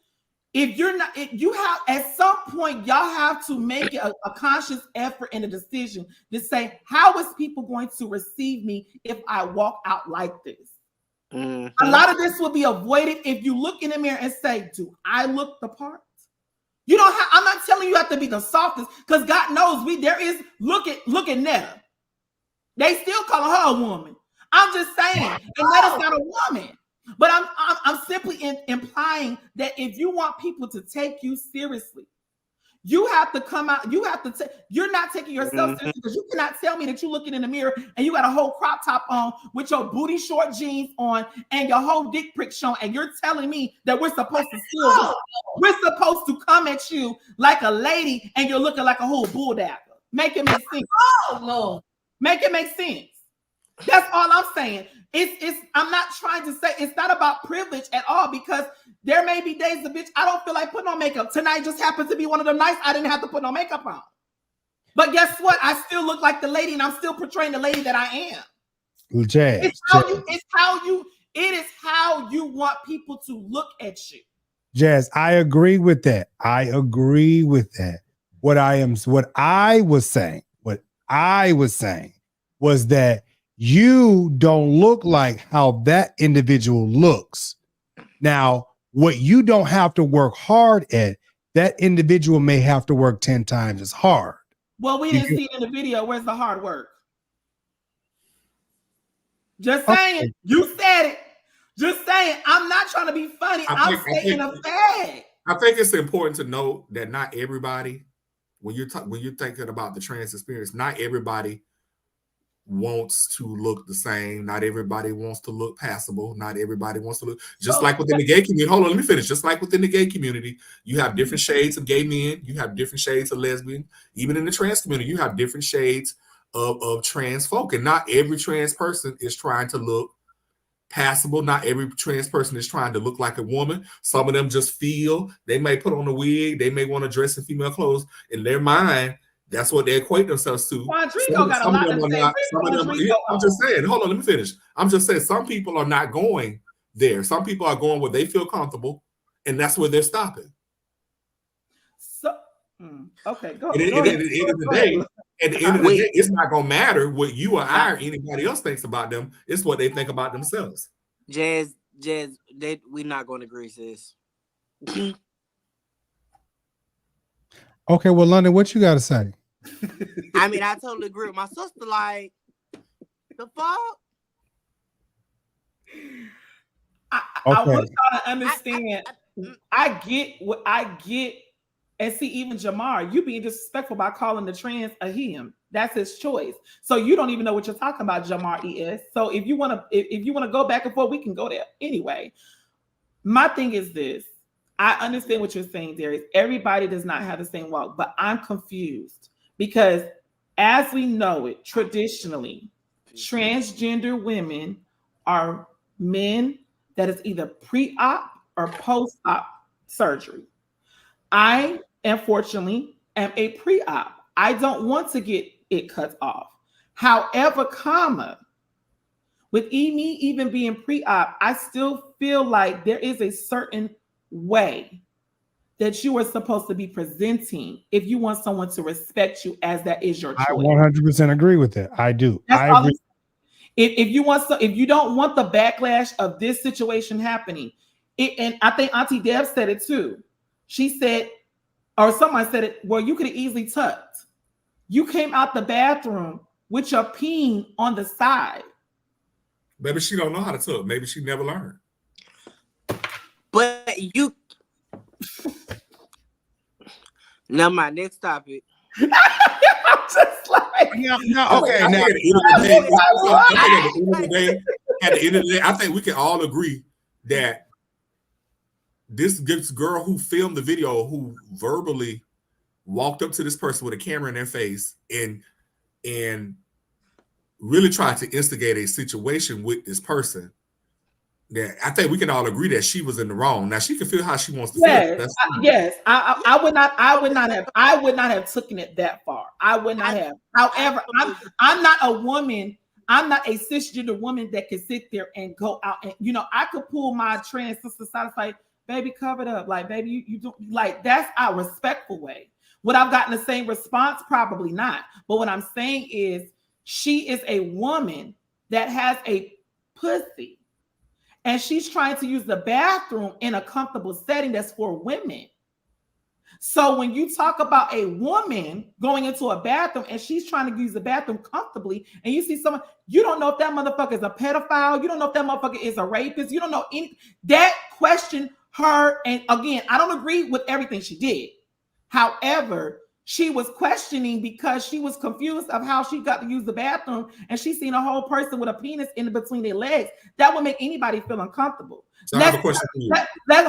[SPEAKER 4] If you have at some point, y'all have to make a conscious effort and a decision to say, how is people going to receive me if I walk out like this? Mm-hmm. A lot of this will be avoided if you look in the mirror and say, do I look the part? You don't have, I'm not telling you have to be the softest, because God knows there is look at Netta. They still call her a woman. I'm just saying, and Netta's not a woman. But I'm simply implying that if you want people to take you seriously, you have to come out. You have to. You're not taking yourself seriously, because you cannot tell me that you're looking in the mirror and you got a whole crop top on with your booty short jeans on and your whole dick prick showing, and you're telling me that we're supposed to we're supposed to come at you like a lady, and you're looking like a whole bulldagger. Make it make sense. Oh no, make it make sense. That's all I'm saying. I'm not trying to say it's not about privilege at all, because there may be days the bitch I don't feel like putting on makeup. Tonight just happened to be one of the nights I didn't have to put no makeup on. But guess what? I still look like the lady, and I'm still portraying the lady that I am.
[SPEAKER 1] Jazz,
[SPEAKER 4] it is how you want people to look at you.
[SPEAKER 1] Jazz, I agree with that. What I was saying was that you don't look like how that individual looks. Now, what you don't have to work hard at, that individual may have to work 10 times as hard.
[SPEAKER 4] Well, we didn't see it in the video. Where's the hard work? Just saying. Okay. You said it. Just saying. I'm not trying to be funny. I'm saying a fact.
[SPEAKER 2] I think it's important to note that not everybody, when you're thinking about the trans experience, not everybody wants to look the same. Not everybody wants to look passable. Not everybody wants to look just like within the gay community. Hold on, let me finish. Just like within the gay community, you have different shades of gay men. You have different shades of lesbian. Even in the trans community, you have different shades of trans folk. And not every trans person is trying to look passable. Not every trans person is trying to look like a woman. Some of them just feel they may put on a wig, they may want to dress in female clothes. In their mind, that's what they equate themselves to.
[SPEAKER 4] Rodrigo got a lot to say.
[SPEAKER 2] I'm just saying, hold on, let me finish. I'm just saying some people are not going there. Some people are going where they feel comfortable, and that's where they're stopping.
[SPEAKER 4] So, okay, go.
[SPEAKER 2] At the end of the day, it's not gonna matter what you or I or anybody else thinks about them. It's what they think about themselves.
[SPEAKER 3] Jazz, we're not going to agree, sis.
[SPEAKER 1] Okay, well, London, what you got to say?
[SPEAKER 3] I mean, I totally agree with my sister. Like, the fuck?
[SPEAKER 4] I want y'all to understand. I get what I get. And see, even Jamar, you being disrespectful by calling the trans a him. That's his choice. So you don't even know what you're talking about, Jamar ES. So if you want to go back and forth, we can go there. Anyway, my thing is this. I understand what you're saying, Darius. Everybody does not have the same walk, but I'm confused because as we know it, traditionally, transgender women are men that is either pre-op or post-op surgery. I, unfortunately, am a pre-op. I don't want to get it cut off. However, with me even being pre-op, I still feel like there is a certain way that you are supposed to be presenting if you want someone to respect you as that is your choice.
[SPEAKER 1] I 100% agree with that. I do. I agree.
[SPEAKER 4] If you don't want the backlash of this situation happening, and I think Auntie Deb said it too. She said, or someone said it, well, you could have easily tucked. You came out the bathroom with your peen on the side.
[SPEAKER 2] Maybe she don't know how to tuck. Maybe she never learned.
[SPEAKER 3] But you... Now my next topic.
[SPEAKER 4] I'm just like...
[SPEAKER 1] okay.
[SPEAKER 2] At the end of the day, I think we can all agree that this girl who filmed the video, who verbally walked up to this person with a camera in their face and really tried to instigate a situation with this person, that I think we can all agree that she was in the wrong. Now she can feel how she wants to feel.
[SPEAKER 4] Yes, I would not have taken it that far. I would not have. However, I'm not a woman. I'm not a cisgender woman that can sit there and go out and, I could pull my trans sister aside, like, baby, cover it up. Like, baby, you do, like, that's our respectful way. Would I've gotten the same response? Probably not. But what I'm saying is she is a woman that has a pussy and she's trying to use the bathroom in a comfortable setting that's for women. So when you talk about a woman going into a bathroom and she's trying to use the bathroom comfortably, and you see someone, you don't know if that motherfucker is a pedophile, you don't know if that motherfucker is a rapist, you don't know any, that question her. And again, I don't agree with everything she did. However, she was questioning because she was confused of how she got to use the bathroom and she seen a whole person with a penis in between their legs. That would make anybody feel uncomfortable.
[SPEAKER 2] So I have a question for you.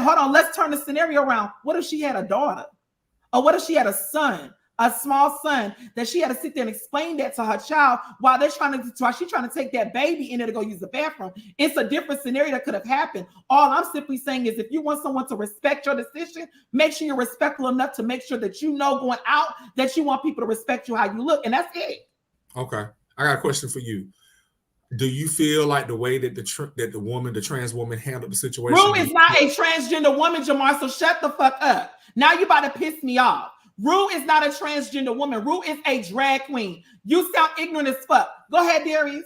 [SPEAKER 4] Hold on, let's turn the scenario around. What if she had a daughter? Or what if she had a son, a small son, that she had to sit there and explain that to her child while she's trying to take that baby in there to go use the bathroom? It's a different scenario that could have happened. All I'm simply saying is if you want someone to respect your decision, make sure you're respectful enough to make sure that going out that you want people to respect you how you look. And that's it.
[SPEAKER 2] Okay. I got a question for you. Do you feel like the way that the trans woman handled the situation?
[SPEAKER 4] Rue is not a transgender woman, Jamar, so shut the fuck up. Now you about to piss me off. Rue is not a transgender woman. Rue is a drag queen. You sound ignorant as fuck. Go ahead, Darius.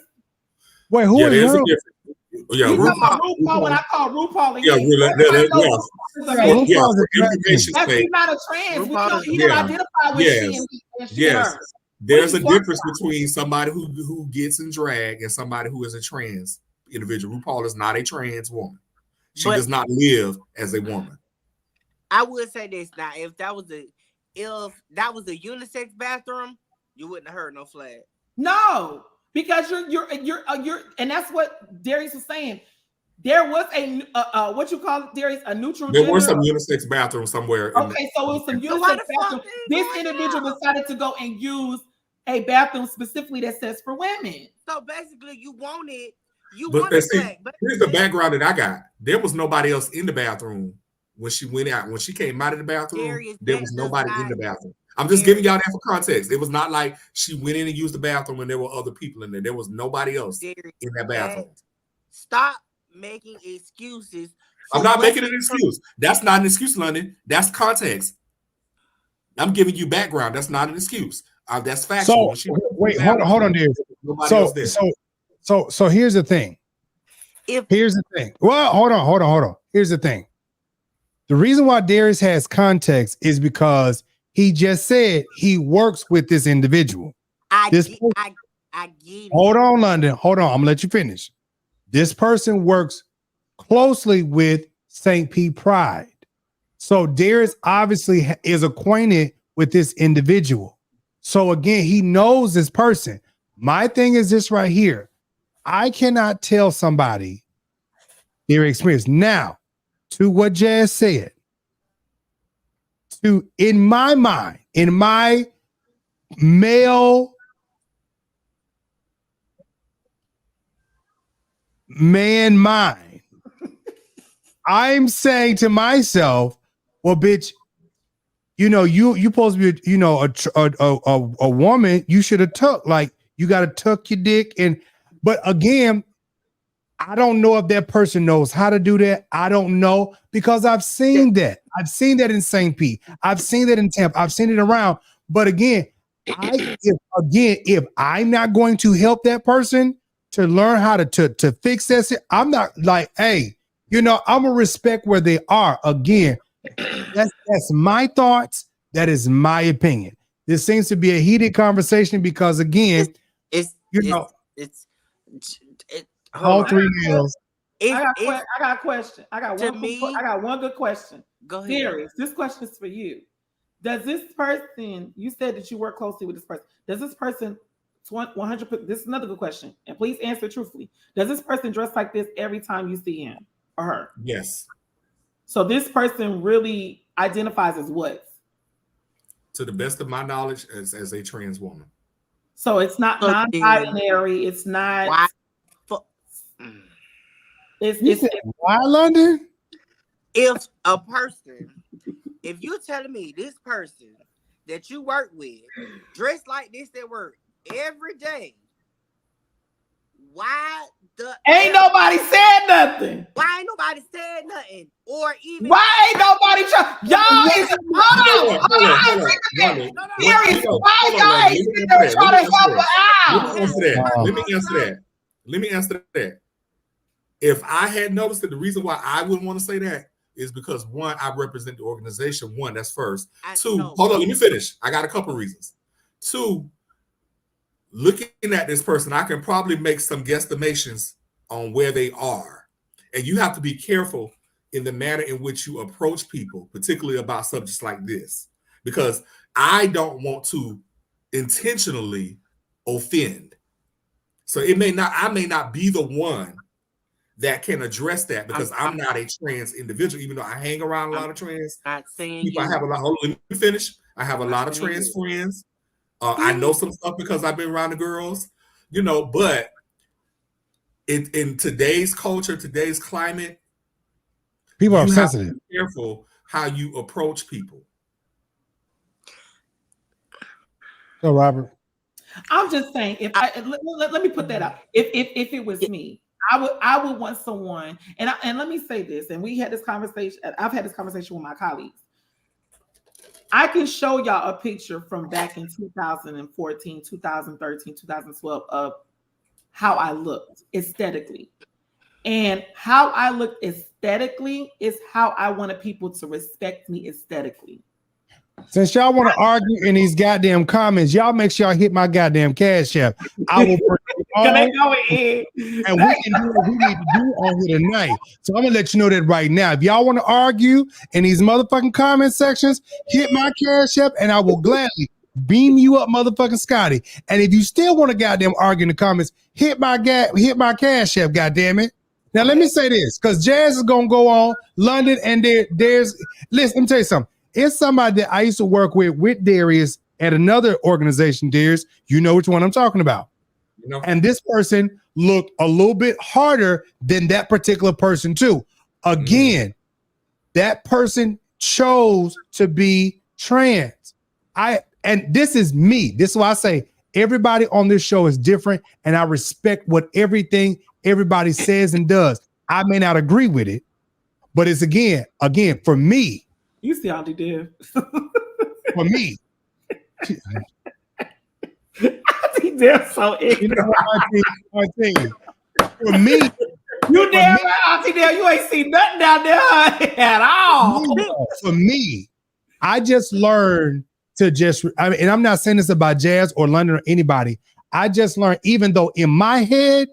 [SPEAKER 1] Wait, who is Rue?
[SPEAKER 2] Yeah,
[SPEAKER 4] RuPaul when I call RuPaul. She's not a trans. We don't even identify with she.
[SPEAKER 2] There's a difference between somebody who gets in drag and somebody who is a trans individual. RuPaul is not a trans woman. She does not live as a woman.
[SPEAKER 3] I would say this now: if that was a unisex bathroom, you wouldn't have heard no flag.
[SPEAKER 4] No, because you're, and that's what Darius was saying. There was a what you call it, Darius, a neutral.
[SPEAKER 2] There were some unisex bathrooms somewhere.
[SPEAKER 4] Okay, so it was some unisex bathrooms. This individual decided to go and use a bathroom specifically that says for women.
[SPEAKER 3] So basically, you wanted
[SPEAKER 2] But here's the background that I got. There was nobody else in the bathroom when she went out. When she came out of the bathroom,
[SPEAKER 3] Darius,
[SPEAKER 2] there was nobody in the bathroom. I'm just giving y'all that for context. It was not like she went in and used the bathroom and there were other people in there. There was nobody else in that bathroom.
[SPEAKER 3] Stop making excuses.
[SPEAKER 2] I'm not making an excuse. That's not an excuse, London. That's context. I'm giving you background. That's not an excuse. That's factual.
[SPEAKER 1] So wait, hold on, Darius. So here's the thing. Here's the thing. Well, hold on. Here's the thing. The reason why Darius has context is because he just said he works with this individual.
[SPEAKER 3] I get it.
[SPEAKER 1] Hold on, London. Hold on. I'm gonna let you finish. This person works closely with St. Pete Pride. So Darius obviously is acquainted with this individual. So again, he knows this person. My thing is this right here. I cannot tell somebody their experience. Now, to what Jazz said, in my mind, in my male man mind, I'm saying to myself, well, bitch, you supposed to be, a woman. You should have tucked, like, you got to tuck your dick. But again, I don't know if that person knows how to do that. I don't know, because I've seen that. I've seen that in St. Pete. I've seen that in Tampa. I've seen it around. But again, if I'm not going to help that person to learn how to fix that, I'm not like, hey, I'm gonna respect where they are. Again, that's my thoughts. That is my opinion. This seems to be a heated conversation because again, all three males.
[SPEAKER 4] I got a question. I got one good question.
[SPEAKER 3] Go ahead.
[SPEAKER 4] Darius, this question is for you. Does this person, you said that you work closely with this person, does this person 100%, this is another good question, and please answer truthfully. Does this person dress like this every time you see him or her?
[SPEAKER 2] Yes.
[SPEAKER 4] So this person really identifies as what?
[SPEAKER 2] To the best of my knowledge, as a trans woman.
[SPEAKER 4] So it's not non-binary. It's not. It's
[SPEAKER 1] why London?
[SPEAKER 3] If you're telling me this person that you work with dressed like this at work every day, why
[SPEAKER 4] ain't nobody said nothing?
[SPEAKER 3] Why ain't nobody said nothing? Or even
[SPEAKER 4] why ain't nobody y'all is Darius, why y'all ain't sitting there trying to help her out?
[SPEAKER 2] Let me answer that. If I had noticed that, the reason why I wouldn't want to say that is because one, I represent the organization. One, that's first. Two, hold on, let me finish. I got a couple reasons. Two, looking at this person, I can probably make some guesstimations on where they are. And you have to be careful in the manner in which you approach people, particularly about subjects like this, because I don't want to intentionally offend. So I may not be the one that can address that, because I'm not a trans individual, even though I hang around a lot of trans people. I have a lot. Hold on, let me finish. I have a lot of trans friends. I know some stuff because I've been around the girls, but in today's culture, today's climate,
[SPEAKER 1] people are sensitive.
[SPEAKER 2] Have to be careful how you approach people.
[SPEAKER 1] So, Robert,
[SPEAKER 4] I'm just saying, if let me put that out. If it was me, I would want someone, and let me say this, and we had this conversation. I've had this conversation with my colleagues. I can show y'all a picture from back in 2014, 2013, 2012 of how I looked aesthetically. And how I looked aesthetically is how I wanted people to respect me aesthetically.
[SPEAKER 1] Since y'all want to argue in these goddamn comments, y'all make sure y'all hit my goddamn Cash App. I will and we can do what we need to do on here tonight. So I'm gonna let you know that right now. If y'all want to argue in these motherfucking comment sections, hit my Cash App and I will gladly beam you up, motherfucking Scotty. And if you still want to goddamn argue in the comments, hit my Cash App, goddamn it. Now let me say this, because Jazz is gonna go on London, and there's listen, let me tell you something. It's somebody that I used to work with Darius at another organization, Darius. You know which one I'm talking about. And this person look a little bit harder than that particular person too. Again, that person chose to be trans. And this is me. This is why I say everybody on this show is different, and I respect what everything everybody says and does. I may not agree with it, but it's again for me.
[SPEAKER 4] You see how they did.
[SPEAKER 1] For me.
[SPEAKER 4] I think they're so ignorant.
[SPEAKER 1] You know, I think, for me,
[SPEAKER 4] you damn right, Auntie Dale, you ain't seen nothing down there at all.
[SPEAKER 1] For me, I just learned to and I'm not saying this about Jazz or London or anybody. I just learned, even though in my head,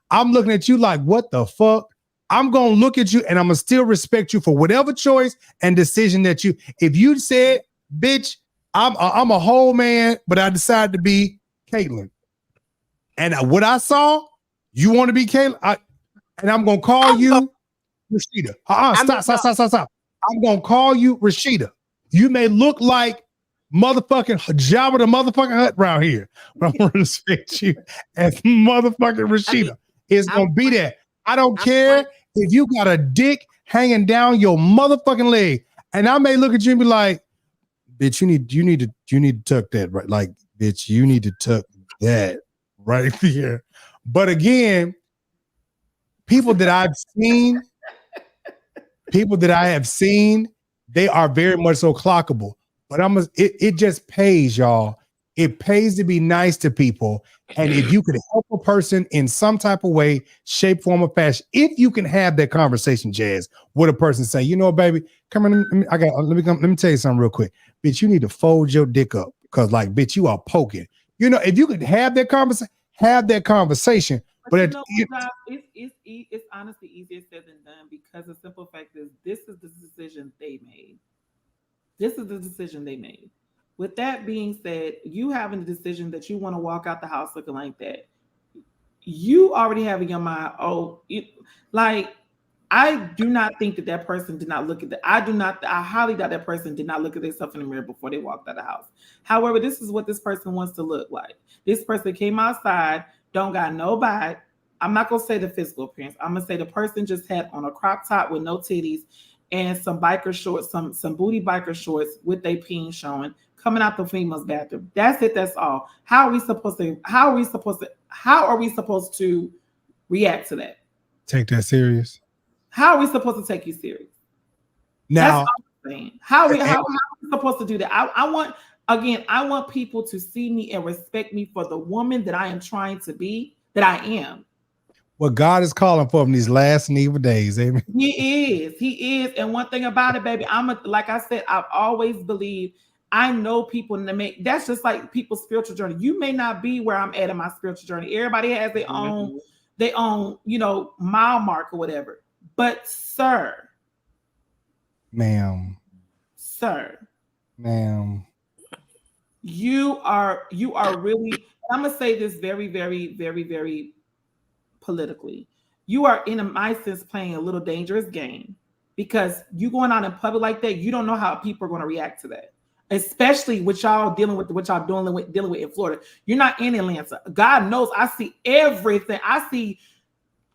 [SPEAKER 1] I'm looking at you like, what the fuck? I'm going to look at you and I'm going to still respect you for whatever choice and decision that if you said, bitch, I'm a whole man, but I decided to be Caitlyn. And what I saw, you want to be Caitlyn? And I'm going to call you Rashida. Stop. I'm going to call you Rashida. You may look like motherfucking Jabba the motherfucking Hutt around here, but I'm going to respect you as motherfucking Rashida. It's going to be there. I don't care if you got a dick hanging down your motherfucking leg. And I may look at you and be like, bitch, you need to tuck that, right? Like, bitch, you need to tuck that right here. But again, people that I have seen, they are very much so clockable. But it just pays, y'all. It pays to be nice to people. And if you could help a person in some type of way, shape, form, or fashion, if you can have that conversation, Jazz, with a person say, you know, baby, come on, let me tell you something real quick. Bitch, you need to fold your dick up because, like, bitch, you are poking. You know, if you could have that conversation, but
[SPEAKER 4] it's honestly easier said than done, because the simple fact is this is the decision they made. With that being said, you having the decision that you want to walk out the house looking like that, you already have in your mind, I do not think that person did not look at that. I highly doubt that person did not look at themselves in the mirror before they walked out of the house. However, this is what this person wants to look like. This person came outside, don't got no body. I'm not going to say the physical appearance. I'm going to say the person just had on a crop top with no titties and some biker shorts, some booty biker shorts with their peen showing, coming out the female's bathroom. That's it. That's all. How are we supposed to react to that?
[SPEAKER 1] Take that serious.
[SPEAKER 4] How are we supposed to take you serious?
[SPEAKER 1] Now,
[SPEAKER 4] that's all I'm saying. How are we supposed to do that? I want people to see me and respect me for the woman that I am trying to be, that I am.
[SPEAKER 1] What God is calling for in these last and evil days, amen.
[SPEAKER 4] He is. And one thing about it, baby, like I said, I've always believed, I know people, and that's just like people's spiritual journey. You may not be where I'm at in my spiritual journey. Everybody has their own, mile mark or whatever. But sir,
[SPEAKER 1] ma'am, you
[SPEAKER 4] are really, I'm gonna say this very, very, very, very politically. You are, in my sense, playing a little dangerous game, because you going out in public like that, you don't know how people are going to react to that. Especially with y'all dealing with what y'all dealing with in Florida. You're not in Atlanta. God knows I see everything. I see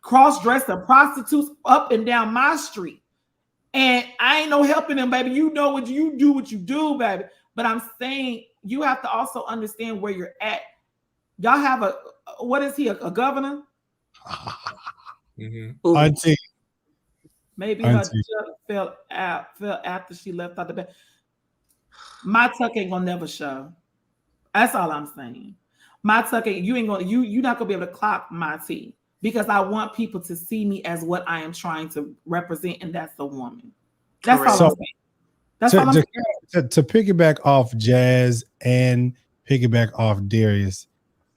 [SPEAKER 4] cross-dressing prostitutes up and down my street. And I ain't no helping them, baby. You know what you do, baby. But I'm saying you have to also understand where you're at. Y'all have what is he, a governor?
[SPEAKER 1] Auntie.
[SPEAKER 4] Maybe her fell after she left out the bed. My tuck ain't gonna never show. That's all I'm saying. My tuck ain't, you're not gonna be able to clock my tea, because I want people to see me as what I am trying to represent, and that's a woman. That's all I'm saying. That's all I'm saying.
[SPEAKER 1] To piggyback off Jazz and piggyback off Darius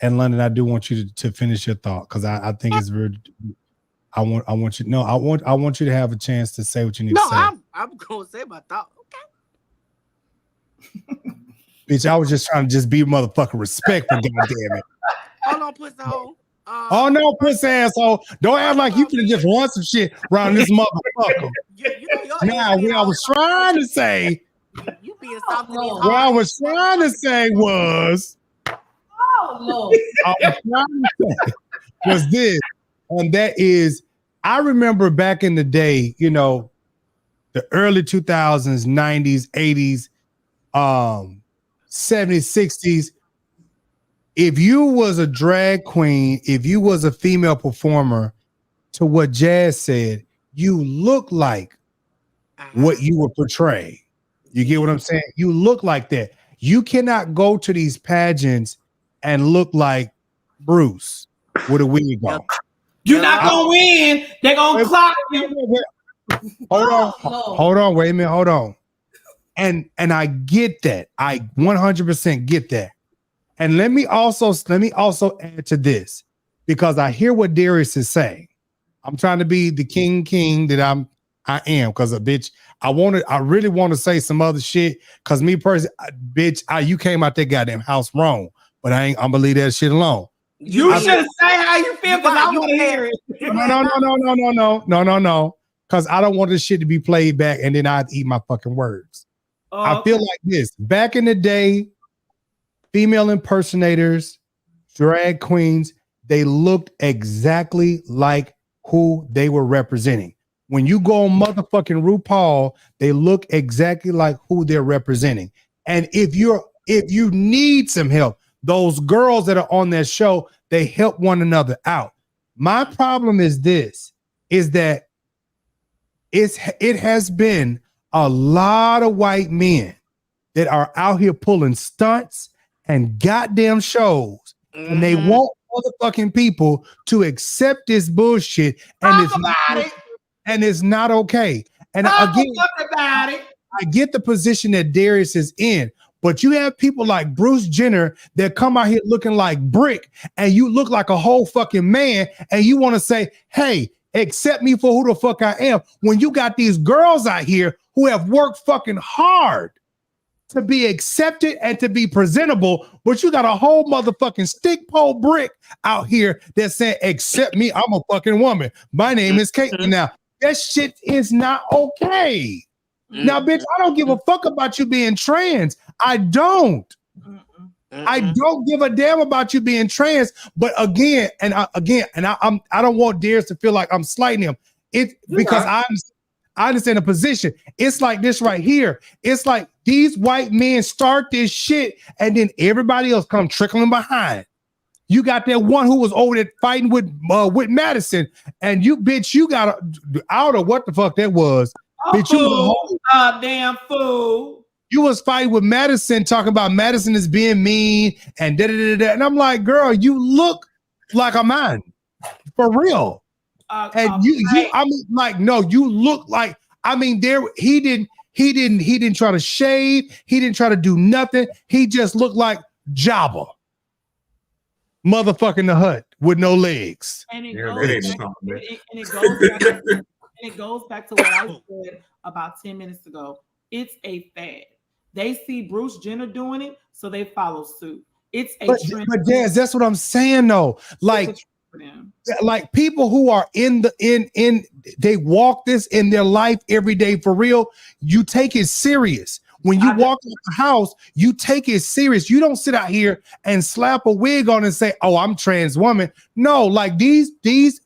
[SPEAKER 1] and London, I do want you to finish your thought, because I think it's very. I want you to have a chance to say what you need to say.
[SPEAKER 3] No, I'm gonna say my thought.
[SPEAKER 1] Bitch, I was just trying to just be motherfucking respectful, goddammit.
[SPEAKER 3] Hold on, pussy hole.
[SPEAKER 1] Oh no, pussy asshole. Don't act like you finna just run some shit around this motherfucker. Now, what I was trying to say,
[SPEAKER 3] you being soft.
[SPEAKER 1] What I was trying to say was,
[SPEAKER 6] oh Lord.
[SPEAKER 1] was this, and that is, I remember back in the day, you know, the early 2000s, 90s, 80s, 70s, 60s. If you was a drag queen, if you was a female performer, to what Jazz said, you look like what you would portray. You get what I'm saying? You look like that. You cannot go to these pageants and look like Bruce with a wig on.
[SPEAKER 4] You're not gonna win. They're gonna clock you.
[SPEAKER 1] Hold on, wait a minute, hold on. And I get that. I 100% get that. And let me also add to this, because I hear what Darius is saying. I'm trying to be the king that I am, because a bitch, I really want to say some other shit, because me personally, you came out that goddamn house wrong, but I'm gonna leave that shit alone.
[SPEAKER 4] You should say how you feel, because I want to hear it.
[SPEAKER 1] No. Because I don't want this shit to be played back and then I'd eat my fucking words. I feel like this. Back in the day, female impersonators, drag queens, they looked exactly like who they were representing. When you go on motherfucking RuPaul, they look exactly like who they're representing. And if you need some help, those girls that are on that show, they help one another out. My problem is this, is that it has been a lot of white men that are out here pulling stunts and goddamn shows, and they want motherfucking people to accept this bullshit, and it's not okay. And again, I get the position that Darius is in, but you have people like Bruce Jenner that come out here looking like brick, and you look like a whole fucking man, and you want to say, hey, accept me for who the fuck I am, when you got these girls out here who have worked fucking hard to be accepted and to be presentable, but you got a whole motherfucking stick pole brick out here that said, accept me, I'm a fucking woman. My name is Caitlin. Now, that shit is not okay. Now, bitch, I don't give a fuck about you being trans. I don't. I don't give a damn about you being trans. But I don't want Darius to feel like I'm slighting him. I understand the position. It's like this right here. It's like these white men start this shit, and then everybody else come trickling behind. You got that one who was over there fighting with Madison, and you got I don't know what the fuck that was. Bitch, you was
[SPEAKER 4] a damn fool.
[SPEAKER 1] You was fighting with Madison, talking about Madison is being mean and da-da-da-da. And I'm like, girl, you look like a man. For real. You look like, he didn't try to shave. He didn't try to do nothing. He just looked like Jabba. Motherfucking the Hut with no legs.
[SPEAKER 4] And it goes back to what I said about 10 minutes ago. It's a fad. They see Bruce Jenner doing it, so they follow suit. It's a trend.
[SPEAKER 1] But Daz, that's what I'm saying though. Like people who are they walk this in their life every day for real. You take it serious. When you walk in the house, you take it serious. You don't sit out here and slap a wig on and say, "Oh, I'm trans woman." No, like these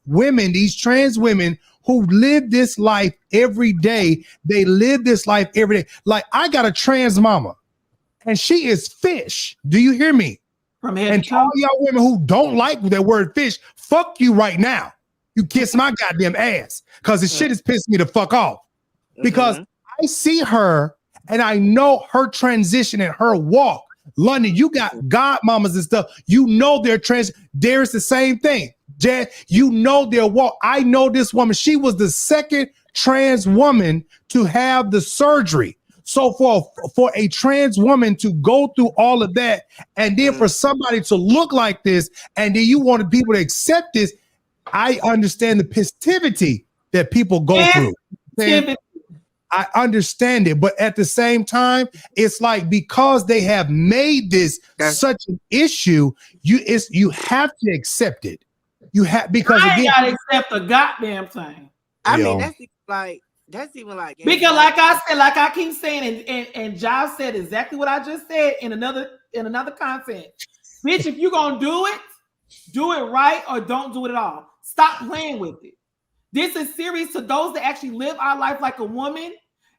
[SPEAKER 1] women, these trans women who live this life every day. They live this life every day. Like I got a trans mama, and she is fish. Do you hear me? And all y'all women who don't like that word fish, fuck you right now. You kiss my goddamn ass, because the shit is pissing me the fuck off. Because I see her and I know her transition and her walk. London, you got godmamas and stuff. You know they're trans. There's the same thing. Jazz, you know their walk. I know this woman. She was the second trans woman to have the surgery. So for a trans woman to go through all of that, and then for somebody to look like this, and then you wanted people to accept this, I understand the positivity that people go through. I understand it, but at the same time, it's like because they have made this such an issue, you have to accept it. You have, because
[SPEAKER 4] I ain't gotta accept a goddamn thing.
[SPEAKER 3] I mean, that's even like
[SPEAKER 4] because like I said, like I keep saying, and Jives said exactly what I just said in another content. Bitch, if you gonna do it, Do it right or don't do it at all. Stop playing with it. This is serious to those that actually live our life like a woman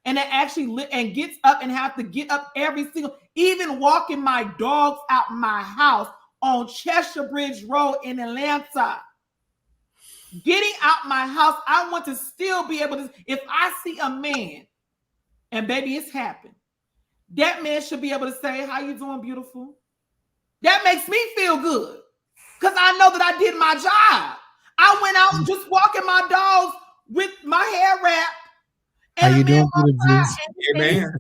[SPEAKER 4] and that actually live and gets up and have to get up every single, even walking my dogs out my house on Cheshire Bridge Road in Atlanta. Getting out my house, I want to still be able to, if I see a man, and baby, it's happened, that man should be able to say, how you doing, beautiful? That makes me feel good because I know that I did my job. I went out just walking my dogs with my hair wrapped.
[SPEAKER 1] How you doing, DeMarioJives?
[SPEAKER 2] Amen.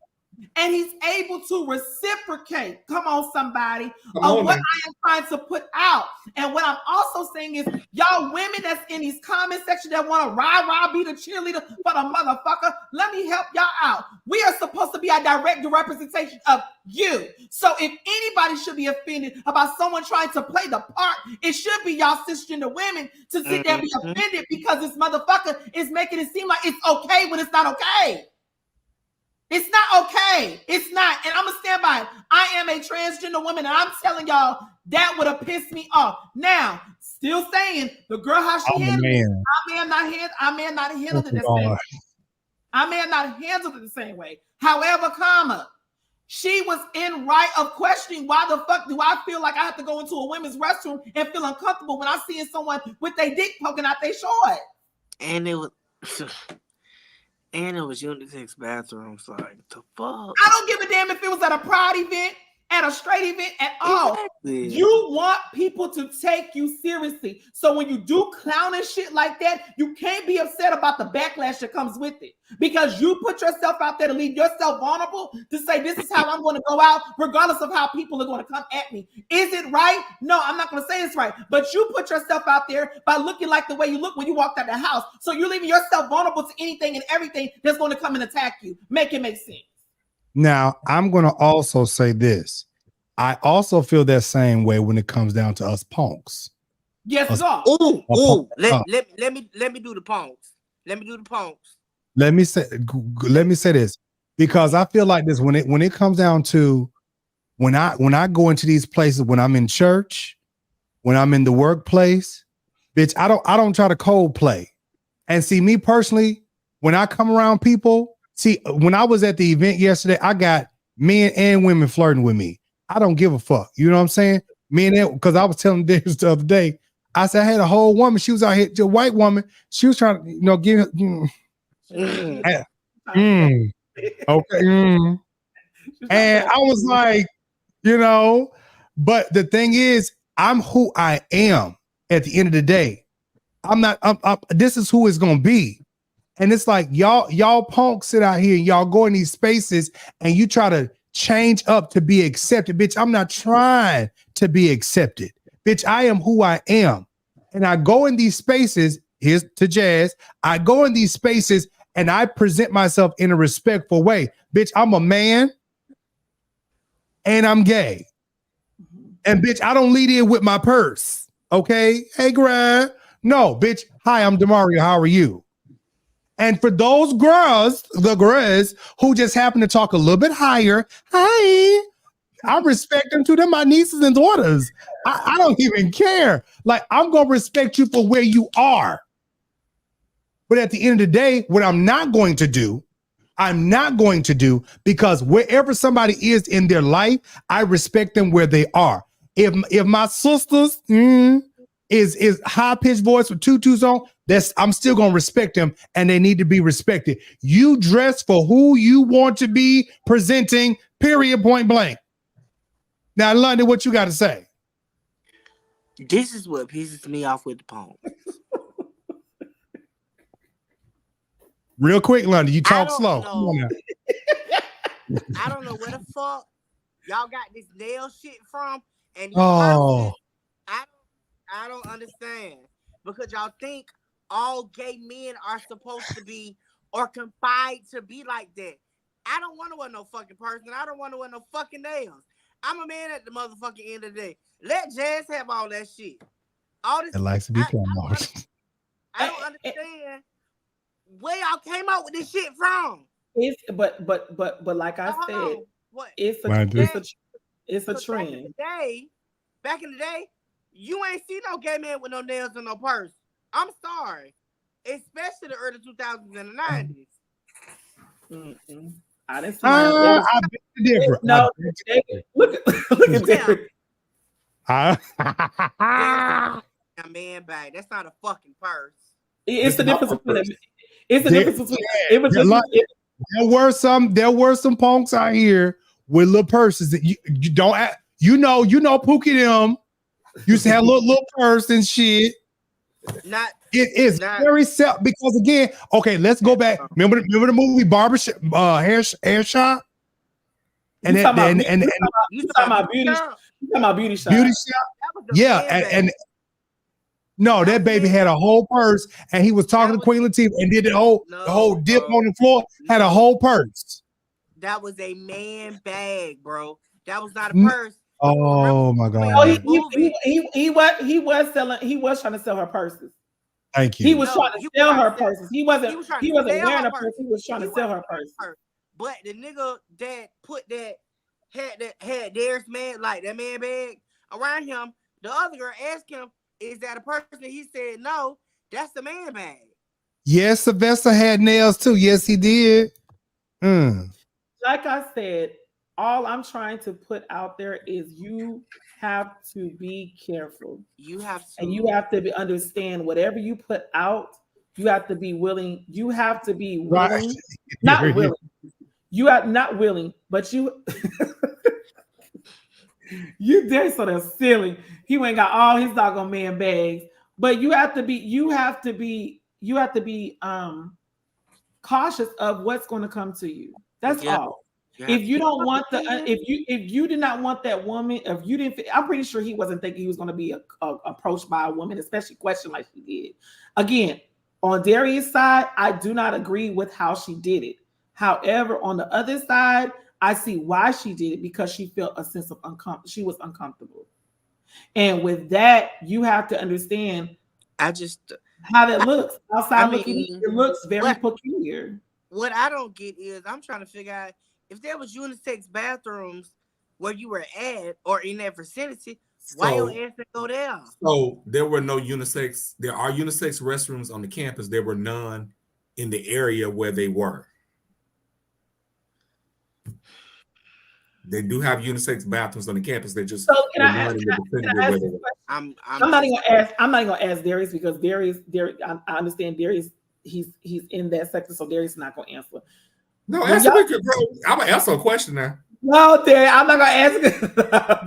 [SPEAKER 4] And he's able to reciprocate. Come on, somebody.
[SPEAKER 2] Come on,
[SPEAKER 4] what
[SPEAKER 2] man.
[SPEAKER 4] I am trying to put out. And what I'm also saying is, y'all women that's in these comment section that want to rah-rah be the cheerleader for the motherfucker, let me help y'all out. We are supposed to be a direct representation of you. So if anybody should be offended about someone trying to play the part, it should be y'all cisgender women to sit there and be offended because this motherfucker is making it seem like it's okay when it's not okay. It's not okay. It's not. And I'm going to stand by it. I am a transgender woman, and I'm telling y'all that would have pissed me off. Now, still saying the girl how she handled it, I may have not handled it the same way. I may have not handled it the same way. However, comma, she was in right of questioning why the fuck do I feel like I have to go into a women's restroom and feel uncomfortable when I see someone with their dick poking out their short.
[SPEAKER 3] And it was and it was unisex bathrooms. Like, the fuck?
[SPEAKER 4] I don't give a damn if it was at a pride event, at a straight event, at all.
[SPEAKER 3] Exactly.
[SPEAKER 4] You want people to take you seriously. So when you do clowning shit like that, you can't be upset about the backlash that comes with it. Because you put yourself out there to leave yourself vulnerable to say, this is how I'm going to go out, regardless of how people are going to come at me. Is it right? No, I'm not going to say it's right. But you put yourself out there by looking like the way you look when you walked out the house. So you're leaving yourself vulnerable to anything and everything that's going to come and attack you. Make it make sense.
[SPEAKER 1] Now, I'm going to also say this. I also feel that same way when it comes down to us punks.
[SPEAKER 4] Yes, sir.
[SPEAKER 3] Let me do the punks. Let me do the punks.
[SPEAKER 1] Let me say this, because I feel like this when it comes down to when I go into these places, when I'm in church, when I'm in the workplace, bitch, I don't try to cold play. And see, me personally, when I come around people, see, when I was at the event yesterday, I got men and women flirting with me. I don't give a fuck. You know what I'm saying? Me and them, because I was telling Darius the other day, I said I had a whole woman. She was out here, a white woman. She was trying to, give. Okay. And I was like, but the thing is, I'm who I am at the end of the day. This is who it's gonna be. And it's like y'all punks sit out here and y'all go in these spaces and you try to change up to be accepted. Bitch, I'm not trying to be accepted. Bitch, I am who I am. And I go in these spaces, here's to Jazz, I go in these spaces and I present myself in a respectful way. Bitch, I'm a man and I'm gay. And bitch, I don't lead in with my purse. Okay? Hey, Greg. No, bitch. Hi, I'm DeMario. How are you? And for those girls, the girls who just happen to talk a little bit higher, hi, I respect them to them, my nieces and daughters. I don't even care. Like, I'm going to respect you for where you are. But at the end of the day, what I'm not going to do, because wherever somebody is in their life, I respect them where they are. If my sisters is high-pitched voice with tutus on, I'm still gonna respect them, and they need to be respected. You dress for who you want to be presenting, period, point blank. Now, London, what you got to say?
[SPEAKER 3] This is what pisses me off with the poem.
[SPEAKER 1] Real quick, London, you talk slow. Come on now.
[SPEAKER 3] I don't know where the fuck y'all got this nail shit from, and
[SPEAKER 1] oh,
[SPEAKER 3] I don't understand, because y'all think all gay men are supposed to be or confide to be like that. I don't want to wear no fucking person. I don't want to wear no fucking nails. I'm a man at the motherfucking end of the day. Let Jazz have all that shit. All this.
[SPEAKER 1] It likes to be promoted.
[SPEAKER 3] I don't understand where y'all came out with this shit from.
[SPEAKER 4] But like I said, it's a trend.
[SPEAKER 3] Back in the day, You ain't see no gay man with no nails and no purse. I'm sorry. Especially the early 2000s and the 90s.
[SPEAKER 4] Mm-mm. I didn't see
[SPEAKER 1] I beg to differ.
[SPEAKER 4] No, look at Derek.
[SPEAKER 3] A man bag. That's not a fucking purse.
[SPEAKER 4] It's the difference between it's the difference between
[SPEAKER 1] there were some punks out here with little purses that you don't Pookie them used to have little purse and shit. It is very self because again, okay, let's go back. Remember the movie Barbershop Hair Shop? And
[SPEAKER 4] you talking about beauty shop.
[SPEAKER 1] Beauty shop. Yeah, and no, that baby had a whole purse, and he was talking to Queen Latifah and did the whole dip on the floor. Had a whole purse.
[SPEAKER 3] That was a man bag, bro. That was not a purse.
[SPEAKER 1] Oh my god!
[SPEAKER 4] Oh, he was trying to sell her purses.
[SPEAKER 1] Thank you.
[SPEAKER 4] He was trying to sell her purses. He wasn't wearing a purse. He was trying to sell her purse.
[SPEAKER 3] But the nigga that had Darius man like that man bag around him, the other girl asked him, "Is that a person?" He said, "No, that's the man bag."
[SPEAKER 1] Yes, Sylvester had nails too. Yes, he did.
[SPEAKER 4] Like I said, all I'm trying to put out there is you have to be careful.
[SPEAKER 3] You have to,
[SPEAKER 4] and you have to understand whatever you put out. You have to be willing. You have to be willing,
[SPEAKER 1] right.
[SPEAKER 4] Not willing. You are not willing, but you. You did sort of silly. He ain't got all his doggone man bags, but you have to be cautious of what's going to come to you. That's all. If you don't want if you did not want that woman, if you didn't, I'm pretty sure he wasn't thinking he was going to be approached by a woman, especially questioned like she did. Again, on Darius' side, I do not agree with how she did it. However, on the other side, I see why she did it because she felt a sense of she was uncomfortable. And with that, you have to understand how that looks. Outside looking, it looks very peculiar.
[SPEAKER 3] What I don't get is I'm trying to figure out if there was unisex bathrooms where you were at or in that vicinity, why your ass didn't go there?
[SPEAKER 2] So there were no unisex. There are unisex restrooms on the campus. There were none in the area where they were. They do have unisex bathrooms on the campus. They're just
[SPEAKER 4] can I ask I'm not gonna ask Darius because Darius, I understand Darius. He's in that sector, so Darius is not gonna answer.
[SPEAKER 2] No, answer me, bro. I'm gonna answer a question now.
[SPEAKER 4] No, Darius, I'm not gonna ask.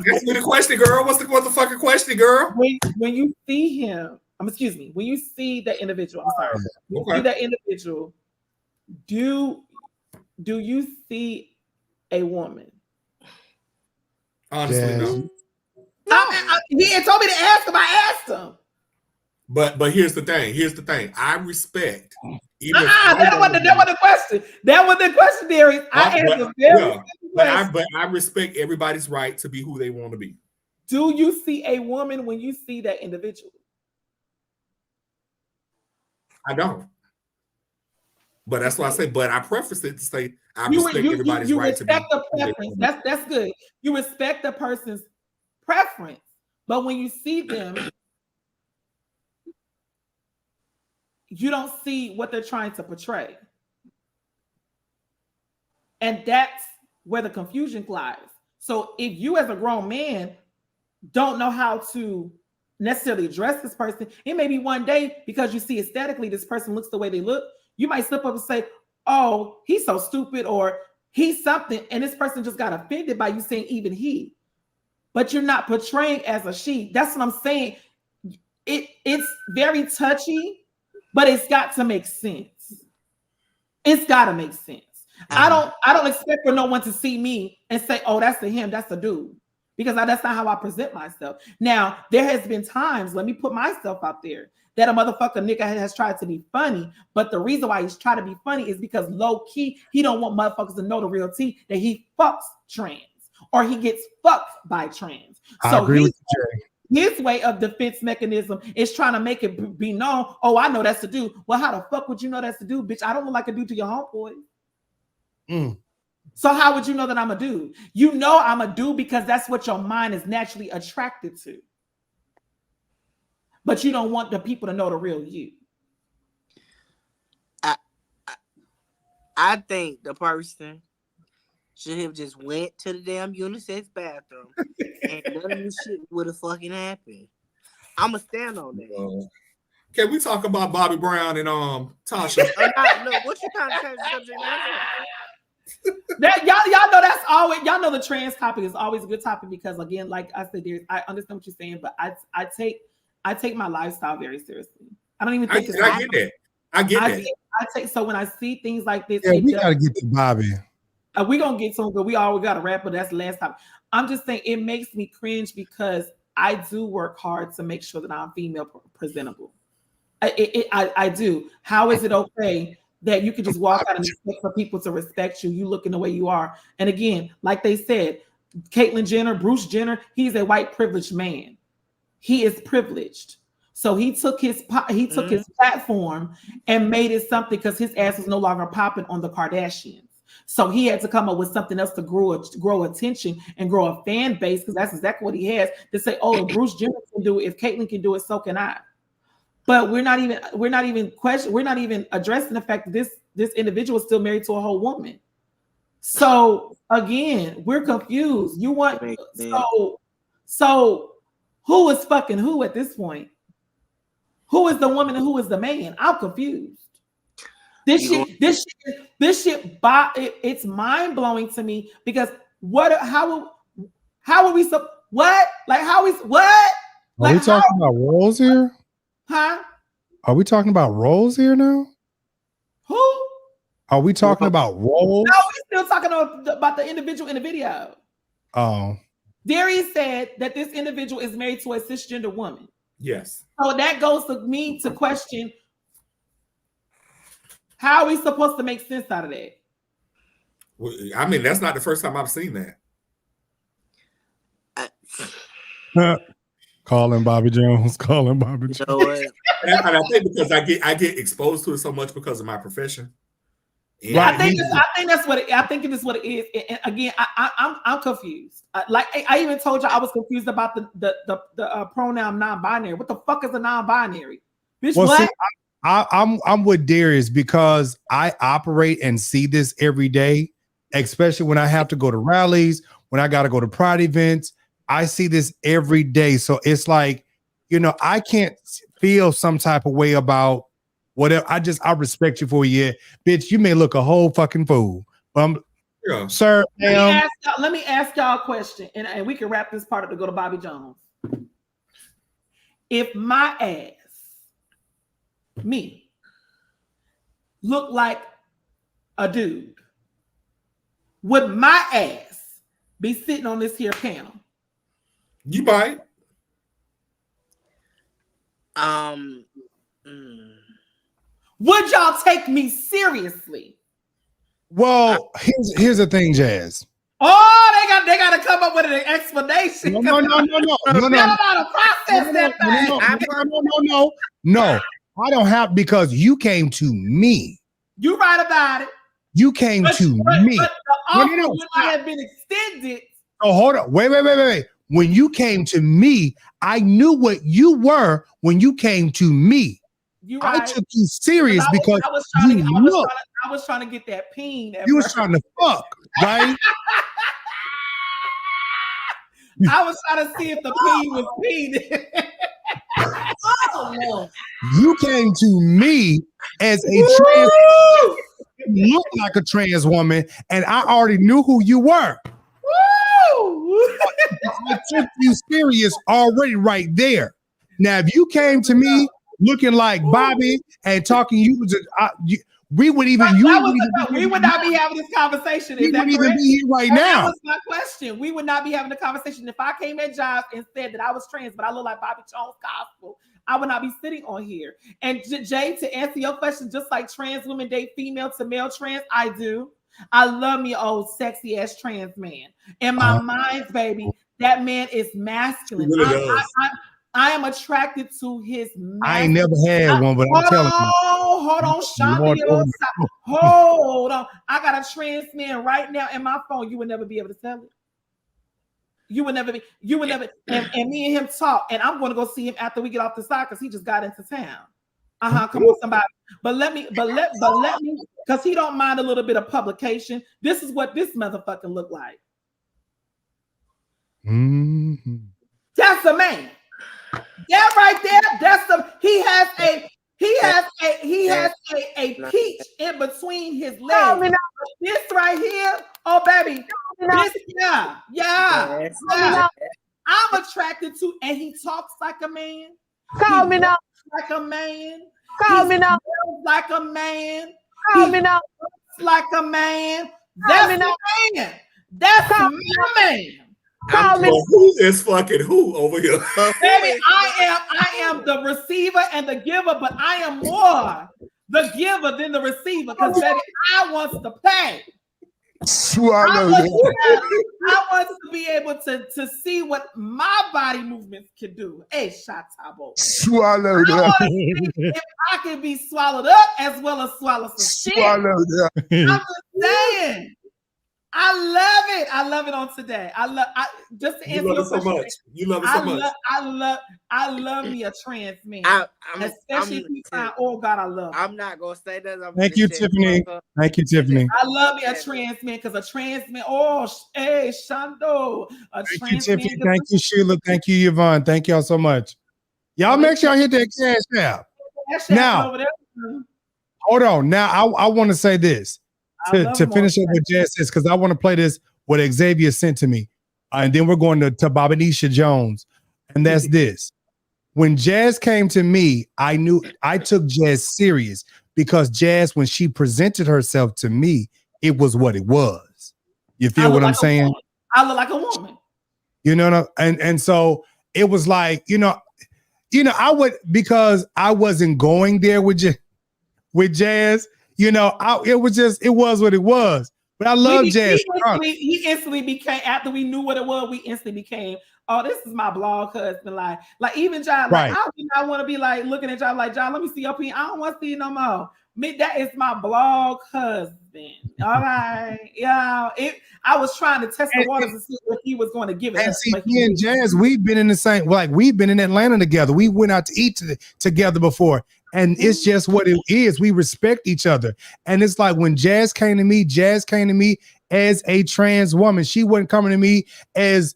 [SPEAKER 2] Ask me the question, girl. What's the fucking question, girl?
[SPEAKER 4] When you see him, excuse me. When you see that individual, I'm sorry. When you see that individual, do you see a woman?
[SPEAKER 2] Honestly, no.
[SPEAKER 4] He had told me to ask him. I asked him.
[SPEAKER 2] But here's the thing. I respect.
[SPEAKER 4] That wasn't the question. That wasn't the question, Darius. I asked a very
[SPEAKER 2] but I respect everybody's right to be who they want to be.
[SPEAKER 4] Do you see a woman when you see that individual?
[SPEAKER 2] I don't. But that's why I say, but I preface it to say I respect everybody's right to be.
[SPEAKER 4] The preference. That's good. You respect the person's preference, but when you see them, you don't see what they're trying to portray. And that's where the confusion lies. So if you as a grown man don't know how to necessarily address this person, it may be one day because you see aesthetically this person looks the way they look, you might slip up and say, oh, he's so stupid or he's something. And this person just got offended by you saying even he. But you're not portraying as a she. That's what I'm saying. It's very touchy, but it's got to make sense. It's got to make sense. I don't expect for no one to see me and say, oh, that's a him, that's a dude. Because that's not how I present myself. Now, there has been times, let me put myself out there, that a motherfucker nigga has tried to be funny, but the reason why he's trying to be funny is because low key, he don't want motherfuckers to know the real tea that he fucks trans or he gets fucked by trans.
[SPEAKER 1] I agree with you,
[SPEAKER 4] his way of defense mechanism is trying to make it be known, oh, I know that's the dude. Well, how the fuck would you know that's the dude, bitch? I don't look like a dude to your homeboy. So how would you know that I'm a dude? You know I'm a dude because that's what your mind is naturally attracted to. but you don't want the people to know the real you.
[SPEAKER 3] I think the person should have just went to the damn unisex bathroom and none of this shit would have fucking happened. I'ma stand on that.
[SPEAKER 2] Can we talk about Bobby Brown and Tasha?
[SPEAKER 3] No, what you trying to change the subject matter?
[SPEAKER 4] Y'all know that's always, y'all know the trans topic is always a good topic because again, like I said, I understand what you're saying, but I take my lifestyle very seriously. I don't even think
[SPEAKER 2] I get that. I get that.
[SPEAKER 4] I take, so when I see things like this,
[SPEAKER 1] yeah, we gotta get to Bobby.
[SPEAKER 4] We're gonna get some, but we always gotta wrap, but that's the last time. I'm just saying it makes me cringe because I do work hard to make sure that I'm female presentable. I do. How is it okay that you can just walk out and expect for people to respect you? You looking the way you are. And again, like they said, Caitlyn Jenner, Bruce Jenner, he's a white privileged man. He is privileged. So he took his platform and made it something because his ass was no longer popping on the Kardashians. So he had to come up with something else to grow attention and grow a fan base because that's exactly what he has to say. Oh, Bruce Jenner can do it. If Caitlyn can do it, so can I. But we're not even addressing the fact that this individual is still married to a whole woman. So again, we're confused. You want so who is fucking who at this point? Who is the woman and who is the man? I'm confused. This shit, it's mind blowing to me because how are we so what? Like how is what?
[SPEAKER 1] Are we talking about roles here?
[SPEAKER 4] Huh?
[SPEAKER 1] Are we talking about roles here now?
[SPEAKER 4] Who?
[SPEAKER 1] Are we talking about roles?
[SPEAKER 4] No, we're still talking about the individual in the video.
[SPEAKER 1] Oh.
[SPEAKER 4] Darius said that this individual is married to a cisgender woman.
[SPEAKER 2] Yes.
[SPEAKER 4] So that goes to me to question, how are we supposed to make sense out of that?
[SPEAKER 2] Well, I mean, that's not the first time I've seen
[SPEAKER 1] that. Calling Bobby Jones.
[SPEAKER 2] And I think because I get exposed to it so much because of my profession.
[SPEAKER 4] And I think that's what it is. And again, I'm confused. Like I even told you, I was confused about the pronoun non-binary. What the fuck is a non-binary? Bitch,
[SPEAKER 1] well,
[SPEAKER 4] what?
[SPEAKER 1] See, I'm with Darius because I operate and see this every day, especially when I have to go to rallies, when I got to go to pride events. I see this every day. So it's like, I can't feel some type of way about whatever. I respect you for you. Bitch, you may look a whole fucking fool. Sir,
[SPEAKER 4] let me ask y'all a question, and we can wrap this part up to go to Bobby Jones. If my ass, me, look like a dude, would my ass be sitting on this here panel?
[SPEAKER 2] You might.
[SPEAKER 4] Would y'all take me seriously?
[SPEAKER 1] Well, here's the thing, Jazz.
[SPEAKER 4] Oh, they got to come up with an explanation.
[SPEAKER 1] No. No, I don't have, because you came to me.
[SPEAKER 4] You right about it.
[SPEAKER 1] You came to me.
[SPEAKER 4] But the offer would not have been extended.
[SPEAKER 1] Oh, hold on. Wait. When you came to me, I knew what you were when you came to me.
[SPEAKER 4] Right.
[SPEAKER 1] I took you serious because
[SPEAKER 4] I was trying to get that peen.
[SPEAKER 1] You was trying to fuck, right?
[SPEAKER 4] I was trying to see if the peen was peen.
[SPEAKER 6] Oh, no.
[SPEAKER 1] You came to me as a trans, you look like a trans woman, and I already knew who you were. I took you serious already right there. Now, if you came to me looking like Bobby and talking, we would
[SPEAKER 4] not be having this conversation.
[SPEAKER 1] We wouldn't even be here right now.
[SPEAKER 4] That was my question. We would not be having a conversation if I came at Jives and said that I was trans, but I look like Bobby Jones Gospel. I would not be sitting on here. And Jay, to answer your question, just like trans women date female to male trans, I do. I love me old sexy ass trans man. In my mind, baby, that man is masculine. I am attracted to his masculine.
[SPEAKER 1] I ain't never had one, but I'm telling you.
[SPEAKER 4] Hold on, hold on. I got a trans man right now in my phone. You would never be able to tell it. You would never be. You would never. And me and him talk, and I'm going to go see him after we get off the side because he just got into town. Come on, somebody. But let me, because he don't mind a little bit of publication. This is what this motherfucker look like.
[SPEAKER 1] Mm-hmm.
[SPEAKER 4] That's a man. That right there. That's the. He has a peach in between his legs. This right here, oh baby, this yeah. I'm attracted to, and he talks like a man.
[SPEAKER 6] Call me now.
[SPEAKER 4] Like a man.
[SPEAKER 6] Call me now.
[SPEAKER 4] Like a man.
[SPEAKER 6] Call me now.
[SPEAKER 4] Like a man. That's a man. That's my man.
[SPEAKER 2] Who is fucking who over here?
[SPEAKER 4] Baby, I am the receiver and the giver, but I am more the giver than the receiver because baby, I want to play.
[SPEAKER 11] Swallow
[SPEAKER 4] I want to be able to see what my body movements can do. Hey, Shatabo.
[SPEAKER 11] Swallow that.
[SPEAKER 4] If I can be swallowed up as well as swallow some shit.
[SPEAKER 11] Swallow that.
[SPEAKER 4] I'm just saying. I love it. I love it on today. Just to answer your question.
[SPEAKER 2] You love it so much.
[SPEAKER 4] I love me a trans man. Especially if he's fine. Oh God, I love him.
[SPEAKER 3] I'm not gonna say that.
[SPEAKER 1] Thank you, Tiffany. Thank you, Tiffany.
[SPEAKER 4] I love me a trans man because a trans man. Oh, hey, Shando.
[SPEAKER 1] Thank you, Tiffany. Thank you, Sheila. Thank you, Yvonne. Thank y'all so much. Y'all make sure I hit that cash app. Now, hold on. Now, I want to say this. To finish up what Jazz says, because I want to play this, what Xavier sent to me. And then we're going to Bobanisha Jones. And that's this. When Jazz came to me, I knew I took Jazz serious because Jazz, when she presented herself to me, it was what it was. You feel what I'm saying?
[SPEAKER 4] I look like a woman.
[SPEAKER 1] You know, and so it was like, I would, because I wasn't going there with Jazz. It was what it was. But I love Jazz.
[SPEAKER 4] He instantly became, after we knew what it was, we instantly became, oh, this is my blog husband. Like even John,
[SPEAKER 1] right.
[SPEAKER 4] I do not want to be like looking at John like, John, let me see your opinion. I don't want to see you no more. That is my blog husband. All right. Yeah. I was trying to test the waters to see what he was going to give it.
[SPEAKER 1] And see, me and Jazz, we've been in the same, we've been in Atlanta together. We went out to eat together before. And it's just what it is. We respect each other. And it's like when Jazz came to me as a trans woman. She wasn't coming to me as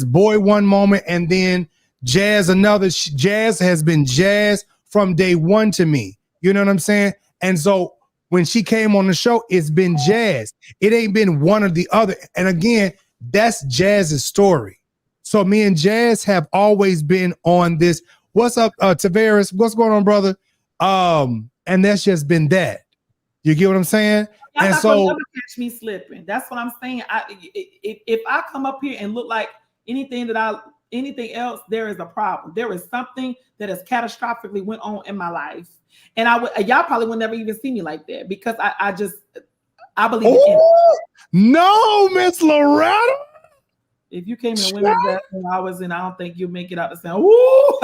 [SPEAKER 1] boy one moment and then Jazz another. Jazz has been Jazz from day one to me. You know what I'm saying? And so when she came on the show, it's been Jazz. It ain't been one or the other. And again, that's Jazz's story. So me and Jazz have always been on this. What's up, Tavares? What's going on, brother? And that's just been that. You get what I'm saying?
[SPEAKER 4] And so never catch me slipping. That's what I'm saying. If I come up here and look like anything else, there is a problem. There is something that has catastrophically went on in my life, and y'all probably will never even see me like that because I believe in it.
[SPEAKER 1] No, Miss Loretta.
[SPEAKER 4] If you came in women's bathroom, I don't think you'll make it out the sound. Ooh,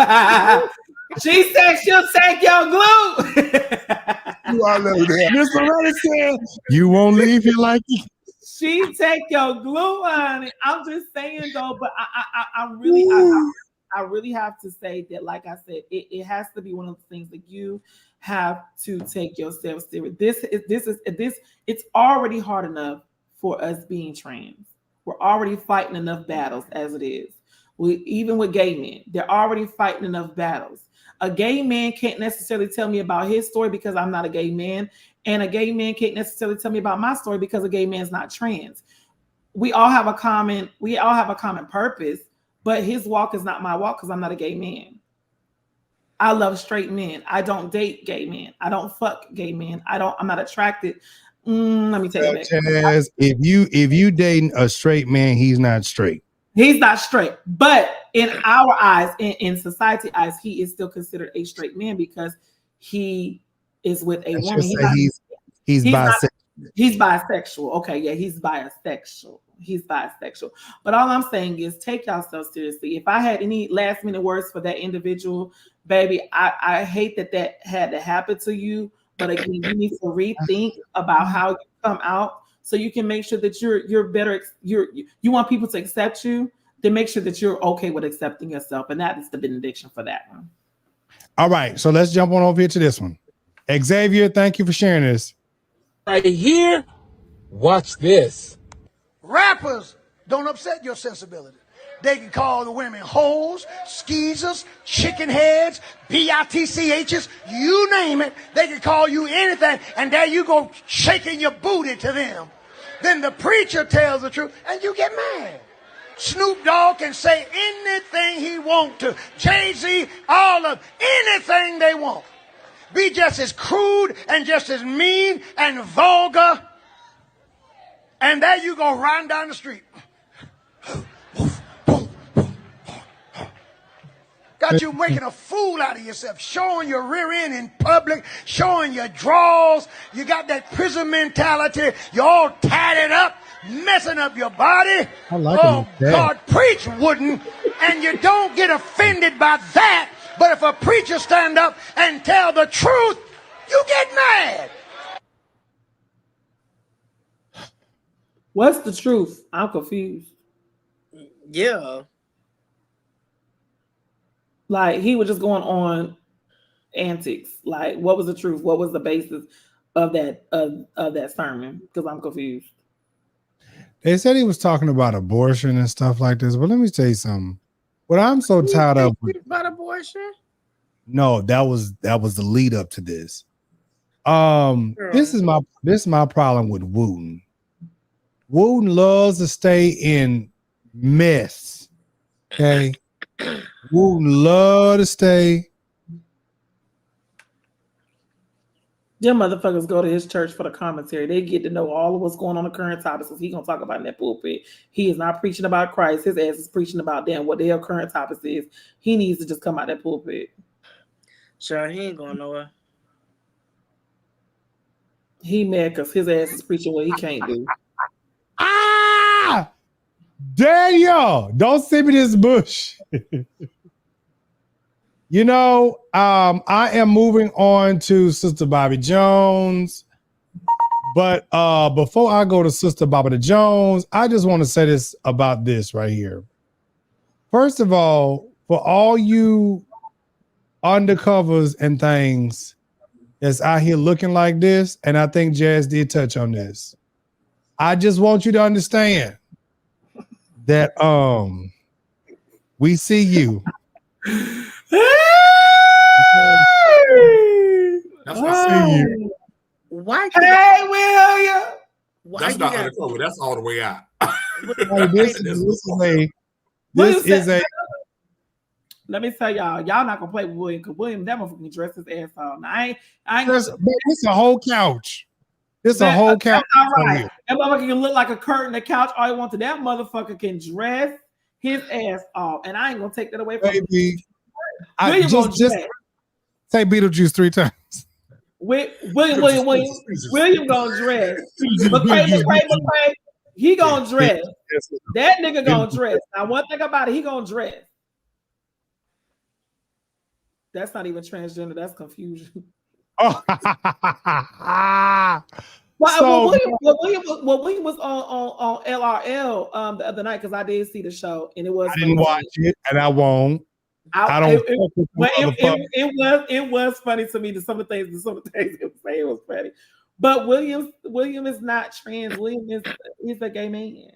[SPEAKER 4] she said she'll take your glue.
[SPEAKER 11] I know that.
[SPEAKER 1] Miss Loretta said you won't leave here like you.
[SPEAKER 4] She take your glue on it. I'm just saying though, but I really have to say that, like I said, it has to be one of the things that you have to take yourself serious. It's already hard enough for us being trans. We're already fighting enough battles as it is. Even with gay men, they're already fighting enough battles. A gay man can't necessarily tell me about his story because I'm not a gay man. And a gay man can't necessarily tell me about my story because a gay man's not trans. We all have a common purpose, but his walk is not my walk because I'm not a gay man. I love straight men. I don't date gay men. I don't fuck gay men. I'm not attracted. Let me tell you that.
[SPEAKER 1] If you dating a straight man, he's not straight.
[SPEAKER 4] He's not straight. But in our eyes, in society eyes, he is still considered a straight man because he is with a woman.
[SPEAKER 1] He's bisexual.
[SPEAKER 4] He's bisexual. Okay, yeah, he's bisexual. But all I'm saying is take yourself seriously. If I had any last minute words for that individual, baby, I hate that had to happen to you. But again, you need to rethink about how you come out so you can make sure that you're better. You want people to accept you, then make sure that you're okay with accepting yourself, and that is the benediction for that one.
[SPEAKER 1] All right, so let's jump on over here to this one. Xavier, thank you for sharing this.
[SPEAKER 14] Right here, watch this.
[SPEAKER 15] Rappers don't upset your sensibility. They can call the women hoes, skeezers, chicken heads, bitchs, you name it. They can call you anything, and there you go shaking your booty to them. Then the preacher tells the truth, and you get mad. Snoop Dogg can say anything he wants to. Jay-Z, all of anything they want. Be just as crude and just as mean and vulgar. And there you go riding down the street. Got you making a fool out of yourself, showing your rear end in public, showing your draws. You got that prison mentality. You're all tatted up, messing up your body.
[SPEAKER 1] I like
[SPEAKER 15] oh, God, preach wouldn't. And you don't get offended by that. But if a preacher stand up and tell the truth, you get mad.
[SPEAKER 4] What's the truth? I'm confused.
[SPEAKER 3] Yeah.
[SPEAKER 4] Like, he was just going on antics. Like, what was the truth? What was the basis of that sermon? Because I'm confused.
[SPEAKER 1] They said he was talking about abortion and stuff like this, but let me tell you something. What I'm so tired of
[SPEAKER 3] about abortion?
[SPEAKER 1] No, that was the lead up to this. This is my problem with Wooten. Wooten loves to stay in mess. Okay. Wooten love to stay.
[SPEAKER 4] Them motherfuckers go to his church for the commentary. They get to know all of what's going on the current topics because he's gonna talk about in that pulpit. He is not preaching about Christ. His ass is preaching about damn what the hell current topics is. He needs to just come out that pulpit.
[SPEAKER 3] Sure, he ain't going nowhere.
[SPEAKER 4] He mad because his ass is preaching what he can't do.
[SPEAKER 1] Daniel, don't send me this bush. You know, I am moving on to Sister Bobby Jones. But before I go to Sister Bobby Jones, I just want to say this about this right here. First of all, for all you undercovers and things that's out here looking like this, and I think Jazz did touch on this, I just want you to understand that we see you.
[SPEAKER 2] That's what I see you.
[SPEAKER 3] Why?
[SPEAKER 4] Hey, William.
[SPEAKER 2] That's not undercover. That's all the way out.
[SPEAKER 1] This is a.
[SPEAKER 4] Let me tell y'all not gonna play with William because William that motherfucking dress his ass off. Now, I ain't.
[SPEAKER 1] It's a whole couch. It's a whole couch.
[SPEAKER 4] All right. That motherfucker can look like a curtain, the couch. All you want to. That motherfucker can dress his ass off, and I ain't gonna take that away from him.
[SPEAKER 1] William just say Beetlejuice 3 times.
[SPEAKER 4] William gonna dress. McCray, he gonna dress. That nigga gonna dress. Now, one thing about it, he gonna dress. That's not even transgender. That's confusion. William was on LRL the other night because I did see the show and it was.
[SPEAKER 1] I didn't watch it and I won't.
[SPEAKER 4] It was funny to me to some of the things it was saying. It was funny, but William is not trans. He's a gay man.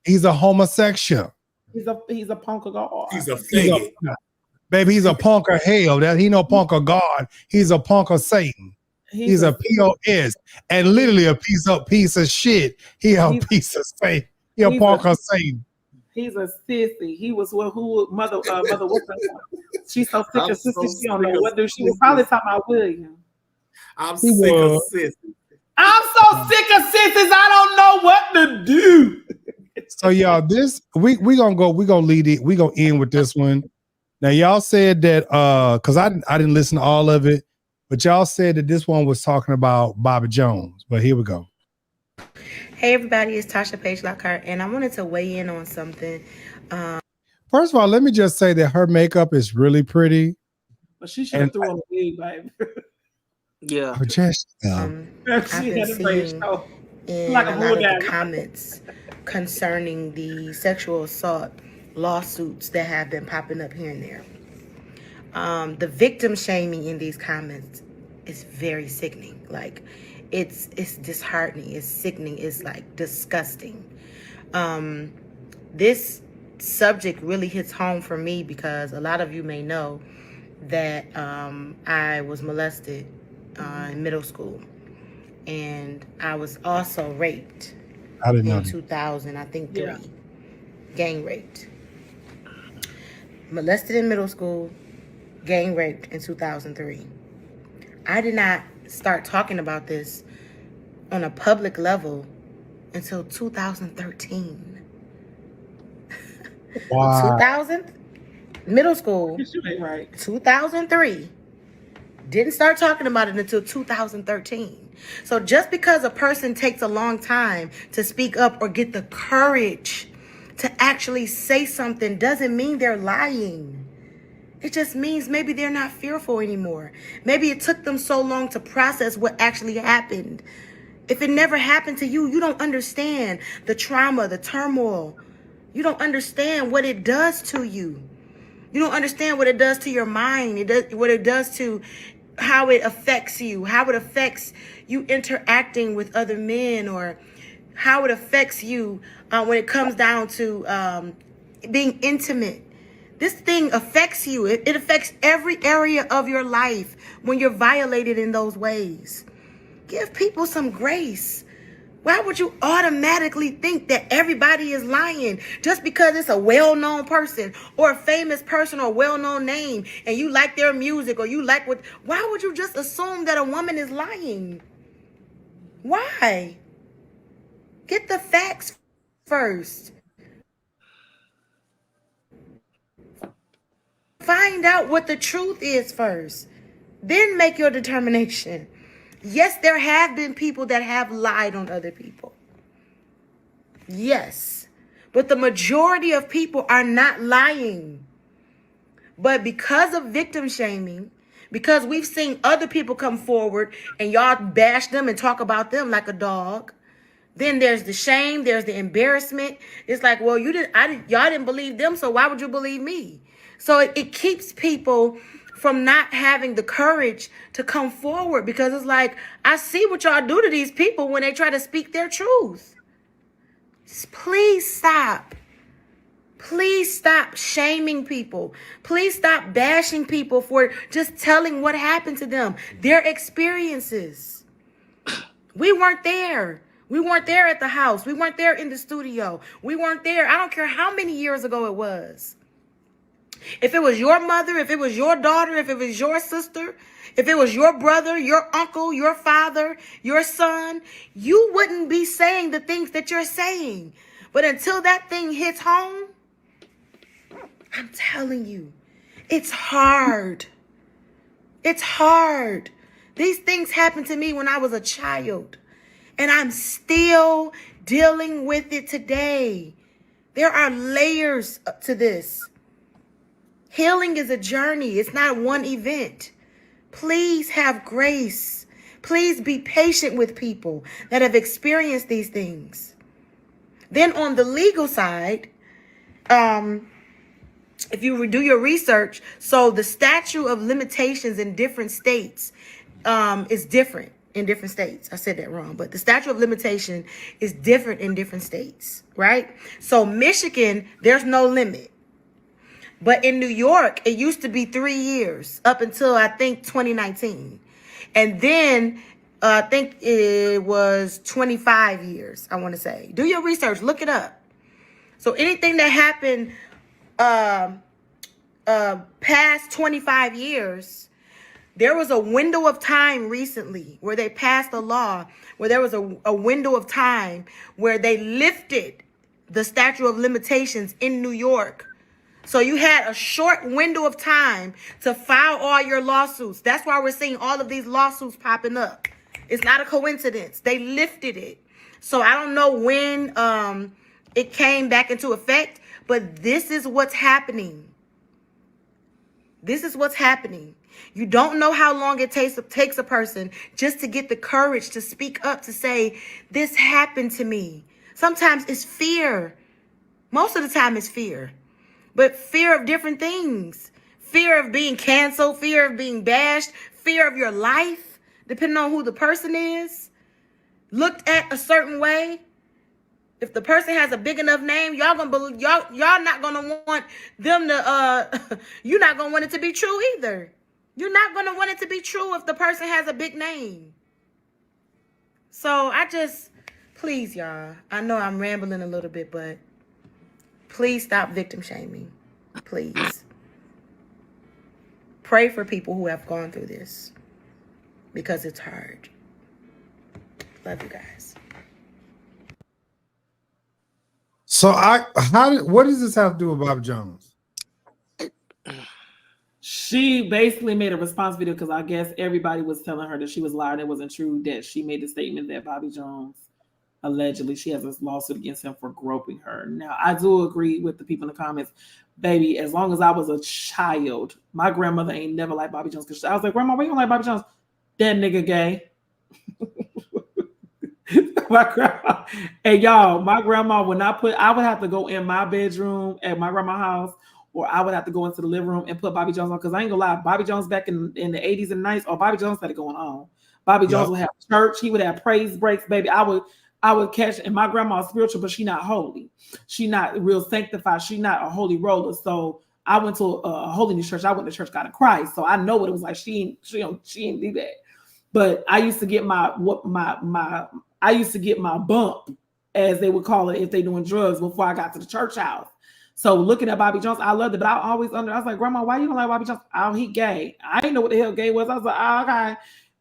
[SPEAKER 1] He's a homosexual.
[SPEAKER 4] He's a punk of God.
[SPEAKER 2] He's a faggot.
[SPEAKER 1] Baby, he's a punk of hell. That he no punk of God. He's a punk of Satan. He's a POS and literally a piece of shit. He's a piece of Satan. He a punk of Satan.
[SPEAKER 4] He's a sissy. He was mother she's so sick of sissy. She don't know what to do. She was probably talking about William.
[SPEAKER 2] I'm sick of sissies.
[SPEAKER 4] I'm so sick of sissies. I don't know what to do.
[SPEAKER 1] So y'all, this we gonna lead it. We gonna end with this one. Now y'all said that because I didn't listen to all of it, but y'all said that this one was talking about Bobby Jones. But here we go.
[SPEAKER 16] Hey everybody, it's Tasha Page-Lockhart, and I wanted to weigh in on something.
[SPEAKER 1] First of all, let me just say that her makeup is really pretty.
[SPEAKER 4] But she should have thrown a wig, baby.
[SPEAKER 3] Yeah.
[SPEAKER 16] I've been seeing in
[SPEAKER 4] Like a
[SPEAKER 16] a lot of
[SPEAKER 4] bulldog.
[SPEAKER 16] the comments concerning the sexual assault lawsuits that have been popping up here and there. The victim shaming in these comments is very sickening. Like, it's disheartening, it's sickening, it's like disgusting. This subject really hits home for me because a lot of you may know that I was molested in middle school, and I was also raped
[SPEAKER 1] I didn't know
[SPEAKER 16] in
[SPEAKER 1] that.
[SPEAKER 16] 2000, I think 3. Gang raped. Molested in middle school, gang raped in 2003. I did not start talking about this on a public level until 2013.
[SPEAKER 1] Wow.
[SPEAKER 16] 2000, middle school,
[SPEAKER 4] Right.
[SPEAKER 16] 2003. Didn't start talking about it until 2013. So just because a person takes a long time to speak up or get the courage to actually say something doesn't mean they're lying. It just means maybe they're not fearful anymore. Maybe it took them so long to process what actually happened. If it never happened to you, you don't understand the trauma, the turmoil. You don't understand what it does to you. You don't understand what it does to your mind. What it does to how it affects you, how it affects you interacting with other men, or how it affects you when it comes down to being intimate. This thing affects you. It affects every area of your life when you're violated in those ways. Give people some grace. Why would you automatically think that everybody is lying just because it's a well-known person or a famous person or a well-known name and you like their music or you like what? Why would you just assume that a woman is lying? Why? Get the facts first. Find out what the truth is first. Then make your determination. Yes, there have been people that have lied on other people. Yes. But the majority of people are not lying. But because of victim shaming, because we've seen other people come forward and y'all bash them and talk about them like a dog, then there's the shame, there's the embarrassment. It's like, well, y'all didn't believe them, so why would you believe me? So it keeps people from not having the courage to come forward, because it's like, I see what y'all do to these people when they try to speak their truth. Please stop. Please stop shaming people. Please stop bashing people for just telling what happened to them, their experiences. We weren't there. We weren't there at the house. We weren't there in the studio. We weren't there. I don't care how many years ago it was. If it was your mother, if it was your daughter, if it was your sister, if it was your brother, your uncle, your father, your son, you wouldn't be saying the things that you're saying. But until that thing hits home, I'm telling you, it's hard. It's hard. These things happened to me when I was a child, and I'm still dealing with it today. There are layers to this. Healing is a journey. It's not one event. Please have grace. Please be patient with people that have experienced these things. Then on the legal side, if you do your research, so the statute of limitations in different states is different in different states. I said that wrong, but the statute of limitation is different in different states, right? So Michigan, there's no limit. But in New York, it used to be 3 years up until I think 2019. And then I think it was 25 years, I want to say. Do your research, look it up. So anything that happened past 25 years, there was a window of time recently where they passed a law where there was a window of time where they lifted the statute of limitations in New York. So you had a short window of time to file all your lawsuits. That's why we're seeing all of these lawsuits popping up. It's not a coincidence. They lifted it. So I don't know when it came back into effect, but this is what's happening. This is what's happening. You don't know how long it takes a person just to get the courage to speak up, to say, this happened to me. Sometimes it's fear. Most of the time it's fear. But fear of different things. Fear of being canceled, fear of being bashed, fear of your life, depending on who the person is. Looked at a certain way. If the person has a big enough name, y'all not gonna want them to you're not gonna want it to be true either. You're not gonna want it to be true if the person has a big name. So please, y'all. I know I'm rambling a little bit, but please stop victim shaming. Please. Pray for people who have gone through this because it's hard. Love you guys.
[SPEAKER 1] So what does this have to do with Bob Jones?
[SPEAKER 4] She basically made a response video because I guess everybody was telling her that she was lying. It wasn't true, that she made the statement that Bobby Jones allegedly, she has a lawsuit against him for groping her. Now, I do agree with the people in the comments. Baby, as long as I was a child, my grandmother ain't never liked Bobby Jones, because I was like, Grandma, why you don't like Bobby Jones? That nigga gay. My grandma, and y'all, my grandma, I would have to go in my bedroom at my grandma's house, or I would have to go into the living room and put Bobby Jones on, because I ain't gonna lie, Bobby Jones back in the 80s and 90s, Bobby Jones had it going on. Bobby Jones would have church, he would have praise breaks, baby. I would catch, and my grandma's spiritual, but she not holy. She not real sanctified. She not a holy roller. So I went to a holiness church. I went to Church God of Christ. So I know what it was like. She didn't do that. But I used to get my bump, as they would call it, if they doing drugs, before I got to the church house. So looking at Bobby Jones, I loved it, but I was like, Grandma, why you don't like Bobby Jones? Oh, he gay. I didn't know what the hell gay was. I was like, oh, okay.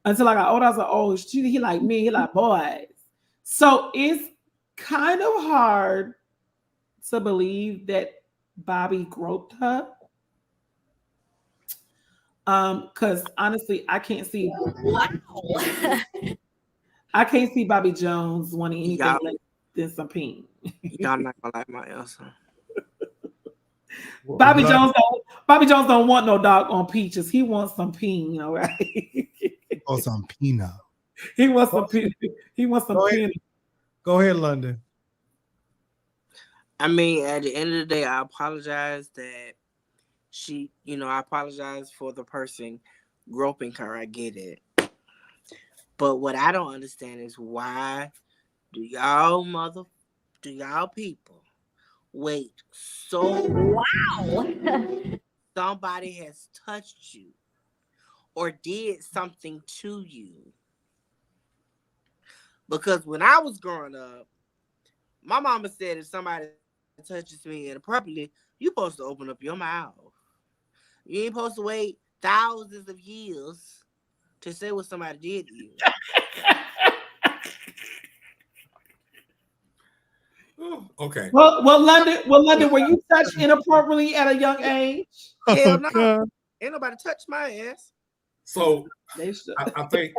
[SPEAKER 4] Until I got older, I was like, oh, he like me. He like boys. So it's kind of hard to believe that Bobby groped her. Because honestly, I can't see. Wow. I can't see Bobby Jones wanting anything less than some peen.
[SPEAKER 3] Y'all not gonna like my answer.
[SPEAKER 4] Bobby Jones don't want no dog on peaches. He wants some peen, all right?
[SPEAKER 1] Oh, some peanut.
[SPEAKER 4] He wants some peen. He wants some peen.
[SPEAKER 1] Go ahead, London.
[SPEAKER 3] I mean, at the end of the day, I apologize that I apologize for the person groping her. I get it. But what I don't understand is, why do y'all people wait so somebody has touched you or did something to you? Because when I was growing up, my mama said if somebody touches me inappropriately, you're supposed to open up your mouth. You ain't supposed to wait thousands of years to say what somebody did to you.
[SPEAKER 2] Okay.
[SPEAKER 4] Well, London, were you touched inappropriately at a young age?
[SPEAKER 3] Hell no. God. Ain't nobody touched my ass.
[SPEAKER 2] So I think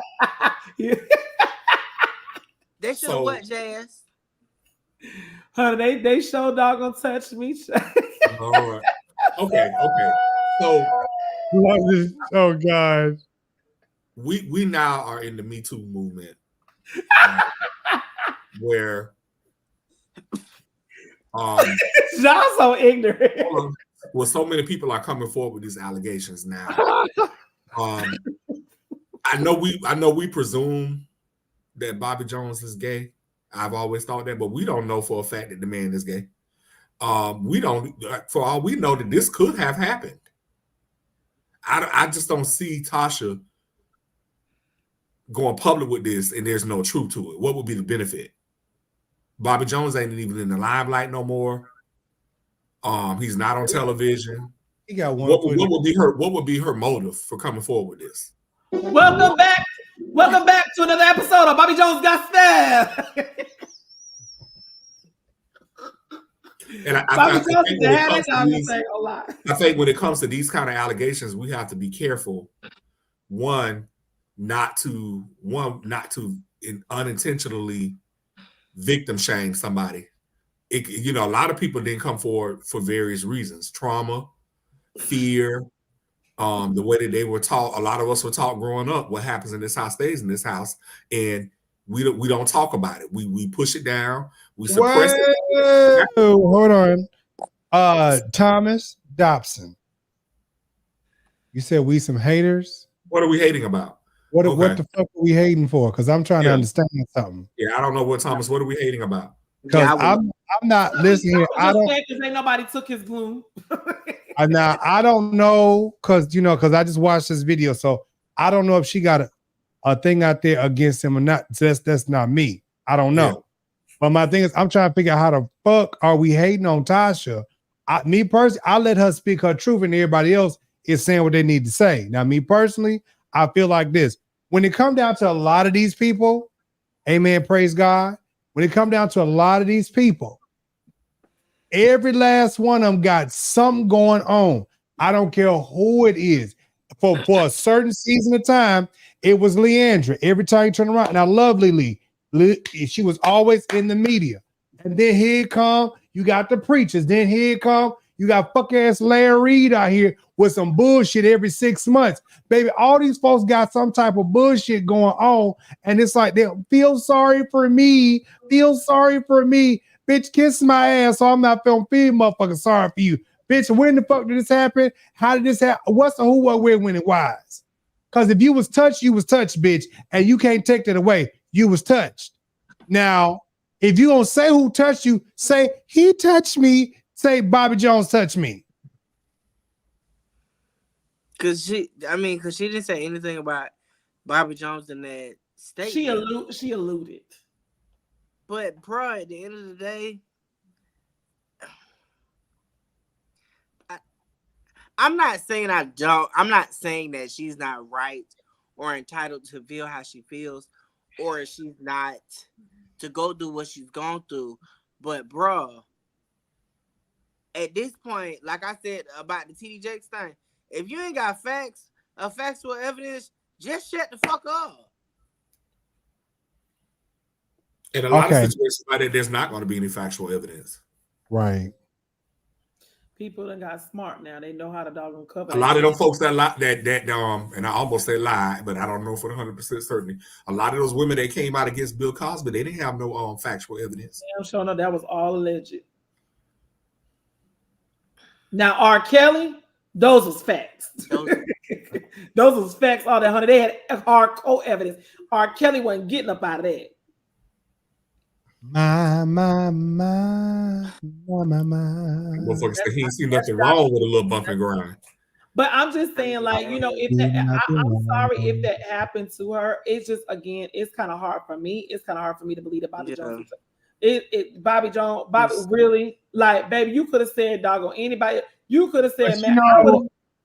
[SPEAKER 3] they should have what, Jazz?
[SPEAKER 4] Honey, they sure doggone touched me.
[SPEAKER 2] All right. Okay. So
[SPEAKER 1] oh God.
[SPEAKER 2] We now are in the Me Too movement, where
[SPEAKER 4] y'all so ignorant.
[SPEAKER 2] Well, so many people are coming forward with these allegations now. I know we presume that Bobby Jones is gay. I've always thought that, but we don't know for a fact that the man is gay. We don't, for all we know, that this could have happened. I just don't see Tasha going public with this and there's no truth to it. What would be the benefit? Bobby Jones ain't even in the limelight no more. He's not on television.
[SPEAKER 1] He got one.
[SPEAKER 2] What would be her motive for coming forward with this?
[SPEAKER 4] Welcome back to another episode of Bobby Jones Got Stabbed.
[SPEAKER 2] And I think when it comes to these kind of allegations, we have to be careful. One, not to unintentionally victim shame somebody. A lot of people didn't come forward for various reasons: trauma, fear, The way that they were taught, a lot of us were taught growing up, what happens in this house stays in this house, and we don't talk about it. We push it down, we suppress it.
[SPEAKER 1] Hold on. Thomas Dobson. You said we some haters?
[SPEAKER 2] What are we hating about?
[SPEAKER 1] What the fuck are we hating for? Because I'm trying to understand something.
[SPEAKER 2] Yeah, I don't know what Thomas. What are we hating about?
[SPEAKER 1] Because I'm not listening. I don't.
[SPEAKER 4] Because ain't nobody took his gloom.
[SPEAKER 1] Now I don't know because I just watched this video, so I don't know if she got a thing out there against him or not. That's not me. I don't know. Yeah. But my thing is, I'm trying to figure out how the fuck are we hating on Tasha? Me personally, I let her speak her truth, and everybody else is saying what they need to say. Now, me personally, I feel like this: when it comes down to a lot of these people, amen, praise God. When it comes down to a lot of these people, every last one of them got something going on. I don't care who it is. For a certain season of time, it was Leandra. Every time you turn around, and I love Lily. She was always in the media. And then here come, you got the preachers. Then here come, you got fuck ass Larry Reed out here with some bullshit every 6 months. Baby, all these folks got some type of bullshit going on. And it's like, they feel sorry for me. Feel sorry for me. Bitch, kiss my ass so I'm not feeling motherfucking sorry for you. Bitch, when the fuck did this happen? How did this happen? What's the who, what, where, when, and why's? Because if you was touched, bitch. And you can't take that away. You was touched. Now, if you gonna say who touched you, say he touched me. Say Bobby Jones touched me.
[SPEAKER 3] Cause she didn't say anything about Bobby Jones in that statement.
[SPEAKER 4] She alluded.
[SPEAKER 3] But bro, at the end of the day, I'm not saying that she's not right or entitled to feel how she feels, or she's not to go through what she's gone through. But bro, at this point, like I said about the TD Jakes thing, if you ain't got facts, factual evidence, just shut the fuck up.
[SPEAKER 2] In a lot of situations like that, there's not going to be any factual evidence.
[SPEAKER 1] Right.
[SPEAKER 4] People that got smart now. They know how to doggone cover.
[SPEAKER 2] A lot of them folks that lie, and I almost say lie, but I don't know for 100% certainty. A lot of those women that came out against Bill Cosby, they didn't have no factual evidence.
[SPEAKER 4] I'm showing up that was all alleged. Now R. Kelly, those was facts. Those was facts. All that, honey. They had hardcore evidence. R. Kelly wasn't getting up out of that.
[SPEAKER 1] My.
[SPEAKER 2] Motherfuckers say he ain't see nothing wrong with a little bump and grind.
[SPEAKER 4] But I'm just saying, like, if that, I'm sorry if that happened to her. It's just, again, it's kind of hard for me. It's kind of hard for me to believe that Bobby Jones. Bobby Jones, really, like, baby, you could have said doggone anybody. You could have said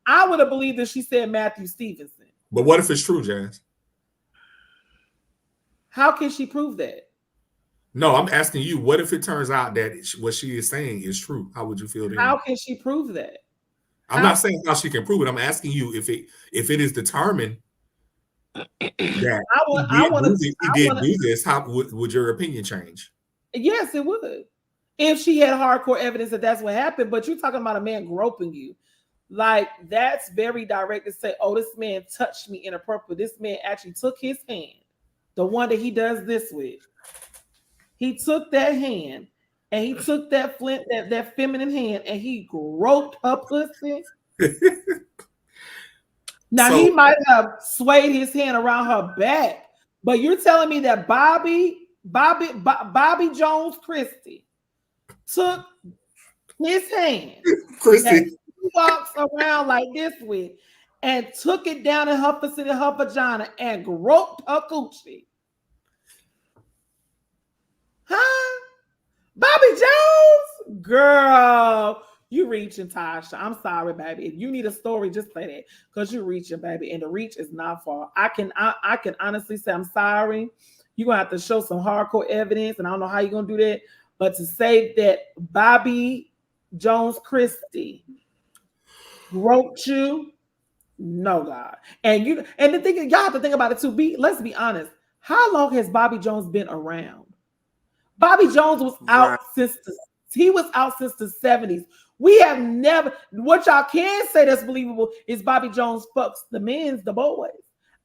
[SPEAKER 4] I would have believed that she said Matthew Stevenson.
[SPEAKER 2] But what if it's true, Jazz?
[SPEAKER 4] How can she prove that?
[SPEAKER 2] No, I'm asking you, what if it turns out that what she is saying is true? How would you feel then?
[SPEAKER 4] How can she prove that?
[SPEAKER 2] I'm not saying how she can prove it. I'm asking you if it is determined that he did do this, how would your opinion change?
[SPEAKER 4] Yes, it would. If she had hardcore evidence that that's what happened, but you're talking about a man groping you. Like, that's very direct to say, oh, this man touched me inappropriately. This man actually took his hand, the one that he does this with. He took that hand and he took that that feminine hand and he groped her pussy. Now, he might have swayed his hand around her back, but you're telling me that Bobby Jones Christie took his hand, Christie, he walks around like this with, and took it down in her vagina and groped her coochie. Huh? Bobby Jones? Girl, you reaching, Tasha. I'm sorry, baby. If you need a story, just say that, because you're reaching, baby, and the reach is not far. I can honestly say I'm sorry. You're going to have to show some hardcore evidence, and I don't know how you're going to do that, but to say that Bobby Jones Christie groped you, no, God. And the thing, y'all have to think about it too. Let's be honest. How long has Bobby Jones been around? Bobby Jones was out since He was out since the 70s. We have never, what y'all can say that's believable is Bobby Jones fucks the men's, the boys.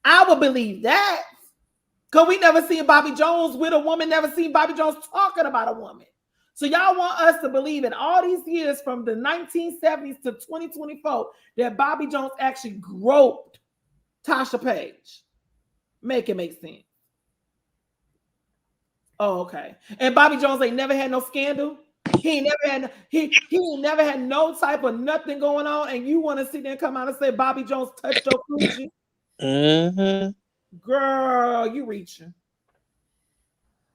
[SPEAKER 4] I would believe that. Because we never seen Bobby Jones with a woman, never seen Bobby Jones talking about a woman. So y'all want us to believe in all these years from the 1970s to 2024 that Bobby Jones actually groped Tasha Page. Make it make sense. Oh, okay. And Bobby Jones ain't never had no scandal. He ain't never had no type of nothing going on. And you want to sit there and come out and say Bobby Jones touched your coochie?
[SPEAKER 17] Mm-hmm.
[SPEAKER 4] Girl, you reaching.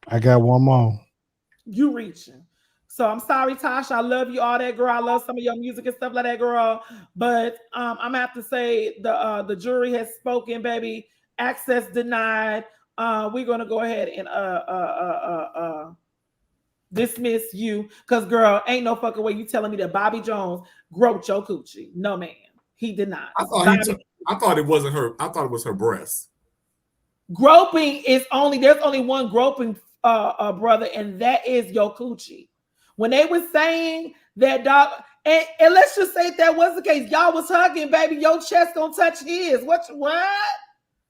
[SPEAKER 1] I got one more.
[SPEAKER 4] You reaching. So I'm sorry, Tasha. I love you, all that, girl. I love some of your music and stuff like that, girl. But I'm gonna have to say the jury has spoken, baby. Access denied. We're gonna go ahead and dismiss you, because girl, ain't no fucking way you telling me that Bobby Jones groped your coochie. No, man, he did not.
[SPEAKER 2] I thought it wasn't her. I thought it was her breast.
[SPEAKER 4] Groping is there's only one groping, brother, and that is your coochie. When they were saying that, dog, and let's just say if that was the case, y'all was hugging, baby, your chest gonna touch his. What?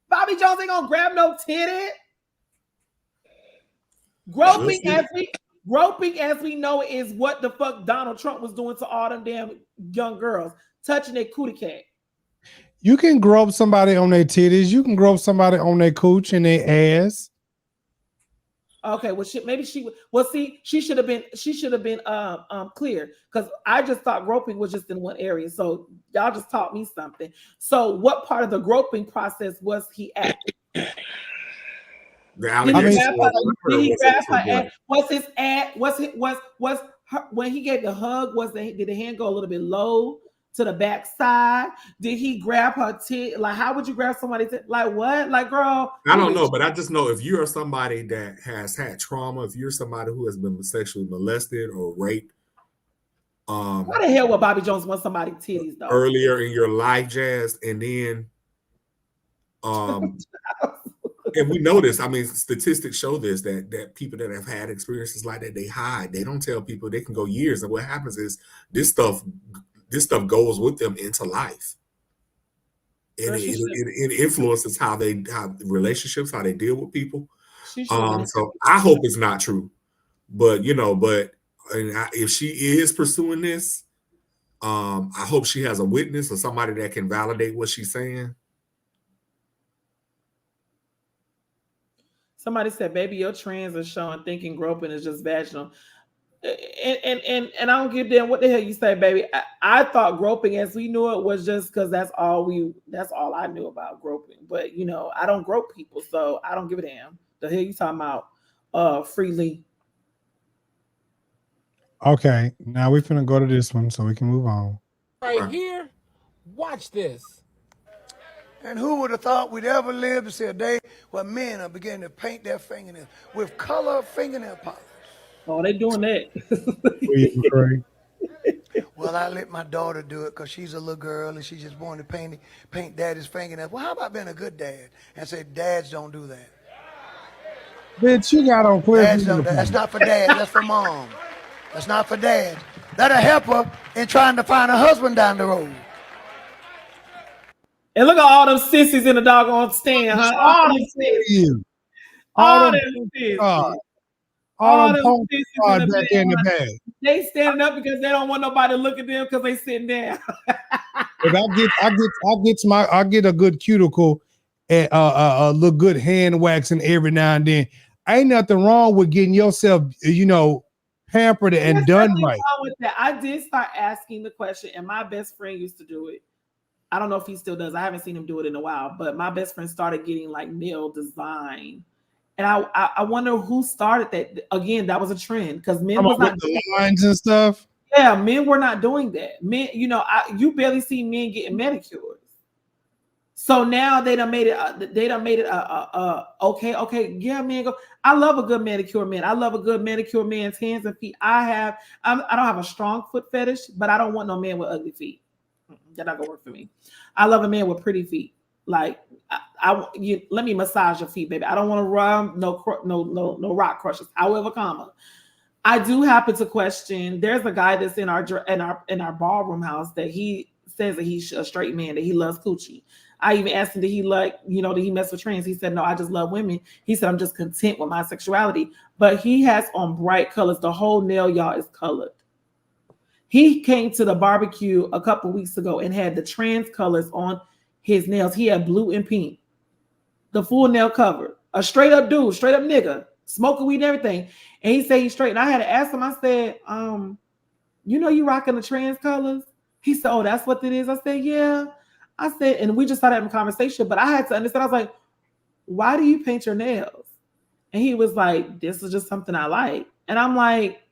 [SPEAKER 4] Bobby Jones ain't gonna grab no titty. Groping as we know is what the fuck Donald Trump was doing to all them damn young girls, touching their cootie cat.
[SPEAKER 1] You can grope somebody on their titties. You can grope somebody on their cooch and their ass.
[SPEAKER 4] Okay, well, maybe she should have been clear, because I just thought groping was just in one area. So y'all just taught me something. So what part of the groping process was he at? Did he grab her ass? Was his ass? Was her, when he gave the hug? Did the hand go a little bit low to the back side? Did he grab her tit? Like, how would you grab somebody? Like what? Like, girl,
[SPEAKER 2] I don't know, but I just know if you're somebody that has had trauma, if you're somebody who has been sexually molested or raped,
[SPEAKER 4] why the hell would Bobby Jones want somebody's titties though?
[SPEAKER 2] Earlier in your life, Jazz, and then, and we know this. I mean, statistics show this that people that have had experiences like that, they hide. They don't tell people. They can go years, and what happens is this stuff goes with them into life, and it influences how relationships, how they deal with people. So I hope it's not true, but if she is pursuing this, I hope she has a witness or somebody that can validate what she's saying.
[SPEAKER 4] Somebody said, "Baby, your trans are showing thinking groping is just vaginal." And I don't give a damn what the hell you say, baby. I thought groping as we knew it was just because that's all I knew about groping. But I don't grope people, so I don't give a damn. The hell you talking about freely?
[SPEAKER 1] Okay, now we're finna go to this one so we can move on.
[SPEAKER 14] Right here, watch this.
[SPEAKER 15] And who would have thought we'd ever live to see a day where men are beginning to paint their fingernails with color fingernail polish?
[SPEAKER 4] Oh, they doing that.
[SPEAKER 15] Well, I let my daughter do it because she's a little girl and she just wanted to paint daddy's fingernails. Well, how about being a good dad and say dads don't do that?
[SPEAKER 1] Bitch, you got on clear.
[SPEAKER 15] That's not for dad. That's for mom. That's not for dad. That'll help her in trying to find a husband down the road.
[SPEAKER 4] And look at all them sissies in the doggone stand, huh? All them sissies. All them sissies. All them sissies back in the bag. They standing up because they don't want nobody to look at them because they sitting down.
[SPEAKER 1] If I get a good cuticle and a little good hand waxing every now and then. Ain't nothing wrong with getting yourself, pampered and done right.
[SPEAKER 4] With that. I did start asking the question, and my best friend used to do it. I don't know if he still does. I haven't seen him do it in a while, but my best friend started getting like nail design. And I wonder who started that. Again, that was a trend because men was not
[SPEAKER 1] doing lines and stuff.
[SPEAKER 4] Yeah, men were not doing that. Men, you barely see men getting manicures. So now they done made it. Okay. Yeah, man. Go. I love a good manicure man. I love a good manicure man's hands and feet. I don't have a strong foot fetish, but I don't want no man with ugly feet. That's not gonna work for me. I love a man with pretty feet. Like let me massage your feet, baby. I don't want to run no rock crushers. However, I do happen to question. There's a guy that's in our ballroom house that he says that he's a straight man, that he loves coochie. I even asked him, did he did he mess with trans? He said, no, I just love women. He said, I'm just content with my sexuality. But he has on bright colors. The whole nail, y'all, is colored. He came to the barbecue a couple weeks ago and had the trans colors on his nails. He had blue and pink. The full nail cover. A straight up dude, straight up nigga, smoking weed and everything. And he said he's straight. And I had to ask him, I said, you rocking the trans colors? He said, oh, that's what it is. I said, yeah. I said, and we just started having a conversation, but I had to understand. I was like, why do you paint your nails? And he was like, this is just something I like. And I'm like,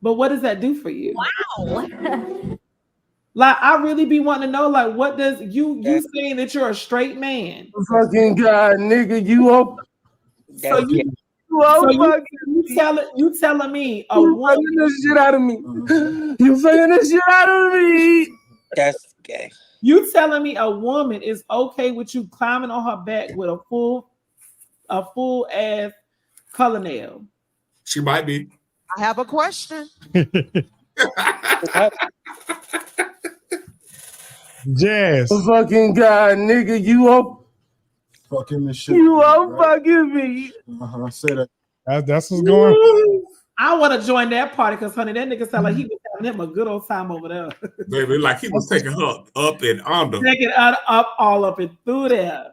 [SPEAKER 4] but what does that do for you?
[SPEAKER 6] Wow.
[SPEAKER 4] Like, I really be wanting to know, like, what does you saying that you're a straight man?
[SPEAKER 9] Fucking God, nigga, you up?
[SPEAKER 4] So you telling me a
[SPEAKER 9] you
[SPEAKER 4] woman
[SPEAKER 9] fucking the shit out of me. You fucking the shit out of me.
[SPEAKER 3] That's gay.
[SPEAKER 4] You telling me a woman is okay with you climbing on her back with a full ass color nail?
[SPEAKER 2] She might be.
[SPEAKER 5] I have a question.
[SPEAKER 1] Jazz.
[SPEAKER 9] Fucking God, nigga, you up?
[SPEAKER 11] Fucking the shit.
[SPEAKER 9] You up fucking me.
[SPEAKER 11] I say that.
[SPEAKER 1] That's what's going on.
[SPEAKER 4] I want to join that party because, honey, that nigga sound like he was having him a good old time over there.
[SPEAKER 2] Baby, like he was taking her up and under.
[SPEAKER 4] Taking her up all up and through there.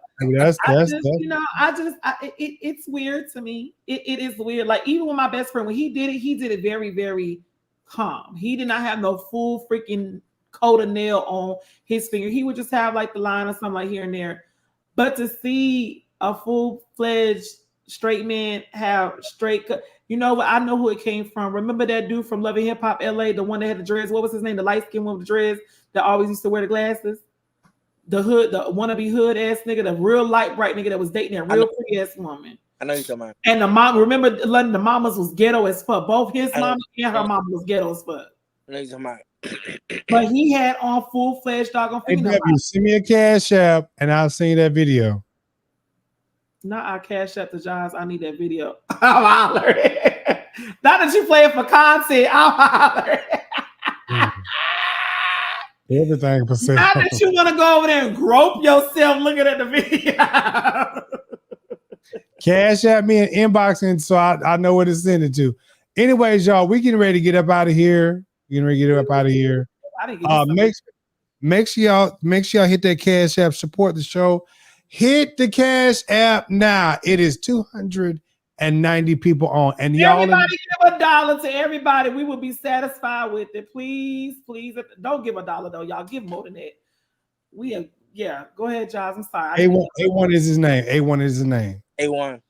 [SPEAKER 4] It's weird to me. It is weird. Like, even with my best friend, when he did it very, very calm. He did not have no full freaking coat of nail on his finger. He would just have like the line or something like here and there. But to see a full-fledged straight man have straight cut, you know what? I know who it came from. Remember that dude from Love and Hip Hop LA, the one that had the dreads? What was his name? The light-skinned one with the dreads that always used to wear the glasses? The hood, the wannabe hood ass nigga, the real light bright nigga that was dating that real pretty ass woman.
[SPEAKER 3] I know you're talking about.
[SPEAKER 4] And the mom, remember, the mamas was ghetto as fuck. Both his mama and her mama was ghetto as fuck.
[SPEAKER 3] I know you're talking about.
[SPEAKER 4] But he had on full-fledged doggone
[SPEAKER 1] Hey,
[SPEAKER 4] fingernails.
[SPEAKER 1] W, send me a cash app and I'll send you that video.
[SPEAKER 4] Not I cash up the Jives. I need that video. I'm hollering. Not that you play it for content. I'm hollering.
[SPEAKER 1] Everything for sale.
[SPEAKER 4] Not that you want to go over there and grope yourself looking at the video.
[SPEAKER 1] Cash at me and inboxing so I know what to send it to. Anyways, y'all, we getting ready to get up out of here. Make sure y'all hit that Cash App, support the show. Hit the Cash App now. It is 290 people on, and y'all
[SPEAKER 4] everybody give $1 to everybody. We will be satisfied with it. Please, don't give $1 though. Y'all give more than that. Go ahead, Jives. I'm sorry.
[SPEAKER 1] A1 is his name. A1 is his name.
[SPEAKER 3] A1.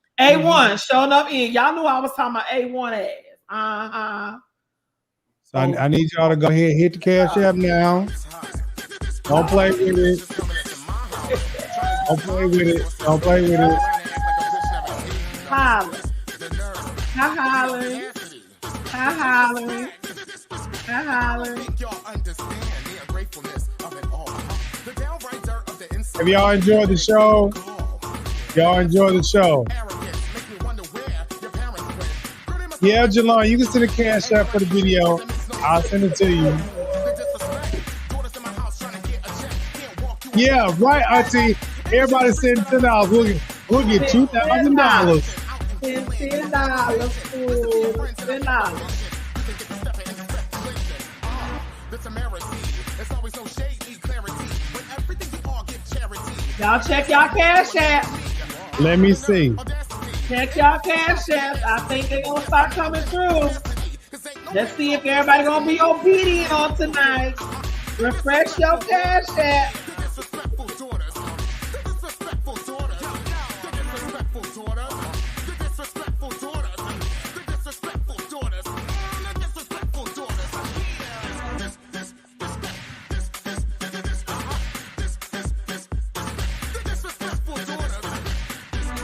[SPEAKER 4] Showing up in. Y'all knew I was talking about A1 ass.
[SPEAKER 1] So I need y'all to go ahead and hit the Cash App now. Don't play with it. Don't play with it.
[SPEAKER 4] Hollering.
[SPEAKER 1] If y'all enjoyed the show, yeah, Jalon, you can send a Cash App for the video. I'll send it to you. Yeah, right, Auntie. Everybody send $10. We'll get $2,000.
[SPEAKER 4] $10. Y'all check y'all Cash App.
[SPEAKER 1] Let me see.
[SPEAKER 4] Check y'all Cash App. I think they're gonna start coming through. Let's see if everybody gonna be obedient on tonight. Refresh your Cash App.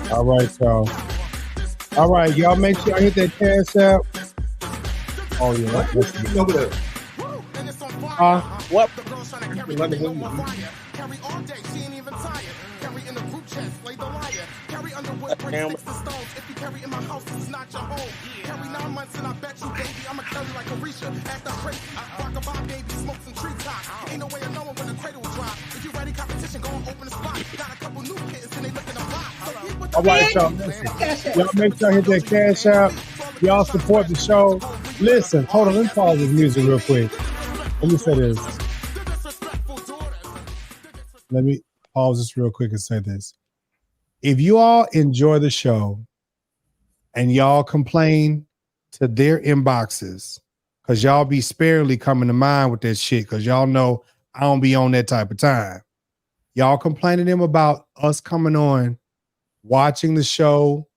[SPEAKER 1] All right, so. All right, y'all make sure I hit that Cash App. Oh, yeah. Let's see.
[SPEAKER 3] What?
[SPEAKER 17] 9 months and I bet you, baby, I'ma carry like Orisha at the break. Rock a bar, baby, smoke some treetops. Ain't no way of knowing when the cradle will drop. If you ready, competition, go and open the spot. Got a couple new kittens and they looking to rock.
[SPEAKER 1] All right, y'all. Y'all make sure you hit that cash out. Y'all support the show. Listen, hold on. Let me pause this music real quick. Let me say this. Let me pause this real quick and say this. If you all enjoy the show and y'all complain to their inboxes, because y'all be sparingly coming to mind with that shit, because y'all know I don't be on that type of time. Y'all complain to them about us coming on, watching the show,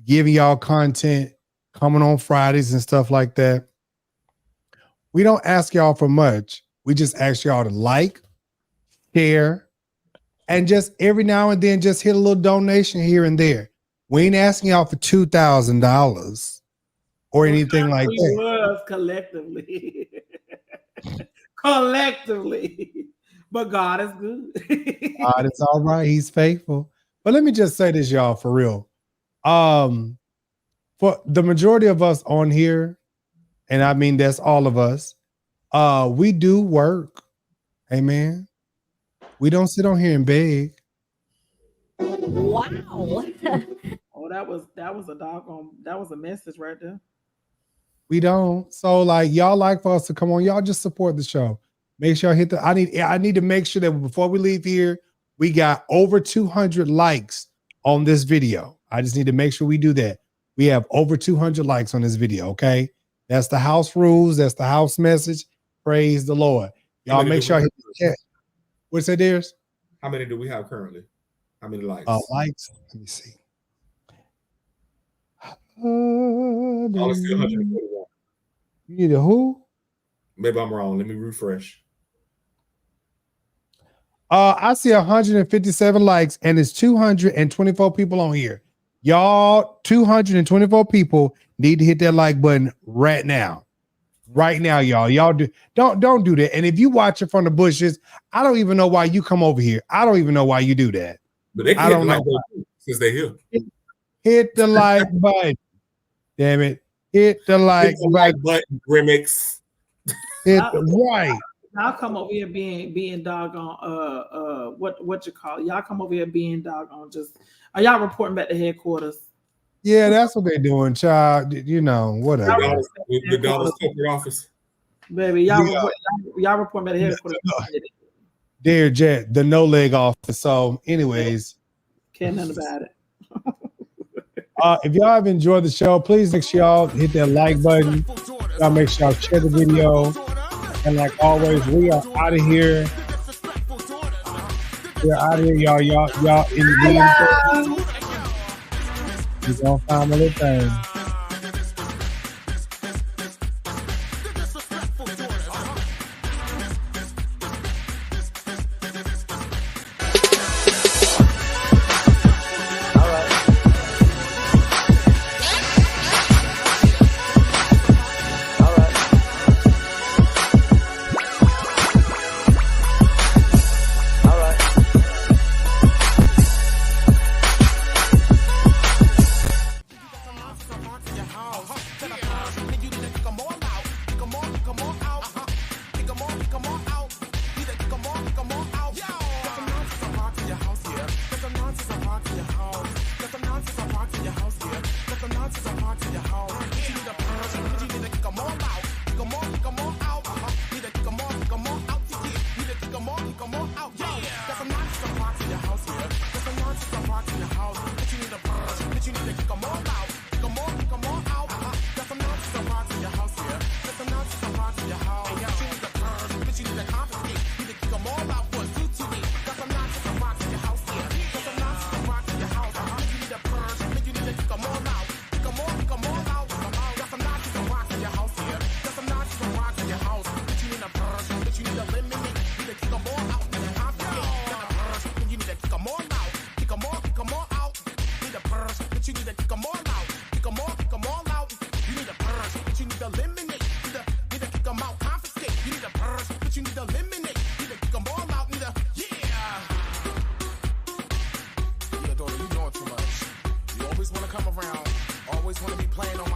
[SPEAKER 1] giving y'all content, coming on Fridays and stuff like that. We don't ask y'all for much. We just ask y'all to like, share, and just every now and then just hit a little donation here and there. We ain't asking y'all for $2,000 or anything like that.
[SPEAKER 4] Was collectively. Collectively. But God is good.
[SPEAKER 1] God is all right. He's faithful. But let me just say this, y'all, for real. For the majority of us on here, and I mean that's all of us, we do work. Amen. We don't sit on here and beg.
[SPEAKER 4] Wow. Oh, that was a doggone, that was a message right there.
[SPEAKER 1] We don't. So like y'all like for us to come on, y'all just support the show. Make sure I hit the I need to make sure that before we leave here, we got over 200 likes on this video. I just need to make sure we do that. We have over 200 likes on this video, okay? That's the house rules. That's the house message. Praise the Lord. Y'all make sure I hit the chat. What's that, Darius?
[SPEAKER 2] How many do we have currently? How many likes?
[SPEAKER 1] Likes. Let me see.
[SPEAKER 2] I see 141.
[SPEAKER 1] You need a who?
[SPEAKER 2] Maybe I'm wrong. Let me refresh.
[SPEAKER 1] I see 157 likes and it's 224 people on here. Y'all, 224 people need to hit that like button right now. Right now, y'all. Y'all don't do that. And if you watch it from the bushes, I don't even know why you come over here. I don't even know why you do that.
[SPEAKER 2] But they
[SPEAKER 1] I don't know
[SPEAKER 2] since they're here.
[SPEAKER 1] Hit the like button. Damn it. Hit the like
[SPEAKER 2] button, Grimmix.
[SPEAKER 1] Right.
[SPEAKER 4] Y'all come over here being doggone what you call it? Y'all come over here being doggone just are y'all reporting back to headquarters?
[SPEAKER 1] Yeah, that's what they're doing, child. You know, whatever.
[SPEAKER 2] The Dallas corporate office.
[SPEAKER 4] Baby, y'all reporting back to headquarters.
[SPEAKER 1] Dear Jet, the no leg office. So, anyways.
[SPEAKER 4] Can't nothing about it.
[SPEAKER 1] If y'all have enjoyed the show, please make sure y'all hit that like button. Y'all make sure y'all share the video. And like always, we are out of here. We're out of here, y'all. Y'all in the we're gonna find a little thing.
[SPEAKER 17] Always want to be playing on my